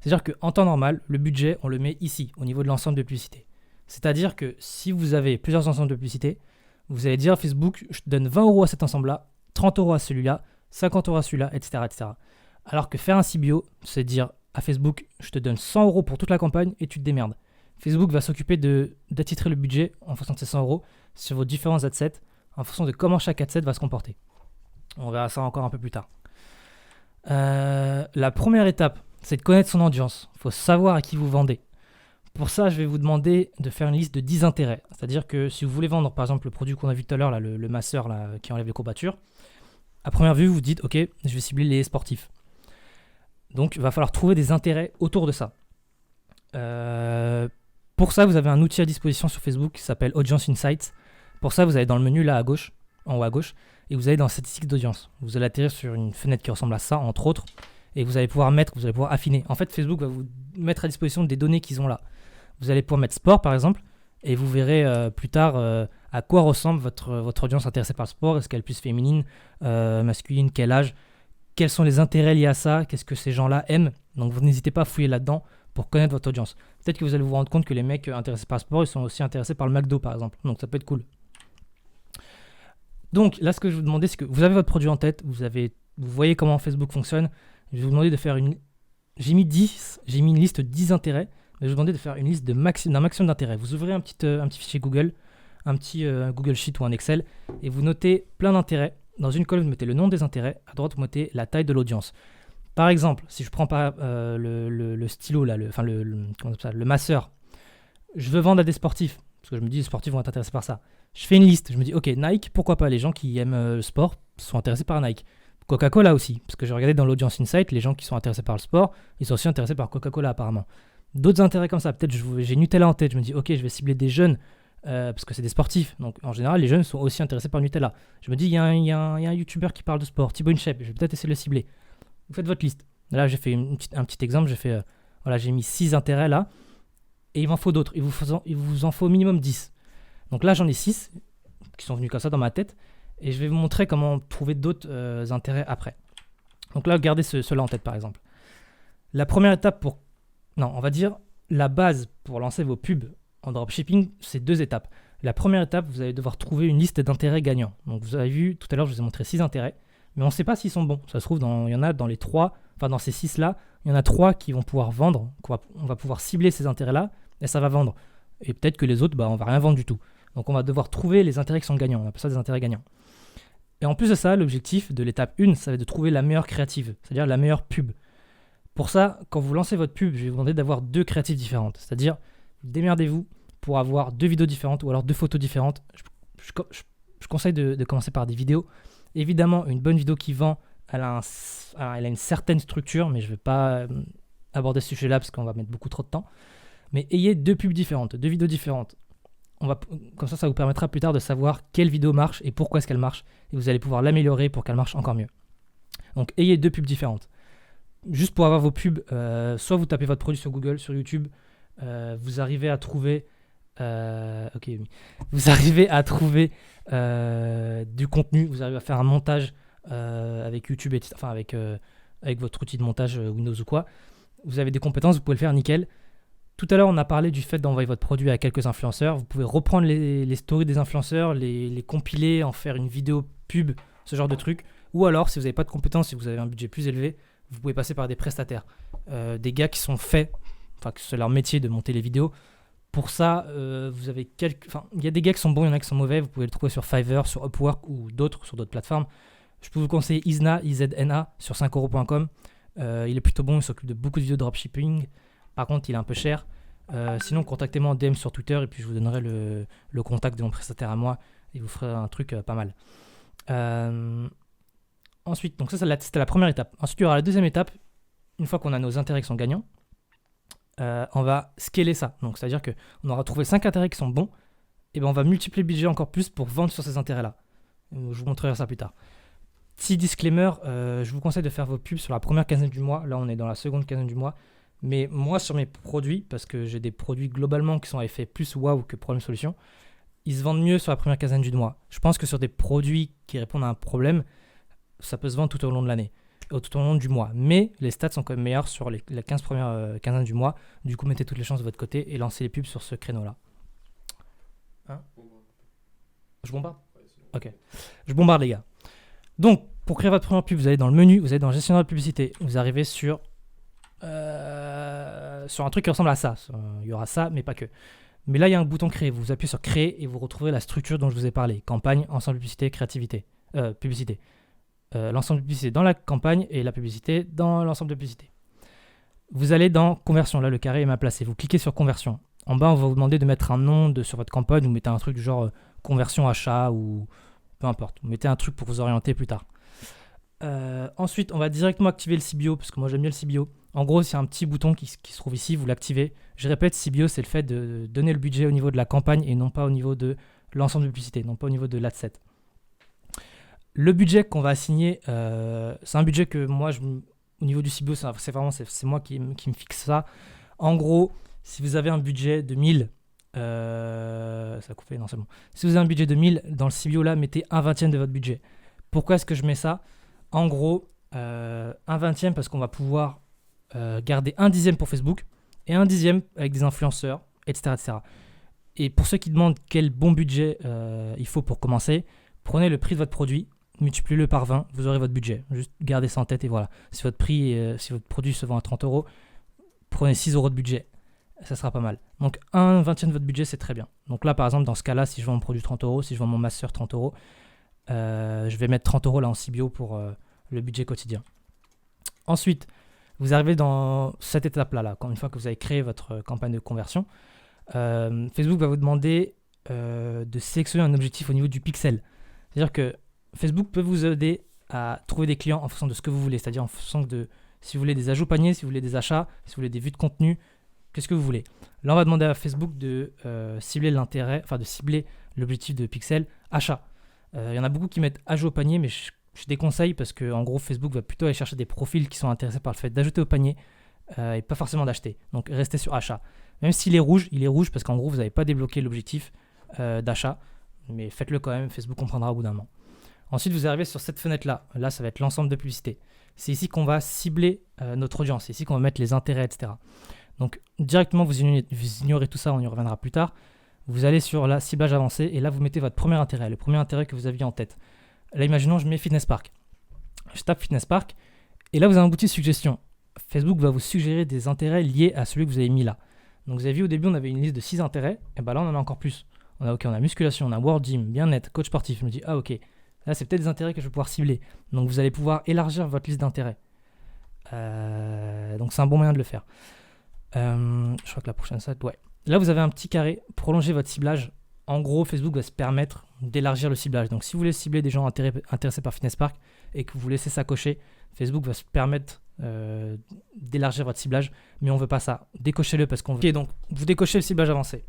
C'est-à-dire qu'en temps normal, le budget, on le met ici, au niveau de l'ensemble de publicité. C'est-à-dire que si vous avez plusieurs ensembles de publicité, vous allez dire à Facebook, je te donne 20 € à cet ensemble-là, 30 € à celui-là, 50 € à celui-là, etc., etc. Alors que faire un CBO, c'est dire à Facebook, je te donne 100 € pour toute la campagne et tu te démerdes. Facebook va s'occuper d'attitrer le budget en fonction de ces 100 € sur vos différents adsets, en fonction de comment chaque adset va se comporter. On verra ça encore un peu plus tard. La première étape, c'est de connaître son audience. Il faut savoir à qui vous vendez. Pour ça, je vais vous demander de faire une liste de 10 intérêts. C'est-à-dire que si vous voulez vendre, par exemple, le produit qu'on a vu tout à l'heure, là, le masseur là, qui enlève les courbatures, à première vue, vous dites, ok, je vais cibler les sportifs. Donc, il va falloir trouver des intérêts autour de ça. Pour ça, vous avez un outil à disposition sur Facebook qui s'appelle Audience Insights. Pour ça, vous allez dans le menu là à gauche, en haut à gauche, et vous allez dans statistiques d'audience. Vous allez atterrir sur une fenêtre qui ressemble à ça, entre autres, et vous allez pouvoir affiner. En fait, Facebook va vous mettre à disposition des données qu'ils ont là. Vous allez pouvoir mettre sport, par exemple, et vous verrez plus tard à quoi ressemble votre audience intéressée par le sport. Est-ce qu'elle est plus féminine, masculine, quel âge, quels sont les intérêts liés à ça, qu'est-ce que ces gens-là aiment. Donc, vous n'hésitez pas à fouiller là-dedans pour connaître votre audience. Peut-être que vous allez vous rendre compte que les mecs intéressés par le sport, ils sont aussi intéressés par le McDo, par exemple. Donc, ça peut être cool. Donc, là, ce que je vais vous demander, c'est que vous avez votre produit en tête, vous voyez comment Facebook fonctionne. Je vais vous demander de faire j'ai mis une liste de 10 intérêts, mais je vais vous demander de faire une liste d'un maximum d'intérêts. Vous ouvrez un petit fichier Google, un petit Google Sheet ou un Excel, et vous notez plein d'intérêts. Dans une colonne, vous mettez le nom des intérêts. À droite, vous mettez la taille de l'audience. Par exemple, si je prends pas le stylo, là, le masseur, je veux vendre à des sportifs, parce que je me dis les sportifs vont être intéressés par ça. Je fais une liste, je me dis, ok, Nike, pourquoi pas, les gens qui aiment le sport sont intéressés par Nike. Coca-Cola aussi, parce que j'ai regardé dans l'Audience Insight, les gens qui sont intéressés par le sport, ils sont aussi intéressés par Coca-Cola apparemment. D'autres intérêts comme ça, peut-être j'ai Nutella en tête, je me dis, ok, je vais cibler des jeunes, parce que c'est des sportifs, donc en général, les jeunes sont aussi intéressés par Nutella. Je me dis, il y a un YouTuber qui parle de sport, Thibaut InShape, je vais peut-être essayer de le cibler. Vous faites votre liste. Là, j'ai fait un petit exemple, j'ai mis 6 intérêts là, et il m'en faut d'autres, il vous en faut au minimum 10. Donc là, j'en ai 6 qui sont venus comme ça dans ma tête, et je vais vous montrer comment trouver d'autres intérêts après. Donc là, gardez ceux-là en tête par exemple. La première étape on va dire la base pour lancer vos pubs en dropshipping, c'est 2 étapes. La première étape, vous allez devoir trouver une liste d'intérêts gagnants. Donc vous avez vu, tout à l'heure, je vous ai montré 6 intérêts, mais on ne sait pas s'ils sont bons. Ça se trouve, il y en a dans les 3, enfin dans ces 6-là, il y en a 3 qui vont pouvoir vendre, on va pouvoir cibler ces intérêts-là, et ça va vendre. Et peut-être que les autres, on va rien vendre du tout. Donc on va devoir trouver les intérêts qui sont gagnants, on appelle ça des intérêts gagnants. Et en plus de ça, l'objectif de l'étape 1, ça va être de trouver la meilleure créative, c'est-à-dire la meilleure pub. Pour ça, quand vous lancez votre pub, je vais vous demander d'avoir 2 créatives différentes. C'est-à-dire, démerdez-vous pour avoir 2 vidéos différentes ou alors 2 photos différentes. Je conseille de commencer par des vidéos. Évidemment, une bonne vidéo qui vend, elle a une certaine structure, mais je ne vais pas aborder ce sujet-là parce qu'on va mettre beaucoup trop de temps. Mais ayez 2 pubs différentes, 2 vidéos différentes. Comme ça vous permettra plus tard de savoir quelle vidéo marche et pourquoi est-ce qu'elle marche. Et vous allez pouvoir l'améliorer pour qu'elle marche encore mieux. Donc, ayez 2 pubs différentes. Juste pour avoir vos pubs, soit vous tapez votre produit sur Google, sur YouTube, vous arrivez à trouver du contenu, vous arrivez à faire un montage avec YouTube, enfin avec votre outil de montage Windows ou quoi. Vous avez des compétences, vous pouvez le faire nickel. Tout à l'heure, on a parlé du fait d'envoyer votre produit à quelques influenceurs. Vous pouvez reprendre les stories des influenceurs, les compiler, en faire une vidéo pub, ce genre de truc. Ou alors, si vous n'avez pas de compétences, si vous avez un budget plus élevé, vous pouvez passer par des prestataires, des gars qui sont faits enfin que c'est leur métier de monter les vidéos. Pour ça, vous avez il y a des gars qui sont bons, il y en a qui sont mauvais. Vous pouvez le trouver sur Fiverr, sur Upwork ou sur d'autres plateformes. Je peux vous conseiller Izna, IZNA, sur 5euros.com. Il est plutôt bon, il s'occupe de beaucoup de vidéos de dropshipping. Par contre, il est un peu cher. Sinon, contactez-moi en DM sur Twitter et puis je vous donnerai le contact de mon prestataire à moi et vous ferez un truc pas mal. Ensuite, donc c'était la première étape. Ensuite, il y aura la deuxième étape. Une fois qu'on a nos intérêts qui sont gagnants, on va scaler ça. Donc, c'est-à-dire qu'on aura trouvé 5 intérêts qui sont bons, et ben on va multiplier le budget encore plus pour vendre sur ces intérêts-là. Je vous montrerai ça plus tard. Petit disclaimer, je vous conseille de faire vos pubs sur la première quinzaine du mois. Là, on est dans la seconde quinzaine du mois. Mais moi, sur mes produits, parce que j'ai des produits globalement qui sont à effet plus waouh que Problème Solution, ils se vendent mieux sur la première quinzaine du mois. Je pense que sur des produits qui répondent à un problème, ça peut se vendre tout au long de l'année, tout au long du mois. Mais les stats sont quand même meilleurs sur les 15 premières quinzaines du mois. Du coup, mettez toutes les chances de votre côté et lancez les pubs sur ce créneau-là. Je bombarde ? Ok. Je bombarde, les gars. Donc, pour créer votre première pub, vous allez dans le menu, vous allez dans gestionnaire de publicité. Vous arrivez sur un truc qui ressemble à ça. Il y aura ça, mais pas que. Mais là, il y a un bouton créer. Vous appuyez sur créer et vous retrouvez la structure dont je vous ai parlé. Campagne, ensemble de publicité, créativité. Publicité. L'ensemble de publicité dans la campagne et la publicité dans l'ensemble de publicité. Vous allez dans conversion. Là, le carré est mal placé. Vous cliquez sur conversion. En bas, on va vous demander de mettre un nom sur votre campagne. Vous mettez un truc du genre conversion achat ou peu importe. Vous mettez un truc pour vous orienter plus tard. Ensuite, on va directement activer le CBO parce que moi, j'aime bien le CBO. En gros, c'est un petit bouton qui se trouve ici. Vous l'activez. Je répète, CBO, c'est le fait de donner le budget au niveau de la campagne et non pas au niveau de l'ensemble de publicité, non pas au niveau de l'adset. Le budget qu'on va assigner, c'est un budget que moi, au niveau du CBO, c'est moi qui me fixe ça. En gros, si vous avez un budget de 1000, ça a coupé, non c'est bon. Si vous avez un budget de 1000, dans le CBO là, mettez un vingtième de votre budget. Pourquoi est-ce que je mets ça ? En gros, un vingtième parce qu'on va pouvoir garder un dixième pour Facebook et un dixième avec des influenceurs, etc., etc. Et pour ceux qui demandent quel bon budget il faut pour commencer, prenez le prix de votre produit, multipliez-le par 20, vous aurez votre budget. Juste gardez ça en tête et voilà. Si votre produit se vend à 30 euros, prenez 6 euros de budget. Ça sera pas mal. Donc un vingtième de votre budget, c'est très bien. Donc là, par exemple, dans ce cas-là, si je vends mon produit 30 euros, si je vends mon master 30 euros, je vais mettre 30 euros là en CBO pour le budget quotidien. Ensuite, vous arrivez dans cette étape-là. Une fois que vous avez créé votre campagne de conversion, Facebook va vous demander de sélectionner un objectif au niveau du pixel. C'est-à-dire que Facebook peut vous aider à trouver des clients en fonction de ce que vous voulez. C'est-à-dire en fonction de si vous voulez des ajouts paniers, si vous voulez des achats, si vous voulez des vues de contenu, qu'est-ce que vous voulez. Là, on va demander à Facebook de cibler l'intérêt, enfin de cibler l'objectif de pixel achat. Il y en a beaucoup qui mettent ajout au panier, mais je déconseille parce que en gros, Facebook va plutôt aller chercher des profils qui sont intéressés par le fait d'ajouter au panier et pas forcément d'acheter. Donc, restez sur achat. Même s'il est rouge, il est rouge parce qu'en gros, vous n'avez pas débloqué l'objectif d'achat, mais faites-le quand même, Facebook comprendra au bout d'un moment. Ensuite, vous arrivez sur cette fenêtre-là. Là, ça va être l'ensemble de publicités. C'est ici qu'on va cibler notre audience. C'est ici qu'on va mettre les intérêts, etc. Donc, directement, vous ignorez tout ça, on y reviendra plus tard. Vous allez sur la ciblage avancé et là, vous mettez votre premier intérêt, le premier intérêt que vous aviez en tête. Là, imaginons, je mets Fitness Park. Je tape Fitness Park et là, vous avez un outil de suggestion. Facebook va vous suggérer des intérêts liés à celui que vous avez mis là. Donc, vous avez vu au début, on avait une liste de 6 intérêts. Et bien là, on en a encore plus. On a musculation, on a World Gym, bien-être, coach sportif. Je me dis, ah ok, là, c'est peut-être des intérêts que je vais pouvoir cibler. Donc, vous allez pouvoir élargir votre liste d'intérêts. Donc, c'est un bon moyen de le faire. Je crois que la prochaine slide, ouais. Là, vous avez un petit carré, prolonger votre ciblage. En gros, Facebook va se permettre d'élargir le ciblage. Donc, si vous voulez cibler des gens intéressés par Fitness Park et que vous laissez ça cocher, Facebook va se permettre d'élargir votre ciblage. Mais on ne veut pas ça. Décochez-le parce qu'on veut. Ok, donc, vous décochez le ciblage avancé.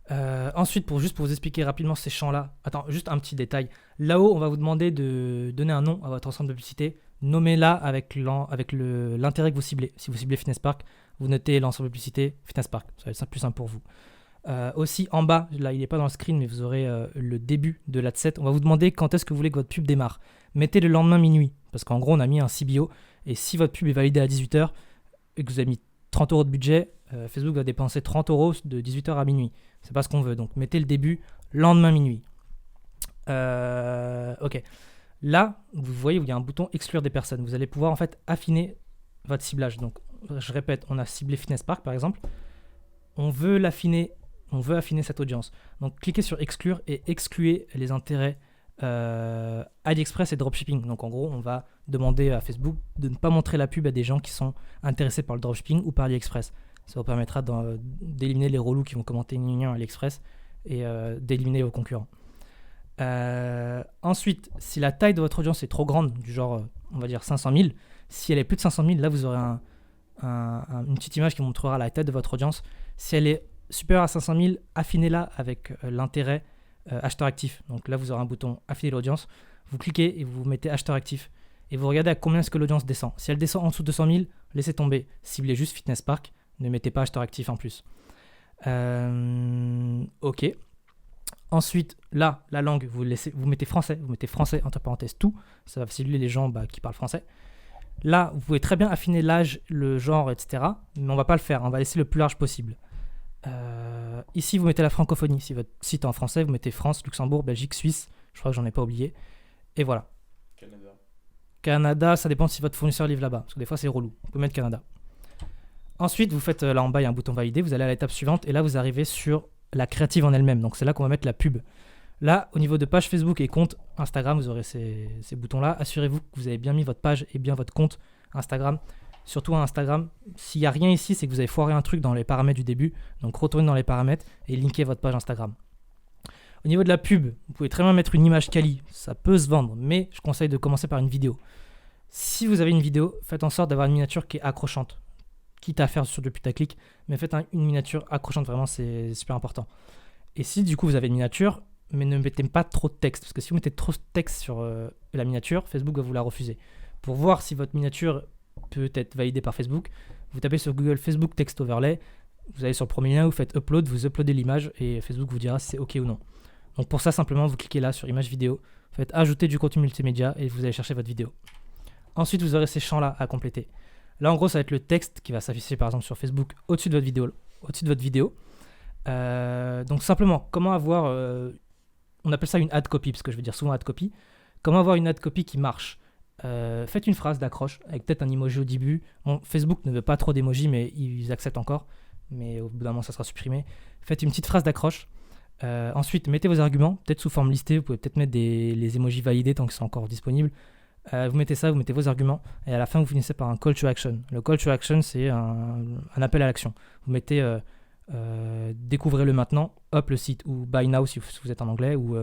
Ensuite, pour vous expliquer rapidement ces champs-là, juste un petit détail. Là-haut, on va vous demander de donner un nom à votre ensemble de publicité. Nommez-la avec l'intérêt que vous ciblez. Si vous ciblez Fitness Park, vous notez l'ensemble de publicité Fitness Park. Ça va être plus simple pour vous. Aussi, en bas, là, il n'est pas dans le screen, mais vous aurez le début de l'adset. On va vous demander quand est-ce que vous voulez que votre pub démarre. Mettez le lendemain minuit, parce qu'en gros, on a mis un CBO. Et si votre pub est validée à 18h et que vous avez mis 30 euros de budget, Facebook va dépenser 30 euros de 18h à minuit. C'est pas ce qu'on veut. Donc, mettez le début lendemain minuit. Ok. Là, vous voyez où il y a un bouton exclure des personnes. Vous allez pouvoir en fait affiner votre ciblage. Donc, je répète, on a ciblé Fitness Park par exemple, on veut affiner cette audience. Donc cliquez sur exclure et excluez les intérêts AliExpress et dropshipping. Donc en gros, on va demander à Facebook de ne pas montrer la pub à des gens qui sont intéressés par le dropshipping ou par AliExpress. Ça vous permettra d'éliminer les relous qui vont commenter à AliExpress et d'éliminer vos concurrents. Ensuite, si la taille de votre audience est trop grande, du genre, on va dire 500 000, si elle est plus de 500 000, là vous aurez une petite image qui montrera la taille de votre audience. Si elle est supérieure à 500 000, affinez-la avec l'intérêt acheteur actif. Donc là, vous aurez un bouton affiner l'audience. Vous cliquez et vous mettez acheteur actif. Et vous regardez à combien est-ce que l'audience descend. Si elle descend en dessous de 200 000, laissez tomber. Ciblez juste Fitness Park. Ne mettez pas acheteur actif en plus. Ok. Ensuite, là, la langue, vous mettez français. Vous mettez français entre parenthèses tout. Ça va cibler les gens qui parlent français. Là, vous pouvez très bien affiner l'âge, le genre, etc. Mais on ne va pas le faire. On va laisser le plus large possible. Ici, vous mettez la francophonie. Si votre site est en français, vous mettez France, Luxembourg, Belgique, Suisse. Je crois que j'en ai pas oublié. Et voilà. Canada, ça dépend si votre fournisseur livre là-bas. Parce que des fois, c'est relou. Vous pouvez mettre Canada. Ensuite, vous faites là en bas, il y a un bouton valider. Vous allez à l'étape suivante. Et là, vous arrivez sur la créative en elle-même. Donc, c'est là qu'on va mettre la pub. Là, au niveau de page Facebook et compte Instagram, vous aurez ces boutons-là. Assurez-vous que vous avez bien mis votre page et bien votre compte Instagram. Surtout à Instagram, s'il n'y a rien ici, c'est que vous avez foiré un truc dans les paramètres du début. Donc retournez dans les paramètres et linkez votre page Instagram. Au niveau de la pub, vous pouvez très bien mettre une image quali. Ça peut se vendre, mais je conseille de commencer par une vidéo. Si vous avez une vidéo, faites en sorte d'avoir une miniature qui est accrochante. Quitte à faire sur du putaclic, mais faites une miniature accrochante, vraiment c'est super important. Et si du coup vous avez une miniature, mais ne mettez pas trop de texte, parce que si vous mettez trop de texte sur la miniature, Facebook va vous la refuser. Pour voir si votre miniature peut être validé par Facebook, vous tapez sur Google Facebook Text Overlay, vous allez sur le premier lien, vous faites Upload, vous uploadez l'image et Facebook vous dira si c'est OK ou non. Donc pour ça, simplement, vous cliquez là sur Image Vidéo, vous faites Ajouter du contenu multimédia et vous allez chercher votre vidéo. Ensuite, vous aurez ces champs-là à compléter. Là, en gros, ça va être le texte qui va s'afficher par exemple sur Facebook au-dessus de votre vidéo. Donc simplement, comment avoir, on appelle ça une ad copy, parce que je vais dire souvent ad copy. Comment avoir une ad copy qui marche? Faites une phrase d'accroche avec peut-être un emoji au début. Bon, Facebook ne veut pas trop d'emojis, mais ils acceptent encore. Mais au bout d'un moment, ça sera supprimé. Faites une petite phrase d'accroche. Ensuite, mettez vos arguments, peut-être sous forme listée. Vous pouvez peut-être mettre les emojis validés tant qu'ils sont encore disponibles. Vous mettez ça, vous mettez vos arguments. Et à la fin, vous finissez par un call to action. Le call to action, c'est un appel à l'action. Vous mettez découvrez-le maintenant, hop, le site. Ou buy now si vous êtes en anglais. Ou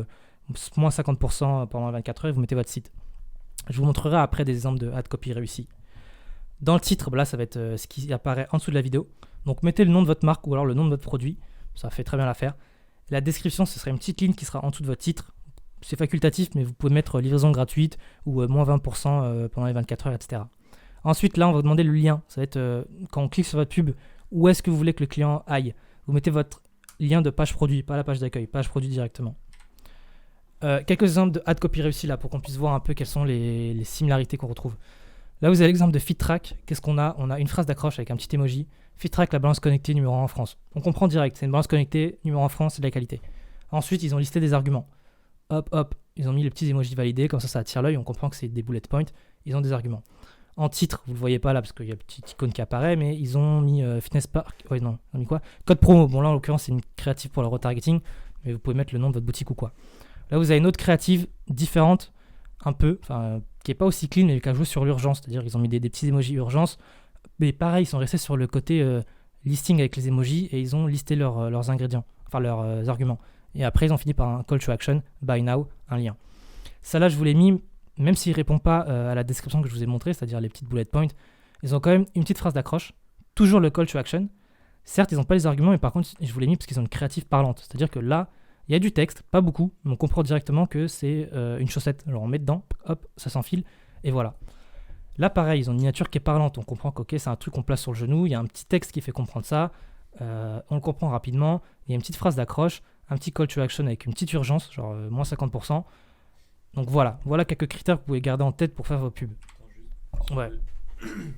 moins 50% pendant 24 heures et vous mettez votre site. Je vous montrerai après des exemples de ad copy réussis. Dans le titre, là, ça va être ce qui apparaît en dessous de la vidéo. Donc, mettez le nom de votre marque ou alors le nom de votre produit. Ça fait très bien l'affaire. La description, ce sera une petite ligne qui sera en dessous de votre titre. C'est facultatif, mais vous pouvez mettre livraison gratuite ou moins 20% pendant les 24 heures, etc. Ensuite, là, on va vous demander le lien. Ça va être, quand on clique sur votre pub, où est-ce que vous voulez que le client aille. Vous mettez votre lien de page produit, pas la page d'accueil, page produit directement. Quelques exemples de ad copy réussis là pour qu'on puisse voir un peu quelles sont les similarités qu'on retrouve. Là, vous avez l'exemple de FitTrack. Qu'est-ce qu'on a? On a une phrase d'accroche avec un petit emoji. FitTrack, la balance connectée numéro 1 en France. On comprend direct, c'est une balance connectée numéro 1 en France, c'est de la qualité. Ensuite, ils ont listé des arguments. Hop, ils ont mis les petits emojis validés, comme ça attire l'œil, on comprend que c'est des bullet points. Ils ont des arguments. En titre, vous le voyez pas là parce qu'il y a une petite icône qui apparaît, mais ils ont mis Fitness Park. Ouais, non, ils ont mis quoi? Code promo. Bon, là, en l'occurrence, c'est une créative pour le retargeting, mais vous pouvez mettre le nom de votre boutique ou quoi. Là, vous avez une autre créative différente, un peu, qui n'est pas aussi clean, mais qui a joué sur l'urgence. C'est-à-dire qu'ils ont mis des petits emojis urgence. Mais pareil, ils sont restés sur le côté listing avec les emojis et ils ont listé leurs ingrédients, leurs arguments. Et après, ils ont fini par un call to action, buy now, un lien. Ça, là, je vous l'ai mis, même s'il ne répond pas à la description que je vous ai montrée, c'est-à-dire les petites bullet points, ils ont quand même une petite phrase d'accroche, toujours le call to action. Certes, ils n'ont pas les arguments, mais par contre, je vous l'ai mis parce qu'ils ont une créative parlante. C'est-à-dire que là, il y a du texte, pas beaucoup, mais on comprend directement que c'est une chaussette. Alors on met dedans, hop, ça s'enfile, et voilà. Là, pareil, ils ont une miniature qui est parlante. On comprend que c'est un truc qu'on place sur le genou. Il y a un petit texte qui fait comprendre ça. On le comprend rapidement. Il y a une petite phrase d'accroche, un petit call to action avec une petite urgence, genre moins 50%. Donc voilà quelques critères que vous pouvez garder en tête pour faire vos pubs. Ouais.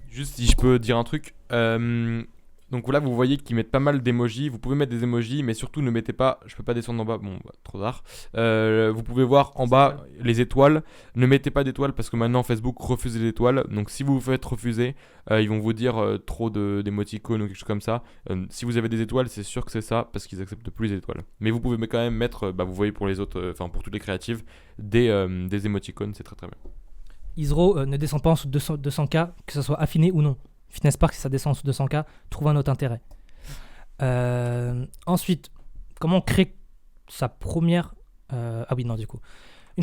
Juste si je peux dire un truc. Donc Donc là, vous voyez qu'ils mettent pas mal d'emojis. Vous pouvez mettre des emojis, mais surtout ne mettez pas. Je peux pas descendre en bas. Bon, trop tard. Vous pouvez voir en bas les étoiles. Ne mettez pas d'étoiles parce que maintenant Facebook refuse les étoiles. Donc si vous vous faites refuser, ils vont vous dire trop d'émoticônes ou quelque chose comme ça. Si vous avez des étoiles, c'est sûr que c'est ça parce qu'ils acceptent plus les étoiles. Mais vous pouvez quand même mettre, vous voyez pour les autres, pour toutes les créatives, des émoticônes. C'est très très bien. Isro ne descend pas en dessous de 200K, que ce soit affiné ou non. Fitness Park, si ça descend en dessous de 200K, trouve un autre intérêt. Ensuite, comment on crée sa première... Une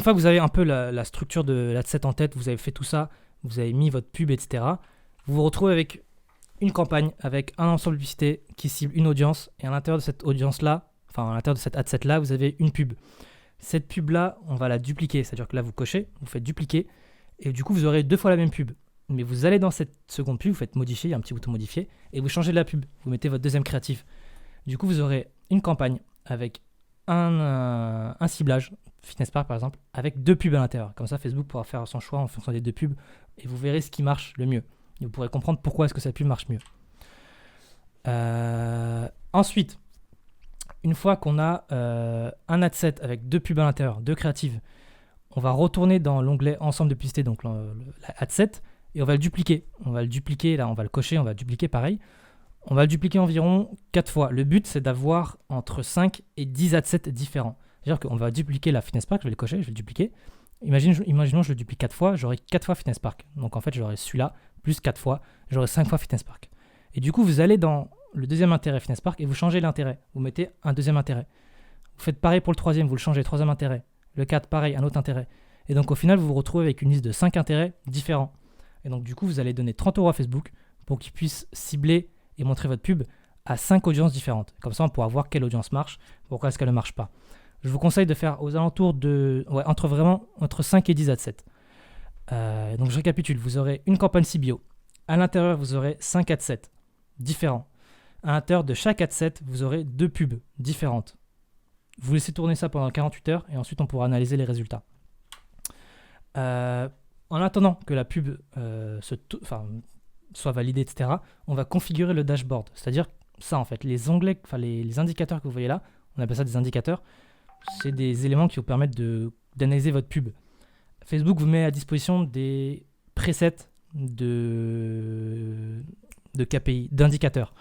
fois que vous avez un peu la structure de l'adset en tête, vous avez fait tout ça, vous avez mis votre pub, etc. Vous vous retrouvez avec une campagne, avec un ensemble de publicité qui cible une audience. Et à l'intérieur de cette audience-là, à l'intérieur de cette adset-là, vous avez une pub. Cette pub-là, on va la dupliquer. C'est-à-dire que là, vous cochez, vous faites dupliquer. Et du coup, vous aurez 2 fois la même pub. Mais vous allez dans cette seconde pub, vous faites modifier, il y a un petit bouton modifier, et vous changez de la pub. Vous mettez votre deuxième créatif. Du coup, vous aurez une campagne avec un ciblage, Fitness Park par exemple, avec 2 pubs à l'intérieur. Comme ça, Facebook pourra faire son choix en fonction des 2 pubs, et vous verrez ce qui marche le mieux. Et vous pourrez comprendre pourquoi est-ce que cette pub marche mieux. Ensuite, une fois qu'on a un adset avec 2 pubs à l'intérieur, 2 créatives, on va retourner dans l'onglet ensemble de publicités, donc l'adset, et on va le dupliquer. On va le dupliquer, là on va le cocher, on va le dupliquer pareil. On va le dupliquer environ 4 fois. Le but c'est d'avoir entre 5 et 10 adsets différents. C'est-à-dire qu'on va dupliquer la Fitness Park, je vais le cocher, je vais le dupliquer. Imaginons je le duplique 4 fois, j'aurai 4 fois Fitness Park. Donc en fait j'aurai celui-là, plus 4 fois, j'aurai 5 fois Fitness Park. Et du coup vous allez dans le deuxième intérêt Fitness Park et vous changez l'intérêt. Vous mettez un deuxième intérêt. Vous faites pareil pour le troisième, vous le changez, troisième intérêt. Le 4, pareil, un autre intérêt. Et donc au final vous vous retrouvez avec une liste de 5 intérêts différents. Et donc du coup, vous allez donner 30 € à Facebook pour qu'il puisse cibler et montrer votre pub à 5 audiences différentes. Comme ça, on pourra voir quelle audience marche, pourquoi est-ce qu'elle ne marche pas. Je vous conseille de faire aux alentours de... entre 5 et 10 adsets. Donc je récapitule, vous aurez une campagne CBO. À l'intérieur, vous aurez 5 adsets différents. À l'intérieur de chaque adset, vous aurez 2 pubs différentes. Vous laissez tourner ça pendant 48 heures et ensuite on pourra analyser les résultats. En attendant que la pub soit validée, etc., on va configurer le dashboard. C'est-à-dire ça, en fait, les onglets, les indicateurs que vous voyez là, on appelle ça des indicateurs, c'est des éléments qui vous permettent d'analyser votre pub. Facebook vous met à disposition des presets de KPI, d'indicateurs.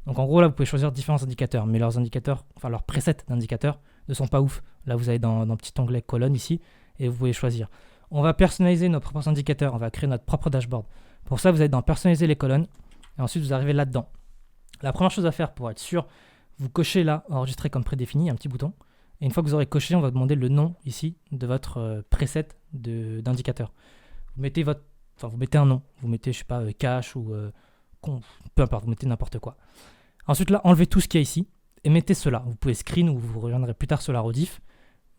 Donc en gros, là, vous pouvez choisir différents indicateurs, mais leurs presets d'indicateurs ne sont pas ouf. Là, vous allez dans le petit onglet colonne ici, et vous pouvez choisir. On va personnaliser nos propres indicateurs, on va créer notre propre dashboard. Pour ça, vous allez dans personnaliser les colonnes et ensuite vous arrivez là-dedans. La première chose à faire pour être sûr, vous cochez là, enregistrer comme prédéfini, un petit bouton. Et une fois que vous aurez coché, on va demander le nom ici de votre preset d'indicateur. Vous mettez un nom, vous mettez, je sais pas, cash ou peu importe, vous mettez n'importe quoi. Ensuite là, enlevez tout ce qu'il y a ici et mettez cela. Vous pouvez screen ou vous reviendrez plus tard sur la rediff.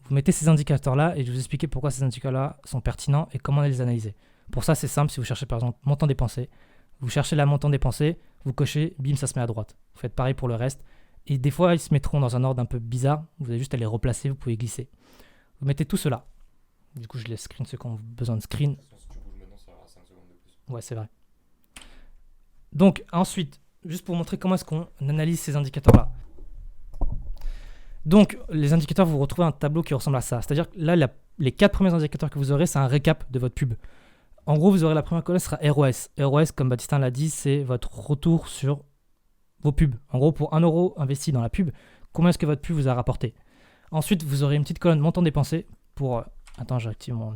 Vous mettez ces indicateurs-là et je vais vous expliquer pourquoi ces indicateurs-là sont pertinents et comment les analyser. Pour ça, c'est simple. Si vous cherchez par exemple montant dépensé, vous cherchez la montant dépensé, vous cochez, bim, ça se met à droite. Vous faites pareil pour le reste. Et des fois, ils se mettront dans un ordre un peu bizarre. Vous avez juste à les replacer, vous pouvez glisser. Vous mettez tout cela. Du coup, je laisse screen ceux qui ont besoin de screen. Ouais, c'est vrai. Donc, ensuite, juste pour montrer comment est-ce qu'on analyse ces indicateurs-là. Donc, les indicateurs, vous retrouvez un tableau qui ressemble à ça. C'est-à-dire que là, les 4 premiers indicateurs que vous aurez, c'est un récap de votre pub. En gros, vous aurez la première colonne, sera ROS. ROS, comme Baptistin l'a dit, c'est votre retour sur vos pubs. En gros, pour 1 € investi dans la pub, combien est-ce que votre pub vous a rapporté? Ensuite, vous aurez une petite colonne montant dépensé pour... Attends, j'active mon...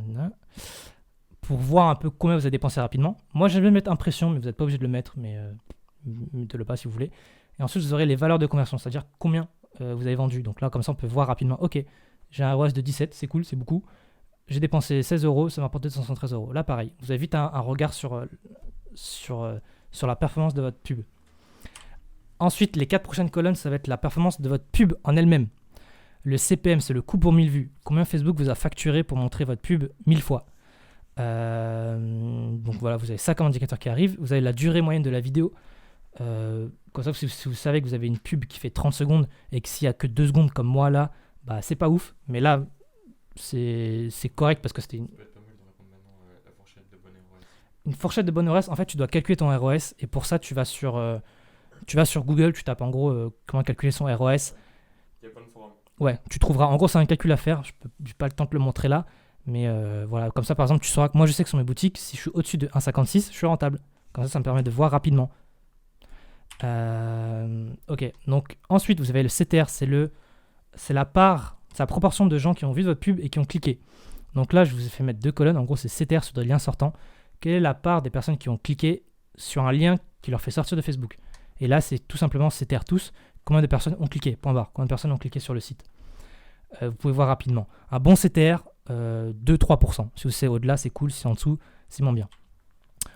Pour voir un peu combien vous avez dépensé rapidement. Moi, j'aime bien mettre impression, mais vous n'êtes pas obligé de le mettre, mais mettez-le pas si vous voulez. Et ensuite, vous aurez les valeurs de conversion, c'est-à-dire combien vous avez vendu. Donc là, comme ça, on peut voir rapidement. Ok, j'ai un ROS de 17, c'est cool, c'est beaucoup. J'ai dépensé 16 €, ça m'a rapporté 273 €. Là, pareil, vous avez vite un regard sur la performance de votre pub. Ensuite, les 4 prochaines colonnes, ça va être la performance de votre pub en elle-même. Le CPM, c'est le coût pour 1000 vues. Combien Facebook vous a facturé pour montrer votre pub 1000 fois. Donc voilà, vous avez ça comme indicateur qui arrive. Vous avez la durée moyenne de la vidéo. Comme ça, si vous savez que vous avez une pub qui fait 30 secondes et que s'il n'y a que 2 secondes comme moi là, bah c'est pas ouf. Mais là, c'est correct parce que c'était une fourchette de bonne ROS. En fait, tu dois calculer ton ROS et pour ça, tu vas sur Tu vas sur Google, tu tapes en gros comment calculer son ROS. Il y a plein de forums. Ouais, tu trouveras. En gros, c'est un calcul à faire. Je n'ai pas le temps de te le montrer là. Mais voilà, comme ça, par exemple, tu sauras que moi, je sais que sur mes boutiques, si je suis au-dessus de 1,56, je suis rentable. Comme ça, ça me permet de voir rapidement. Ok, donc ensuite, vous avez le CTR. C'est la part, c'est la proportion de gens qui ont vu votre pub et qui ont cliqué. Donc là, je vous ai fait mettre 2 colonnes. En gros, c'est CTR sur des liens sortants. Quelle est la part des personnes qui ont cliqué sur un lien qui leur fait sortir de Facebook? Et là, c'est tout simplement CTR tous. Combien de personnes ont cliqué? Point barre. Combien de personnes ont cliqué sur le site? Vous pouvez voir rapidement. Un bon CTR, 2-3%. Si c'est au-delà, c'est cool. Si c'est en dessous, c'est moins bien.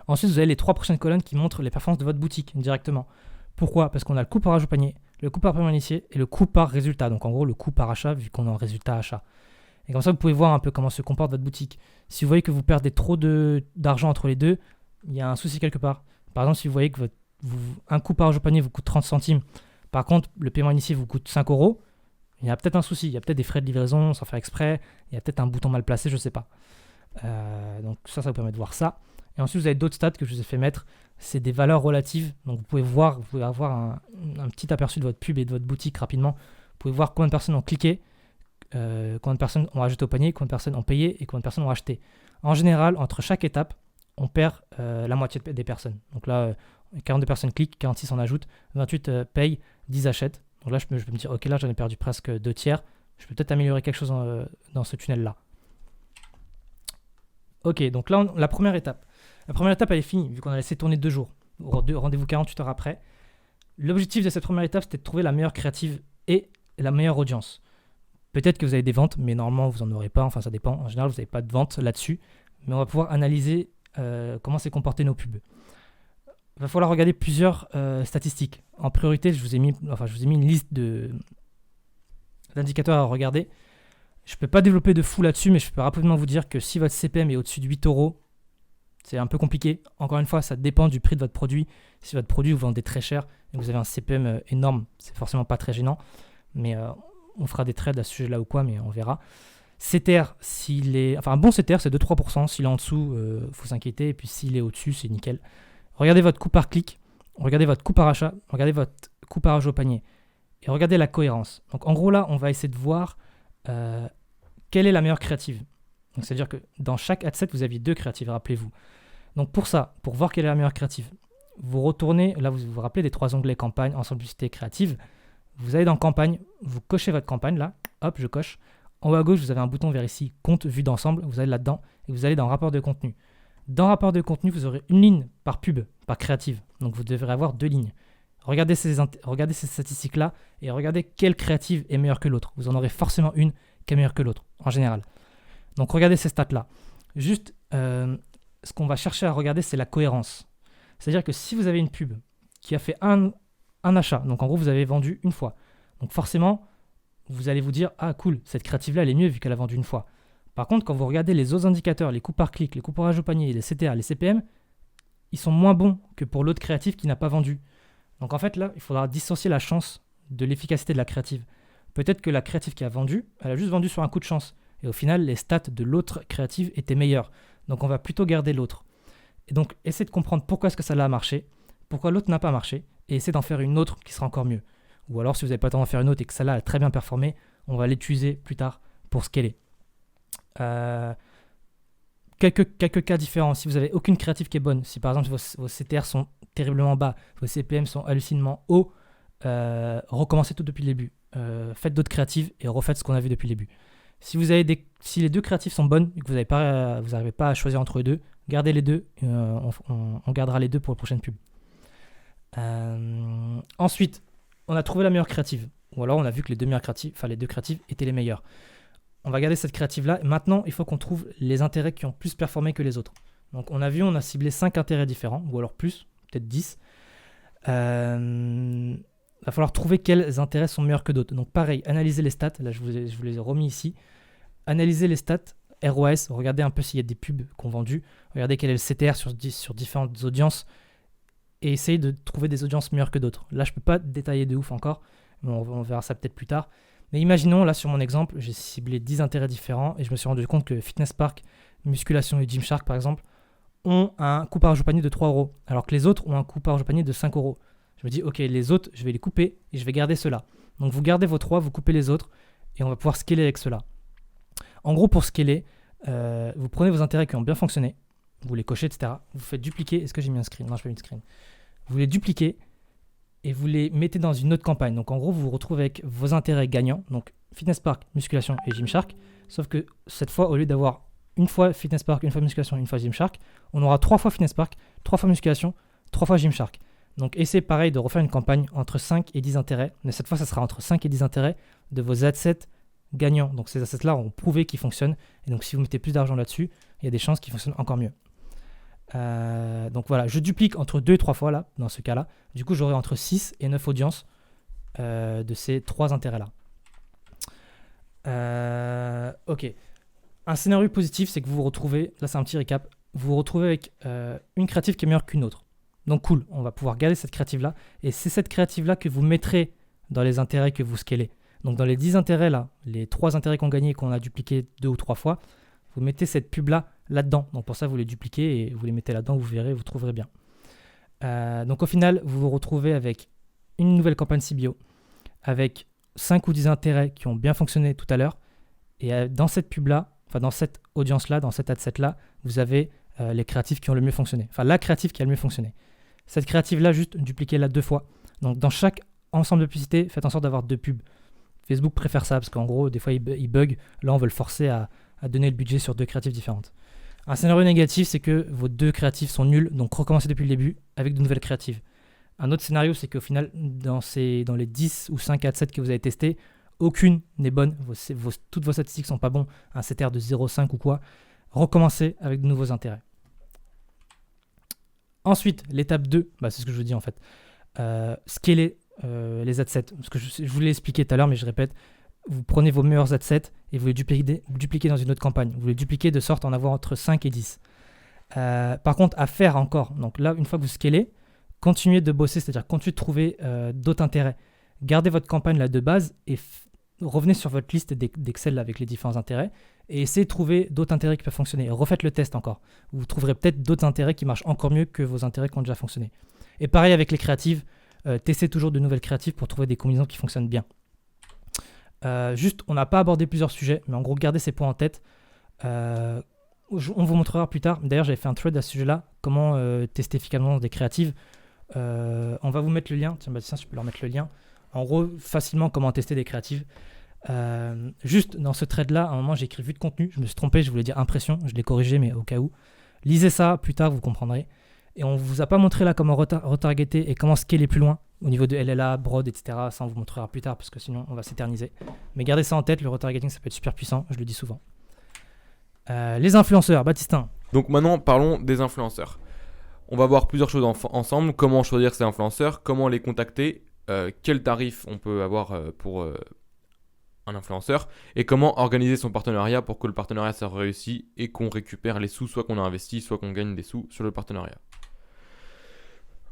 Ensuite, vous avez les 3 prochaines colonnes qui montrent les performances de votre boutique directement. Pourquoi? Parce qu'on a le coût par âge au panier, le coût par paiement initié et le coût par résultat. Donc en gros, le coût par achat vu qu'on est en résultat achat. Et comme ça, vous pouvez voir un peu comment se comporte votre boutique. Si vous voyez que vous perdez trop d'argent entre les deux, il y a un souci quelque part. Par exemple, si vous voyez que un coût par âge au panier vous coûte 30 centimes, par contre, le paiement initié vous coûte 5 euros, il y a peut-être un souci. Il y a peut-être des frais de livraison sans faire exprès. Il y a peut-être un bouton mal placé, je ne sais pas. Donc ça vous permet de voir ça. Et ensuite, vous avez d'autres stats que je vous ai fait mettre. C'est des valeurs relatives. Donc vous pouvez avoir un petit aperçu de votre pub et de votre boutique rapidement. Vous pouvez voir combien de personnes ont cliqué, combien de personnes ont ajouté au panier, combien de personnes ont payé et combien de personnes ont acheté. En général, entre chaque étape, on perd la moitié des personnes. Donc là, 42 personnes cliquent, 46 en ajoutent, 28 payent, 10 achètent. Donc là, je peux me dire, ok, là, j'en ai perdu presque 2 tiers. Je peux peut-être améliorer quelque chose dans ce tunnel-là. Ok, donc là, la première étape. La première étape, elle est finie, vu qu'on a laissé tourner 2 jours. Rendez-vous 48 heures après. L'objectif de cette première étape, c'était de trouver la meilleure créative et la meilleure audience. Peut-être que vous avez des ventes, mais normalement, vous n'en aurez pas. Enfin, ça dépend. En général, vous n'avez pas de vente là-dessus. Mais on va pouvoir analyser comment s'est comporté nos pubs. Il va falloir regarder plusieurs statistiques. En priorité, je vous ai mis une liste d'indicateurs à regarder. Je ne peux pas développer de fou là-dessus, mais je peux rapidement vous dire que si votre CPM est au-dessus de 8 euros, c'est un peu compliqué. Encore une fois, ça dépend du prix de votre produit. Si votre produit vous vendez très cher et que vous avez un CPM énorme, c'est forcément pas très gênant. Mais on fera des trades à ce sujet-là ou quoi, mais on verra. CTR, un bon CTR, c'est 2-3%. S'il est en dessous, faut s'inquiéter. Et puis s'il est au-dessus, c'est nickel. Regardez votre coût par clic, regardez votre coût par achat, regardez votre coût par achat au panier. Et regardez la cohérence. Donc en gros là, on va essayer de voir quelle est la meilleure créative. Donc c'est-à-dire que dans chaque ad set, vous aviez 2 créatives, rappelez-vous. Donc pour ça, pour voir quelle est la meilleure créative, vous retournez, là vous vous rappelez des 3 onglets campagne, ensemble publicité, créative. Vous allez dans campagne, vous cochez votre campagne là, hop, je coche. En haut à gauche, vous avez un bouton vers ici, compte vue d'ensemble, vous allez là-dedans et vous allez dans rapport de contenu. Dans rapport de contenu, vous aurez une ligne par pub, par créative. Donc vous devrez avoir 2 lignes. Regardez ces statistiques-là et regardez quelle créative est meilleure que l'autre. Vous en aurez forcément une qui est meilleure que l'autre, en général. Donc regardez ces stats-là. Juste, ce qu'on va chercher à regarder, c'est la cohérence. C'est-à-dire que si vous avez une pub qui a fait un achat, donc en gros, vous avez vendu une fois. Donc forcément, vous allez vous dire, ah cool, cette créative-là, elle est mieux vu qu'elle a vendu une fois. Par contre, quand vous regardez les autres indicateurs, les coûts par clic, les coûts par achat au panier, les CTR, les CPM, ils sont moins bons que pour l'autre créative qui n'a pas vendu. Donc en fait, là, il faudra dissocier la chance de l'efficacité de la créative. Peut-être que la créative qui a vendu, elle a juste vendu sur un coup de chance. Et au final, les stats de l'autre créative étaient meilleures. Donc on va plutôt garder l'autre. Et donc, essayez de comprendre pourquoi est-ce que ça a marché, pourquoi l'autre n'a pas marché, et essayez d'en faire une autre qui sera encore mieux. Ou alors, si vous n'avez pas le temps d'en faire une autre et que celle-là a très bien performé, on va l'utiliser plus tard pour ce qu'elle est. Quelques cas différents. Si vous n'avez aucune créative qui est bonne, si par exemple vos CTR sont terriblement bas, vos CPM sont hallucinamment hauts, recommencez tout depuis le début. Faites d'autres créatives et refaites ce qu'on a vu depuis le début. Si les 2 créatives sont bonnes et que vous n'arrivez pas à choisir entre les 2, gardez les 2. On gardera les 2 pour la prochaine pub. Ensuite, on a trouvé la meilleure créative. Ou alors on a vu que les 2 créatives étaient les meilleures. On va garder cette créative-là. Maintenant, il faut qu'on trouve les intérêts qui ont plus performé que les autres. Donc on a ciblé 5 intérêts différents, ou alors plus, peut-être 10. Il va falloir trouver quels intérêts sont meilleurs que d'autres. Donc pareil, analysez les stats. Là, je vous les ai remis ici. Analysez les stats, ROS, regardez un peu s'il y a des pubs qu'on vendu. Regardez quel est le CTR sur différentes audiences. Et essayez de trouver des audiences meilleures que d'autres. Là, je ne peux pas détailler de ouf encore. Mais on verra ça peut-être plus tard. Mais imaginons, là, sur mon exemple, j'ai ciblé 10 intérêts différents. Et je me suis rendu compte que Fitness Park, Musculation et Gymshark, par exemple, ont un coût par jour panier de 3 euros. Alors que les autres ont un coût par jour panier de 5 euros. Je me dis, ok, les autres, je vais les couper et je vais garder ceux-là. Donc vous gardez vos 3, vous coupez les autres et on va pouvoir scaler avec ceux-là. En gros, pour scaler, vous prenez vos intérêts qui ont bien fonctionné, vous les cochez, etc. Vous faites dupliquer. Est-ce que j'ai mis un screen? Non, je n'ai pas mis de screen. Vous les dupliquez et vous les mettez dans une autre campagne. Donc en gros, vous vous retrouvez avec vos intérêts gagnants, donc Fitness Park, musculation et Gymshark. Sauf que cette fois, au lieu d'avoir une fois Fitness Park, une fois musculation, une fois Gymshark, on aura 3 fois Fitness Park, 3 fois musculation, 3 fois Gymshark. Donc essayez pareil de refaire une campagne entre 5 et 10 intérêts, mais cette fois ça sera entre 5 et 10 intérêts de vos assets gagnants. Donc ces assets là ont prouvé qu'ils fonctionnent, et donc si vous mettez plus d'argent là-dessus, il y a des chances qu'ils fonctionnent encore mieux. Donc voilà, je duplique entre 2 et 3 fois là, dans ce cas là. Du coup j'aurai entre 6 et 9 audiences de ces 3 intérêts là. Ok. Un scénario positif, c'est que vous vous retrouvez, là c'est un petit récap, vous vous retrouvez avec une créative qui est meilleure qu'une autre. Donc cool, on va pouvoir garder cette créative-là. Et c'est cette créative-là que vous mettrez dans les intérêts que vous scalez. Donc dans les 10 intérêts là, les 3 intérêts qu'on gagnait et qu'on a dupliqué 2 ou 3 fois, vous mettez cette pub-là là-dedans. Donc pour ça, vous les dupliquez et vous les mettez là-dedans, vous verrez, vous trouverez bien. Donc au final, vous vous retrouvez avec une nouvelle campagne CBO, avec 5 ou 10 intérêts qui ont bien fonctionné tout à l'heure. Et dans cette pub-là, enfin dans cette audience-là, dans cet ad-set-là, vous avez les créatifs qui ont le mieux fonctionné. Enfin la créative qui a le mieux fonctionné. Cette créative-là, juste dupliquez-la 2 fois. Donc dans chaque ensemble de publicités, faites en sorte d'avoir 2 pubs. Facebook préfère ça parce qu'en gros, des fois, il bug. Là, on veut le forcer à donner le budget sur 2 créatives différentes. Un scénario négatif, c'est que vos 2 créatifs sont nuls, donc recommencez depuis le début avec de nouvelles créatives. Un autre scénario, c'est qu'au final, dans les 10 ou 5 ad sets que vous avez testés, aucune n'est bonne. Toutes vos statistiques sont pas bons. Un CTR de 0,5 ou quoi. Recommencez avec de nouveaux intérêts. Ensuite, l'étape 2, c'est ce que je vous dis en fait. Scaler les ad sets. Parce que je vous l'ai expliqué tout à l'heure, mais je répète. Vous prenez vos meilleurs ad sets et vous les dupliquez dans une autre campagne. Vous les dupliquez de sorte à en avoir entre 5 et 10. Par contre, à faire encore. Donc là, une fois que vous scalez, continuez de bosser, c'est-à-dire continuez de trouver d'autres intérêts. Gardez votre campagne là de base et revenez sur votre liste d'Excel avec les différents intérêts et essayez de trouver d'autres intérêts qui peuvent fonctionner. Et refaites le test encore. Vous trouverez peut-être d'autres intérêts qui marchent encore mieux que vos intérêts qui ont déjà fonctionné. Et pareil avec les créatives, testez toujours de nouvelles créatives pour trouver des combinaisons qui fonctionnent bien. Juste, on n'a pas abordé plusieurs sujets, mais en gros, gardez ces points en tête. On vous montrera plus tard. D'ailleurs, j'avais fait un thread à ce sujet-là, comment tester efficacement des créatives. On va vous mettre le lien. Tiens, Bastien, je peux leur mettre le lien. En gros, facilement, comment tester des créatives. Juste dans ce thread-là, à un moment, j'ai écrit vue de contenu. Je me suis trompé, je voulais dire impression. Je l'ai corrigé, mais au cas où. Lisez ça, plus tard, vous comprendrez. Et on ne vous a pas montré là comment retargeter et comment scaler plus loin au niveau de LLA, Broad, etc. Ça, on vous montrera plus tard parce que sinon, on va s'éterniser. Mais gardez ça en tête, le retargeting, ça peut être super puissant, je le dis souvent. Les influenceurs, Baptistin. Donc maintenant, parlons des influenceurs. On va voir plusieurs choses ensemble. Comment choisir ces influenceurs, comment les contacter, quel tarif on peut avoir pour un influenceur et comment organiser son partenariat pour que le partenariat soit réussi et qu'on récupère les sous, soit qu'on a investi, soit qu'on gagne des sous sur le partenariat.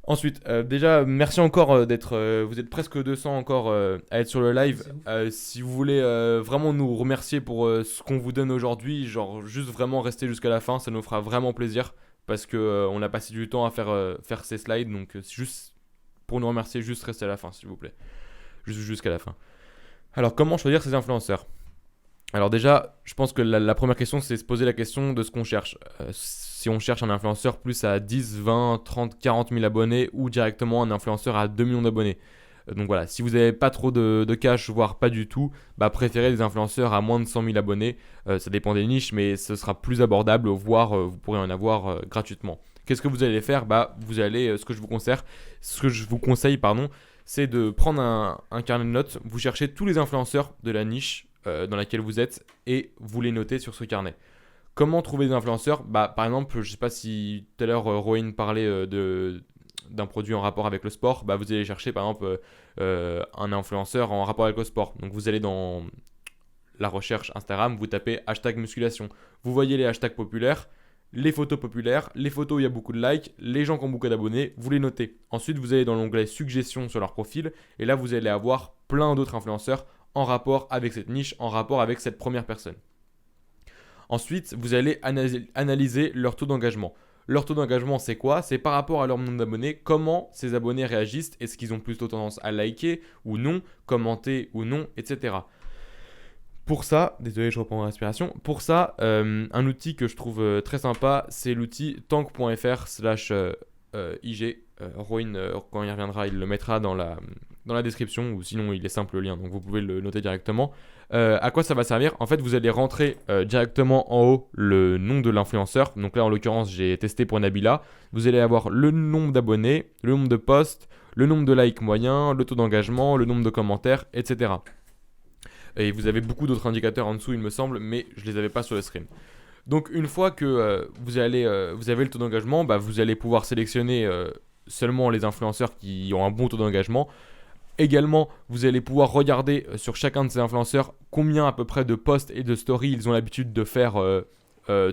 Ensuite, déjà, merci encore d'être... vous êtes presque 200 encore à être sur le live. Si vous voulez vraiment nous remercier pour ce qu'on vous donne aujourd'hui, genre juste vraiment rester jusqu'à la fin, ça nous fera vraiment plaisir parce qu'on a passé du temps à faire ces slides. Donc, juste pour nous remercier, juste restez à la fin, s'il vous plaît. Jusqu'à la fin. Alors, comment choisir ces influenceurs ? Alors déjà, je pense que la première question, c'est se poser la question de ce qu'on cherche. Si on cherche un influenceur plus à 10, 20, 30, 40 000 abonnés ou directement un influenceur à 2 millions d'abonnés. Donc voilà, si vous n'avez pas trop de cash, voire pas du tout, préférez des influenceurs à moins de 100 000 abonnets. Ça dépend des niches, mais ce sera plus abordable, voire vous pourrez en avoir gratuitement. Qu'est-ce que vous allez faire ? Vous allez, ce que je vous conseille, c'est de prendre un carnet de notes. Vous cherchez tous les influenceurs de la niche dans laquelle vous êtes et vous les notez sur ce carnet. Comment trouver des influenceurs ? Par exemple, je ne sais pas si tout à l'heure Rowan parlait d'un produit en rapport avec le sport. Vous allez chercher par exemple un influenceur en rapport avec le sport. Donc vous allez dans la recherche Instagram, vous tapez hashtag musculation. Vous voyez les hashtags populaires, les photos populaires, les photos où il y a beaucoup de likes, les gens qui ont beaucoup d'abonnés, vous les notez. Ensuite, vous allez dans l'onglet suggestions sur leur profil et là, vous allez avoir plein d'autres influenceurs en rapport avec cette niche, en rapport avec cette première personne. Ensuite, vous allez analyser leur taux d'engagement. Leur taux d'engagement, c'est quoi? C'est par rapport à leur nombre d'abonnés, comment ces abonnés réagissent, est-ce qu'ils ont plutôt tendance à liker ou non, commenter ou non, etc. Pour ça, désolé, je reprends ma respiration. Pour ça, un outil que je trouve très sympa, c'est l'outil tank.fr/ig. Rowan, quand il reviendra, il le mettra dans la description, ou sinon il est simple le lien, donc vous pouvez le noter directement. À quoi ça va servir? En fait, vous allez rentrer directement en haut le nom de l'influenceur. Donc là, en l'occurrence, j'ai testé pour Nabila. Vous allez avoir le nombre d'abonnés, le nombre de posts, le nombre de likes moyens, le taux d'engagement, le nombre de commentaires, etc. Et vous avez beaucoup d'autres indicateurs en dessous, il me semble, mais je ne les avais pas sur le screen. Donc une fois que vous avez le taux d'engagement, vous allez pouvoir sélectionner seulement les influenceurs qui ont un bon taux d'engagement. Également, vous allez pouvoir regarder sur chacun de ces influenceurs combien à peu près de posts et de stories ils ont l'habitude de faire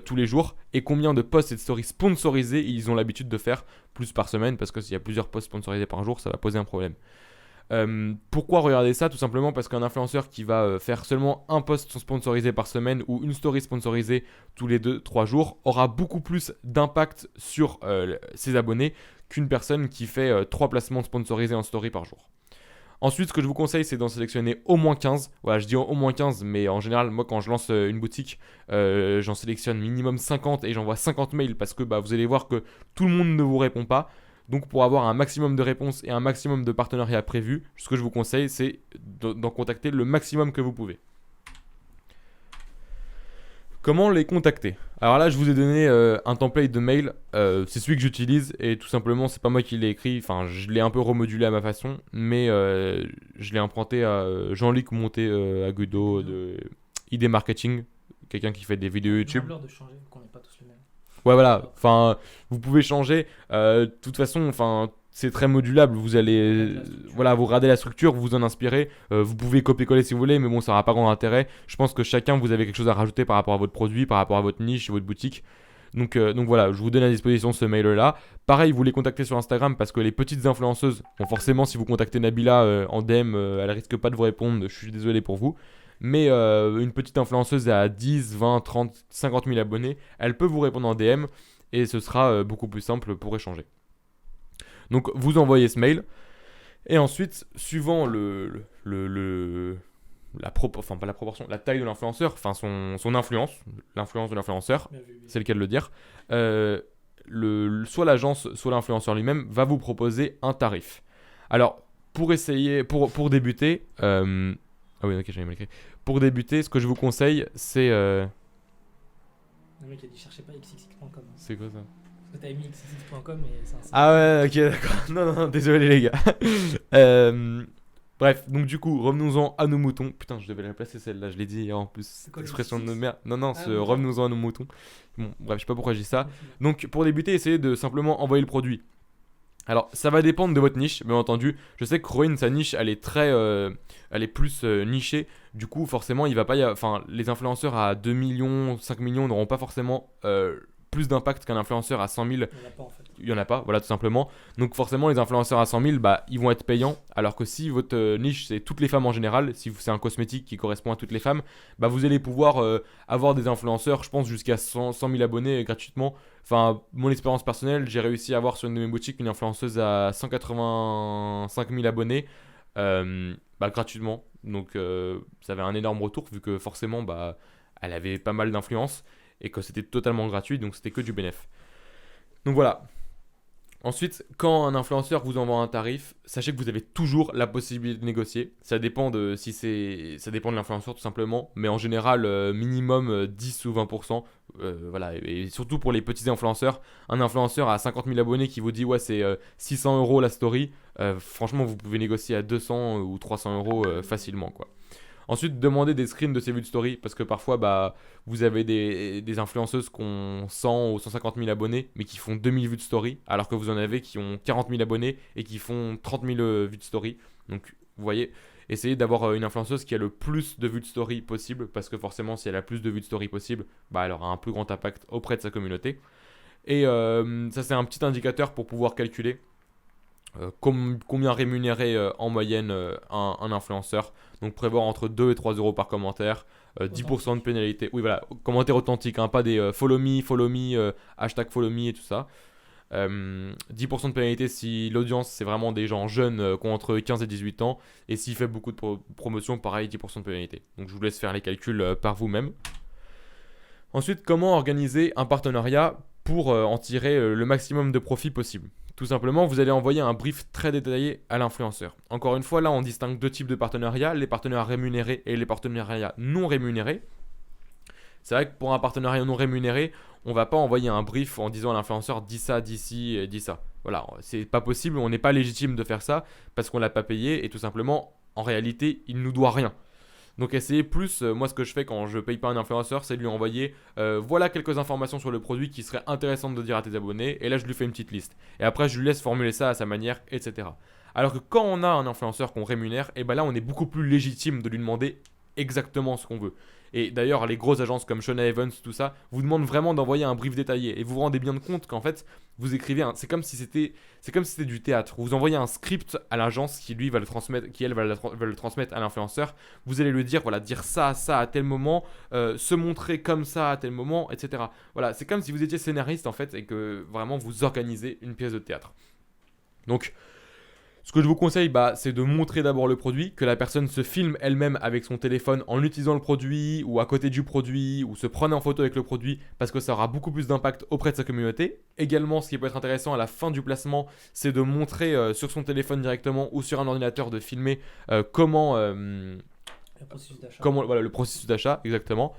tous les jours et combien de posts et de stories sponsorisés ils ont l'habitude de faire plus par semaine, parce que s'il y a plusieurs posts sponsorisés par jour, ça va poser un problème. Pourquoi regarder ça? Tout simplement parce qu'un influenceur qui va faire seulement un post sponsorisé par semaine ou une story sponsorisée tous les 2-3 jours aura beaucoup plus d'impact sur ses abonnés qu'une personne qui fait 3 placements sponsorisés en story par jour. Ensuite, ce que je vous conseille, c'est d'en sélectionner au moins 15. Voilà, je dis au moins 15, mais en général, moi, quand je lance une boutique, j'en sélectionne minimum 50 et j'envoie 50 mails parce que vous allez voir que tout le monde ne vous répond pas. Donc, pour avoir un maximum de réponses et un maximum de partenariats prévus, ce que je vous conseille, c'est d'en contacter le maximum que vous pouvez. Comment les contacter? Alors là, je vous ai donné un template de mail, c'est celui que j'utilise et tout simplement, c'est pas moi qui l'ai écrit, enfin je l'ai un peu remodulé à ma façon, mais je l'ai emprunté à Jean-Luc Monté Agudo de ID Marketing, quelqu'un qui fait des vidéos YouTube. De changer, qu'on n'est pas tous les mêmes. Ouais, voilà, enfin vous pouvez changer, de toute façon, enfin c'est très modulable, vous allez vous regardez la structure, vous en inspirez, vous pouvez copier-coller si vous voulez, mais bon, ça n'aura pas grand intérêt. Je pense que chacun, vous avez quelque chose à rajouter par rapport à votre produit, par rapport à votre niche et votre boutique. Donc voilà, je vous donne à disposition ce mail-là. Pareil, vous les contactez sur Instagram parce que les petites influenceuses, bon, forcément, si vous contactez Nabila en DM, elle risque pas de vous répondre, je suis désolé pour vous. Mais une petite influenceuse à 10, 20, 30, 50 000 abonnés, elle peut vous répondre en DM et ce sera beaucoup plus simple pour échanger. Donc vous envoyez ce mail et ensuite, suivant la taille de l'influenceur, enfin son influence, l'influence de l'influenceur, c'est le cas de le dire, soit l'agence, soit l'influenceur lui-même va vous proposer un tarif. Alors pour débuter, ah oui ok j'avais mal écrit. Pour débuter, ce que je vous conseille, c'est Le mec a dit cherchez pas xxx.com. C'est quoi ça? Parce que t'avais mis xxx.com et c'est un site. Ah ouais, ok, d'accord. Non, désolé les gars. Bref, donc du coup, revenons-en à nos moutons. Putain, je devais la placer celle-là, je l'ai dit en plus. Expression de merde. Non, revenons-en à nos moutons. Bon, bref, je sais pas pourquoi je dis ça. Donc, pour débuter, essayez de simplement envoyer le produit. Alors, ça va dépendre de votre niche, bien entendu. Je sais que Rowan, sa niche, elle est plus nichée. Du coup, forcément, il va pas les influenceurs à 2 millions, 5 millions n'auront pas forcément plus d'impact qu'un influenceur à 100 000. Il n'y en a pas en fait. Il n'y en a pas, voilà, tout simplement. Donc forcément, les influenceurs à 100 000, ils vont être payants. Alors que si votre niche, c'est toutes les femmes en général, si c'est un cosmétique qui correspond à toutes les femmes, vous allez pouvoir avoir des influenceurs, je pense, jusqu'à 100 000 abonnés gratuitement. Enfin, mon expérience personnelle, j'ai réussi à avoir sur une de mes boutiques une influenceuse à 185 000 abonnés gratuitement. Donc ça avait un énorme retour vu que forcément, elle avait pas mal d'influence et que c'était totalement gratuit, donc c'était que du bénéf. Donc voilà. Ensuite, quand un influenceur vous envoie un tarif, sachez que vous avez toujours la possibilité de négocier. Ça dépend de l'influenceur tout simplement, mais en général minimum 10 ou 20%. Voilà, et surtout pour les petits influenceurs, un influenceur à 50 000 abonnés qui vous dit ouais c'est 600 € la story, franchement vous pouvez négocier à 200 ou 300 € facilement quoi. Ensuite, demandez des screens de ces vues de story parce que parfois, vous avez des influenceuses qui ont 100 ou 150 000 abonnés mais qui font 2000 vues de story alors que vous en avez qui ont 40 000 abonnés et qui font 30 000 vues de story. Donc, vous voyez, essayez d'avoir une influenceuse qui a le plus de vues de story possible parce que forcément, si elle a plus de vues de story possible, elle aura un plus grand impact auprès de sa communauté. Et ça, c'est un petit indicateur pour pouvoir calculer combien rémunérer en moyenne un influenceur. Donc prévoir entre 2 et 3 euros par commentaire, 10% de pénalité. Oui voilà, commentaire authentique, hein, pas des follow me, hashtag follow me et tout ça. 10% de pénalité si l'audience c'est vraiment des gens jeunes qui ont entre 15 et 18 ans. Et s'il fait beaucoup de promotion, pareil, 10% de pénalité. Donc je vous laisse faire les calculs par vous-même. Ensuite, comment organiser un partenariat pour en tirer le maximum de profit possible? Tout simplement, vous allez envoyer un brief très détaillé à l'influenceur. Encore une fois, là, on distingue deux types de partenariats, les partenariats rémunérés et les partenariats non rémunérés. C'est vrai que pour un partenariat non rémunéré, on ne va pas envoyer un brief en disant à l'influenceur dis ça, dis ci, dis ça. Voilà, c'est pas possible, on n'est pas légitime de faire ça parce qu'on l'a pas payé et tout simplement, en réalité, il nous doit rien. Donc essayez plus, moi ce que je fais quand je paye pas un influenceur, c'est lui envoyer voilà quelques informations sur le produit qui seraient intéressantes de dire à tes abonnés, et là je lui fais une petite liste. Et après je lui laisse formuler ça à sa manière, etc. Alors que quand on a un influenceur qu'on rémunère, et ben là on est beaucoup plus légitime de lui demander exactement ce qu'on veut. Et d'ailleurs, les grosses agences comme Shona Evans, tout ça, vous demandent vraiment d'envoyer un brief détaillé. Et vous vous rendez bien compte qu'en fait, vous écrivez, c'est comme si c'était du théâtre. Vous envoyez un script à l'agence qui lui va le transmettre, qui elle va le transmettre à l'influenceur. Vous allez lui dire, voilà, dire ça à tel moment, se montrer comme ça à tel moment, etc. Voilà, c'est comme si vous étiez scénariste en fait et que vraiment vous organisez une pièce de théâtre. Donc, ce que je vous conseille, c'est de montrer d'abord le produit, que la personne se filme elle-même avec son téléphone en utilisant le produit ou à côté du produit ou se prenne en photo avec le produit parce que ça aura beaucoup plus d'impact auprès de sa communauté. Également, ce qui peut être intéressant à la fin du placement, c'est de montrer sur son téléphone directement ou sur un ordinateur de filmer comment, Le processus d'achat. voilà, le processus d'achat, exactement.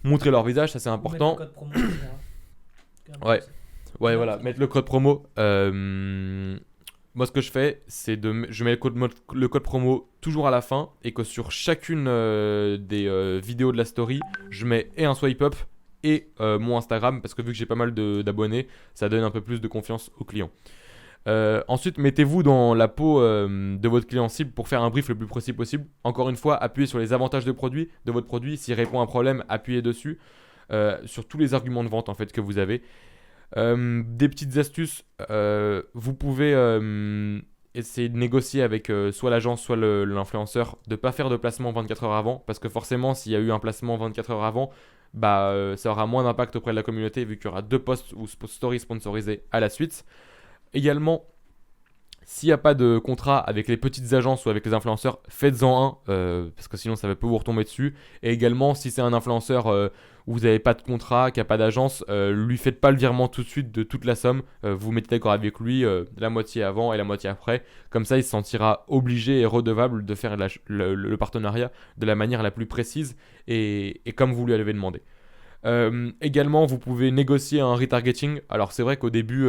Montrer leur visage, ça c'est important. Ou mettre le code promo, etc. Ouais. Ouais, voilà, mettre le code promo. Moi, ce que je fais, c'est je mets le code promo toujours à la fin et que sur chacune des vidéos de la story, je mets et un swipe up et mon Instagram parce que vu que j'ai pas mal d'abonnés, ça donne un peu plus de confiance aux clients. Ensuite, mettez-vous dans la peau de votre client cible pour faire un brief le plus précis possible. Encore une fois, appuyez sur les avantages de votre produit. S'il répond à un problème, appuyez dessus. Sur tous les arguments de vente en fait que vous avez. Des petites astuces, vous pouvez essayer de négocier avec soit l'agence soit l'influenceur de ne pas faire de placement 24 heures avant parce que forcément s'il y a eu un placement 24 heures avant, ça aura moins d'impact auprès de la communauté vu qu'il y aura 2 posts ou stories sponsorisés à la suite. Également, s'il n'y a pas de contrat avec les petites agences ou avec les influenceurs, faites-en un, parce que sinon ça peut vous retomber dessus. Et également, si c'est un influenceur où vous n'avez pas de contrat, qui n'a pas d'agence, lui faites pas le virement tout de suite de toute la somme. Vous mettez d'accord avec lui la moitié avant et la moitié après. Comme ça, il se sentira obligé et redevable de faire le partenariat de la manière la plus précise et comme vous lui avez demandé. Également, vous pouvez négocier un retargeting. Alors, c'est vrai qu'au début,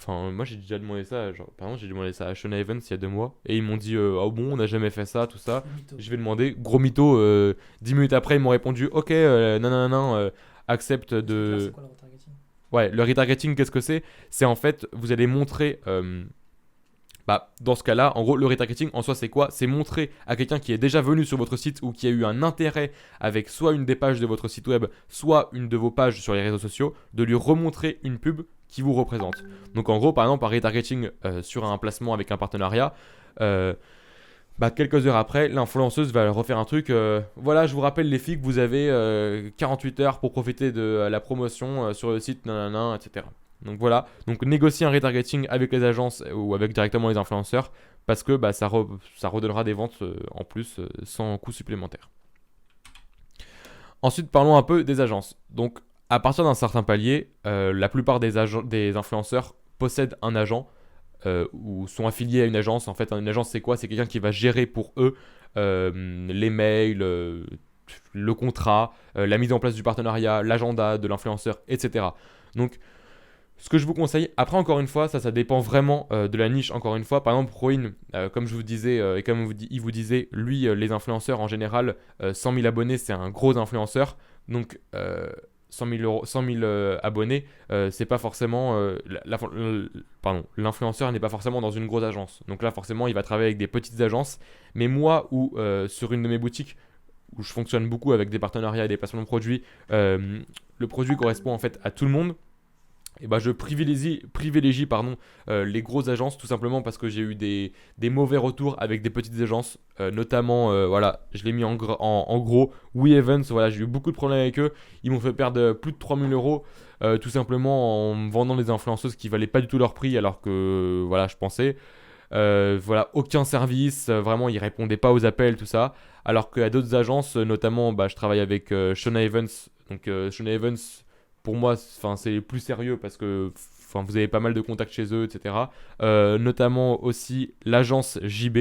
moi j'ai déjà demandé ça. Par exemple, j'ai demandé ça à Shona Evans il y a 2 mois. Et ils m'ont dit oh bon, on n'a jamais fait ça, tout ça. Je vais demander, gros mytho. 10 minutes après, ils m'ont répondu ok, non, accepte de. C'est quoi le retargeting ? Ouais, le retargeting, qu'est-ce que c'est? C'est en fait, vous allez montrer. Dans ce cas-là, en gros, le retargeting en soi, c'est quoi? C'est montrer à quelqu'un qui est déjà venu sur votre site ou qui a eu un intérêt avec soit une des pages de votre site web, soit une de vos pages sur les réseaux sociaux, de lui remontrer une pub qui vous représente. Donc en gros, par exemple, un retargeting sur un placement avec un partenariat, quelques heures après, l'influenceuse va refaire un truc. Voilà, je vous rappelle les filles que vous avez 48 heures pour profiter de la promotion sur le site, etc. Donc voilà, donc négocier un retargeting avec les agences ou avec directement les influenceurs parce que ça redonnera des ventes en plus sans coût supplémentaire. Ensuite, parlons un peu des agences. Donc à partir d'un certain palier, la plupart des influenceurs possèdent un agent ou sont affiliés à une agence. En fait, une agence c'est quoi? C'est quelqu'un qui va gérer pour eux les mails, le contrat, la mise en place du partenariat, l'agenda de l'influenceur, etc. Donc ce que je vous conseille, après encore une fois, ça dépend vraiment de la niche, encore une fois. Par exemple, Roin, comme je vous disais, et comme il vous disait, lui, les influenceurs en général, 100 000 abonnés, c'est un gros influenceur. Donc, 100 000 abonnés, c'est pas forcément... l'influenceur n'est pas forcément dans une grosse agence. Donc là, forcément, il va travailler avec des petites agences. Mais moi, sur une de mes boutiques, où je fonctionne beaucoup avec des partenariats et des placements de produits, le produit correspond en fait à tout le monde. et bah, je privilégie pardon, les grosses agences tout simplement parce que j'ai eu des mauvais retours avec des petites agences, notamment, voilà, je l'ai mis en gros, We Evans, voilà, j'ai eu beaucoup de problèmes avec eux, ils m'ont fait perdre plus de 3000 euros tout simplement en me vendant des influenceuses qui valaient pas du tout leur prix alors que, voilà, je pensais. Voilà, aucun service, vraiment ils répondaient pas aux appels, tout ça. Alors qu'à d'autres agences, notamment bah, je travaille avec Shona Evans. Donc Shona Evans, pour moi, c'est les plus sérieux parce que vous avez pas mal de contacts chez eux, etc. Notamment aussi l'agence JB.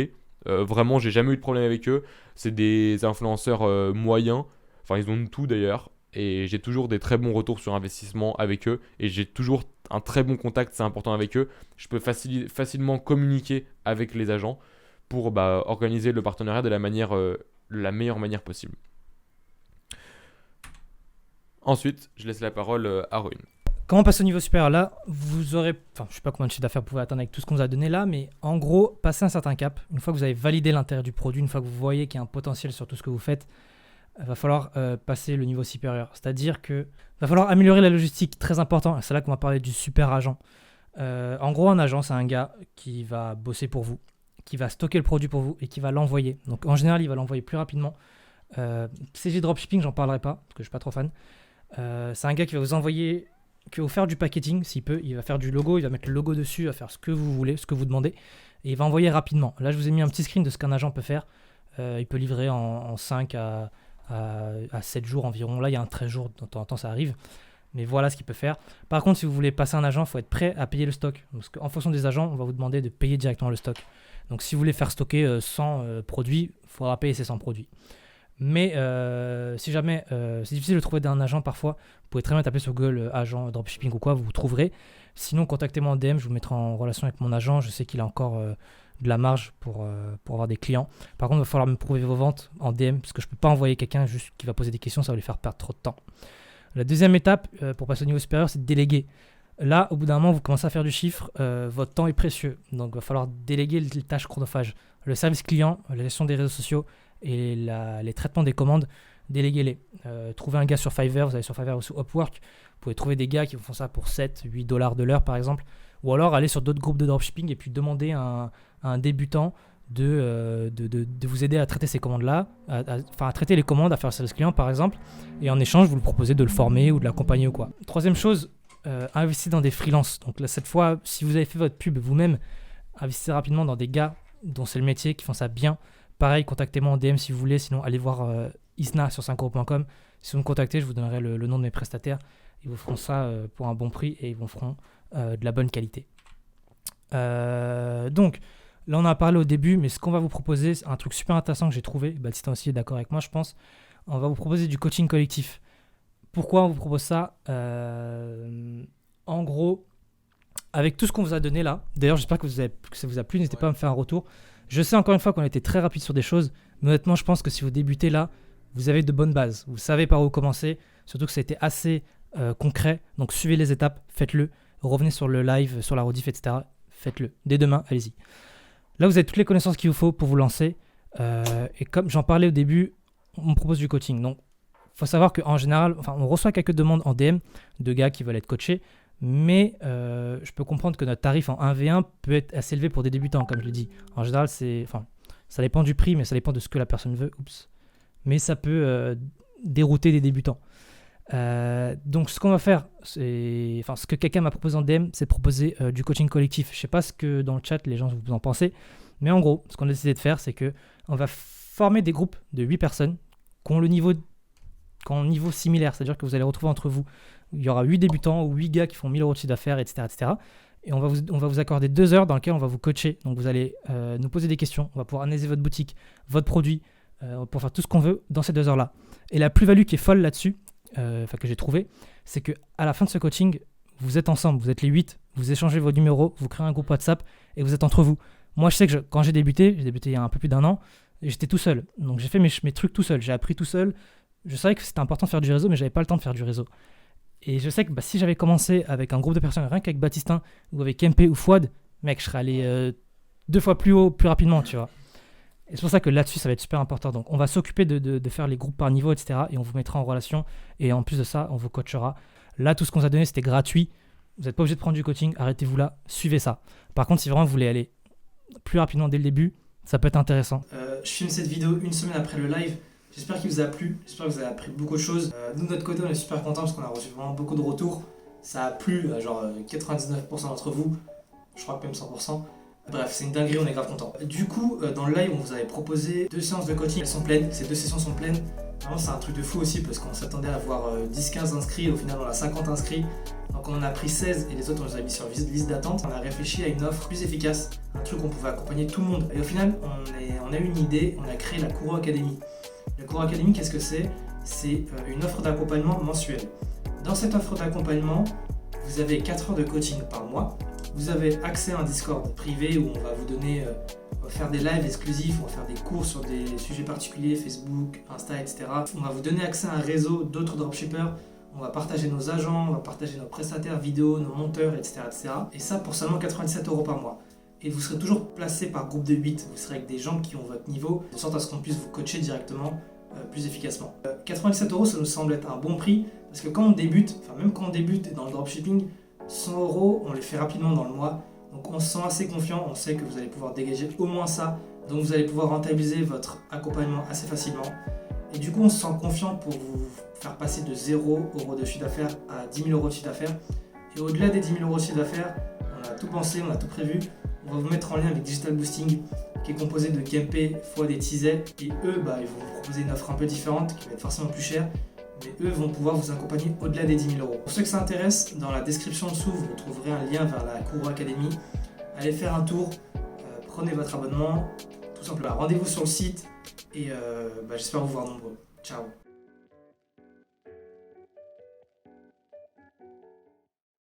Vraiment, j'ai jamais eu de problème avec eux. C'est des influenceurs moyens. Enfin, ils ont tout d'ailleurs. Et j'ai toujours des très bons retours sur investissement avec eux. Et j'ai toujours un très bon contact, c'est important avec eux. Je peux facilement communiquer avec les agents pour bah, organiser le partenariat de la meilleure manière possible. Ensuite, je laisse la parole à Rune. Quand on passe au niveau supérieur, là, vous aurez, enfin, je sais pas combien de chiffre d'affaires vous pouvez atteindre avec tout ce qu'on vous a donné là, mais en gros, passer un certain cap, une fois que vous avez validé l'intérêt du produit, une fois que vous voyez qu'il y a un potentiel sur tout ce que vous faites, il va falloir passer le niveau supérieur. C'est-à-dire que va falloir améliorer la logistique, très important. C'est là qu'on va parler du super agent. En gros, un agent, c'est un gars qui va bosser pour vous, qui va stocker le produit pour vous et qui va l'envoyer. Donc en général, il va l'envoyer plus rapidement. CG Dropshipping, j'en parlerai pas parce que je suis pas trop fan. C'est un gars qui va vous envoyer, qui va vous faire du packaging s'il peut. Il va faire du logo, il va mettre le logo dessus, il va faire ce que vous voulez, ce que vous demandez. Et il va envoyer rapidement. Là, je vous ai mis un petit screen de ce qu'un agent peut faire. Il peut livrer en 5 à 7 jours environ. Là, il y a un 13 jours, de temps en temps, ça arrive. Mais voilà ce qu'il peut faire. Par contre, si vous voulez passer un agent, il faut être prêt à payer le stock. Parce qu'en fonction des agents, on va vous demander de payer directement le stock. Donc, si vous voulez faire stocker 100 produits, il faudra payer ces 100 produits. Mais si jamais c'est difficile de trouver d'un agent parfois, vous pouvez très bien taper sur Google agent dropshipping ou quoi, vous trouverez. Sinon, contactez-moi en DM, je vous mettrai en relation avec mon agent. Je sais qu'il a encore de la marge pour avoir des clients. Par contre, il va falloir me prouver vos ventes en DM parce que je ne peux pas envoyer quelqu'un juste qui va poser des questions, ça va lui faire perdre trop de temps. La deuxième étape pour passer au niveau supérieur, c'est de déléguer. Là, au bout d'un moment, vous commencez à faire du chiffre, votre temps est précieux. Donc, il va falloir déléguer les tâches chronophages. Le service client, la gestion des réseaux sociaux et les traitements des commandes, déléguez-les. Trouvez un gars sur Fiverr, vous allez sur Fiverr ou sur Upwork, vous pouvez trouver des gars qui font ça pour 7-8 dollars de l'heure par exemple. Ou alors aller sur d'autres groupes de dropshipping et puis demander à un débutant de vous aider à traiter ces commandes-là, à traiter les commandes, à faire le service client par exemple, et en échange, vous lui proposez de le former ou de l'accompagner ou quoi. Troisième chose, investissez dans des freelances. Donc là, cette fois, si vous avez fait votre pub vous-même, investissez rapidement dans des gars dont c'est le métier, qui font ça bien. Pareil, contactez-moi en DM si vous voulez, sinon allez voir Isna sur 5euros.com. Si vous me contactez, je vous donnerai le nom de mes prestataires. Ils vous feront ça pour un bon prix et ils vous feront de la bonne qualité. Donc, là on en a parlé au début, mais ce qu'on va vous proposer, c'est un truc super intéressant que j'ai trouvé. Baptiste aussi est d'accord avec moi, je pense. On va vous proposer du coaching collectif. Pourquoi on vous propose ça En gros, avec tout ce qu'on vous a donné là, d'ailleurs j'espère que ça vous a plu, n'hésitez pas à me faire un retour. Je sais encore une fois qu'on a été très rapide sur des choses, mais honnêtement je pense que si vous débutez là, vous avez de bonnes bases, vous savez par où commencer, surtout que ça a été assez concret, donc suivez les étapes, faites-le, revenez sur le live, sur la rediff, etc. Faites-le, dès demain, allez-y. Là vous avez toutes les connaissances qu'il vous faut pour vous lancer, et comme j'en parlais au début, on me propose du coaching, donc il faut savoir qu'en général, on reçoit quelques demandes en DM de gars qui veulent être coachés, mais je peux comprendre que notre tarif en 1v1 peut être assez élevé pour des débutants, comme je l'ai dit. En général, ça dépend du prix, mais ça dépend de ce que la personne veut. Mais ça peut dérouter des débutants. Donc, ce qu'on va faire, ce que quelqu'un m'a proposé en DM, c'est de proposer du coaching collectif. Je ne sais pas ce que dans le chat, les gens vous en pensez, mais en gros, ce qu'on a décidé de faire, c'est qu'on va former des groupes de 8 personnes qui ont un niveau similaire, c'est-à-dire que vous allez retrouver entre vous. Il y aura 8 débutants ou 8 gars qui font 1000 euros de chiffre d'affaires, etc., etc. Et on va vous accorder 2 heures dans lesquelles on va vous coacher. Donc vous allez nous poser des questions. On va pouvoir analyser votre boutique, votre produit, pour faire tout ce qu'on veut dans ces 2 heures-là. Et la plus-value qui est folle là-dessus, que j'ai trouvé, c'est qu'à la fin de ce coaching, vous êtes ensemble, vous êtes les 8, vous échangez vos numéros, vous créez un groupe WhatsApp et vous êtes entre vous. Moi, je sais que quand j'ai débuté il y a un peu plus d'1 an, et j'étais tout seul. Donc j'ai fait mes trucs tout seul, j'ai appris tout seul. Je savais que c'était important de faire du réseau, mais j'avais pas le temps de faire du réseau. Et je sais que si j'avais commencé avec un groupe de personnes, rien qu'avec Baptistin, ou avec Kempé ou Fouad, mec, je serais allé 2 fois plus haut, plus rapidement, tu vois. Et c'est pour ça que là-dessus, ça va être super important. Donc, on va s'occuper de faire les groupes par niveau, etc. Et on vous mettra en relation. Et en plus de ça, on vous coachera. Là, tout ce qu'on vous a donné, c'était gratuit. Vous n'êtes pas obligé de prendre du coaching, arrêtez-vous là, suivez ça. Par contre, si vraiment vous voulez aller plus rapidement dès le début, ça peut être intéressant. Je filme cette vidéo une semaine après le live. J'espère qu'il vous a plu, j'espère que vous avez appris beaucoup de choses. Nous de notre côté, on est super contents parce qu'on a reçu vraiment beaucoup de retours. Ça a plu à genre 99% d'entre vous, je crois que même 100%. Bref, c'est une dinguerie, on est grave contents. Du coup, dans le live, on vous avait proposé 2 séances de coaching, elles sont pleines, ces 2 sessions sont pleines. Vraiment, c'est un truc de fou aussi parce qu'on s'attendait à avoir 10-15 inscrits, au final on a 50 inscrits. Donc on en a pris 16 et les autres on les a mis sur liste d'attente. On a réfléchi à une offre plus efficace, un truc où on pouvait accompagner tout le monde. Et au final, on a eu une idée, on a créé la Kuro Academy. La Kuro Academy, qu'est-ce que c'est ? C'est une offre d'accompagnement mensuelle. Dans cette offre d'accompagnement, vous avez 4 heures de coaching par mois. Vous avez accès à un Discord privé où on va vous donner, on va faire des lives exclusifs, on va faire des cours sur des sujets particuliers, Facebook, Insta, etc. On va vous donner accès à un réseau d'autres dropshippers. On va partager nos agents, on va partager nos prestataires vidéo, nos monteurs, etc. Et ça pour seulement 97 € par mois. Et vous serez toujours placé par groupe de 8. Vous serez avec des gens qui ont votre niveau, de sorte à ce qu'on puisse vous coacher directement plus efficacement. 97 €, ça nous semble être un bon prix, parce que quand on débute, enfin même quand on débute dans le dropshipping, 100 €, on les fait rapidement dans le mois. Donc on se sent assez confiant, on sait que vous allez pouvoir dégager au moins ça. Donc vous allez pouvoir rentabiliser votre accompagnement assez facilement. Et du coup, on se sent confiant pour vous faire passer de 0 € de chiffre d'affaires à 10 000 € de chiffre d'affaires. Et au-delà des 10 000 € de chiffre d'affaires, on a tout pensé, on a tout prévu. On va vous mettre en lien avec Digital Boosting, qui est composé de Gameplay fois des teasers. Et eux, ils vont vous proposer une offre un peu différente, qui va être forcément plus chère. Mais eux vont pouvoir vous accompagner au-delà des 10 000 €. Pour ceux que ça intéresse, dans la description dessous, vous trouverez un lien vers la Kuro Academy. Allez faire un tour, prenez votre abonnement, tout simplement. Rendez-vous sur le site et j'espère vous voir nombreux. Ciao.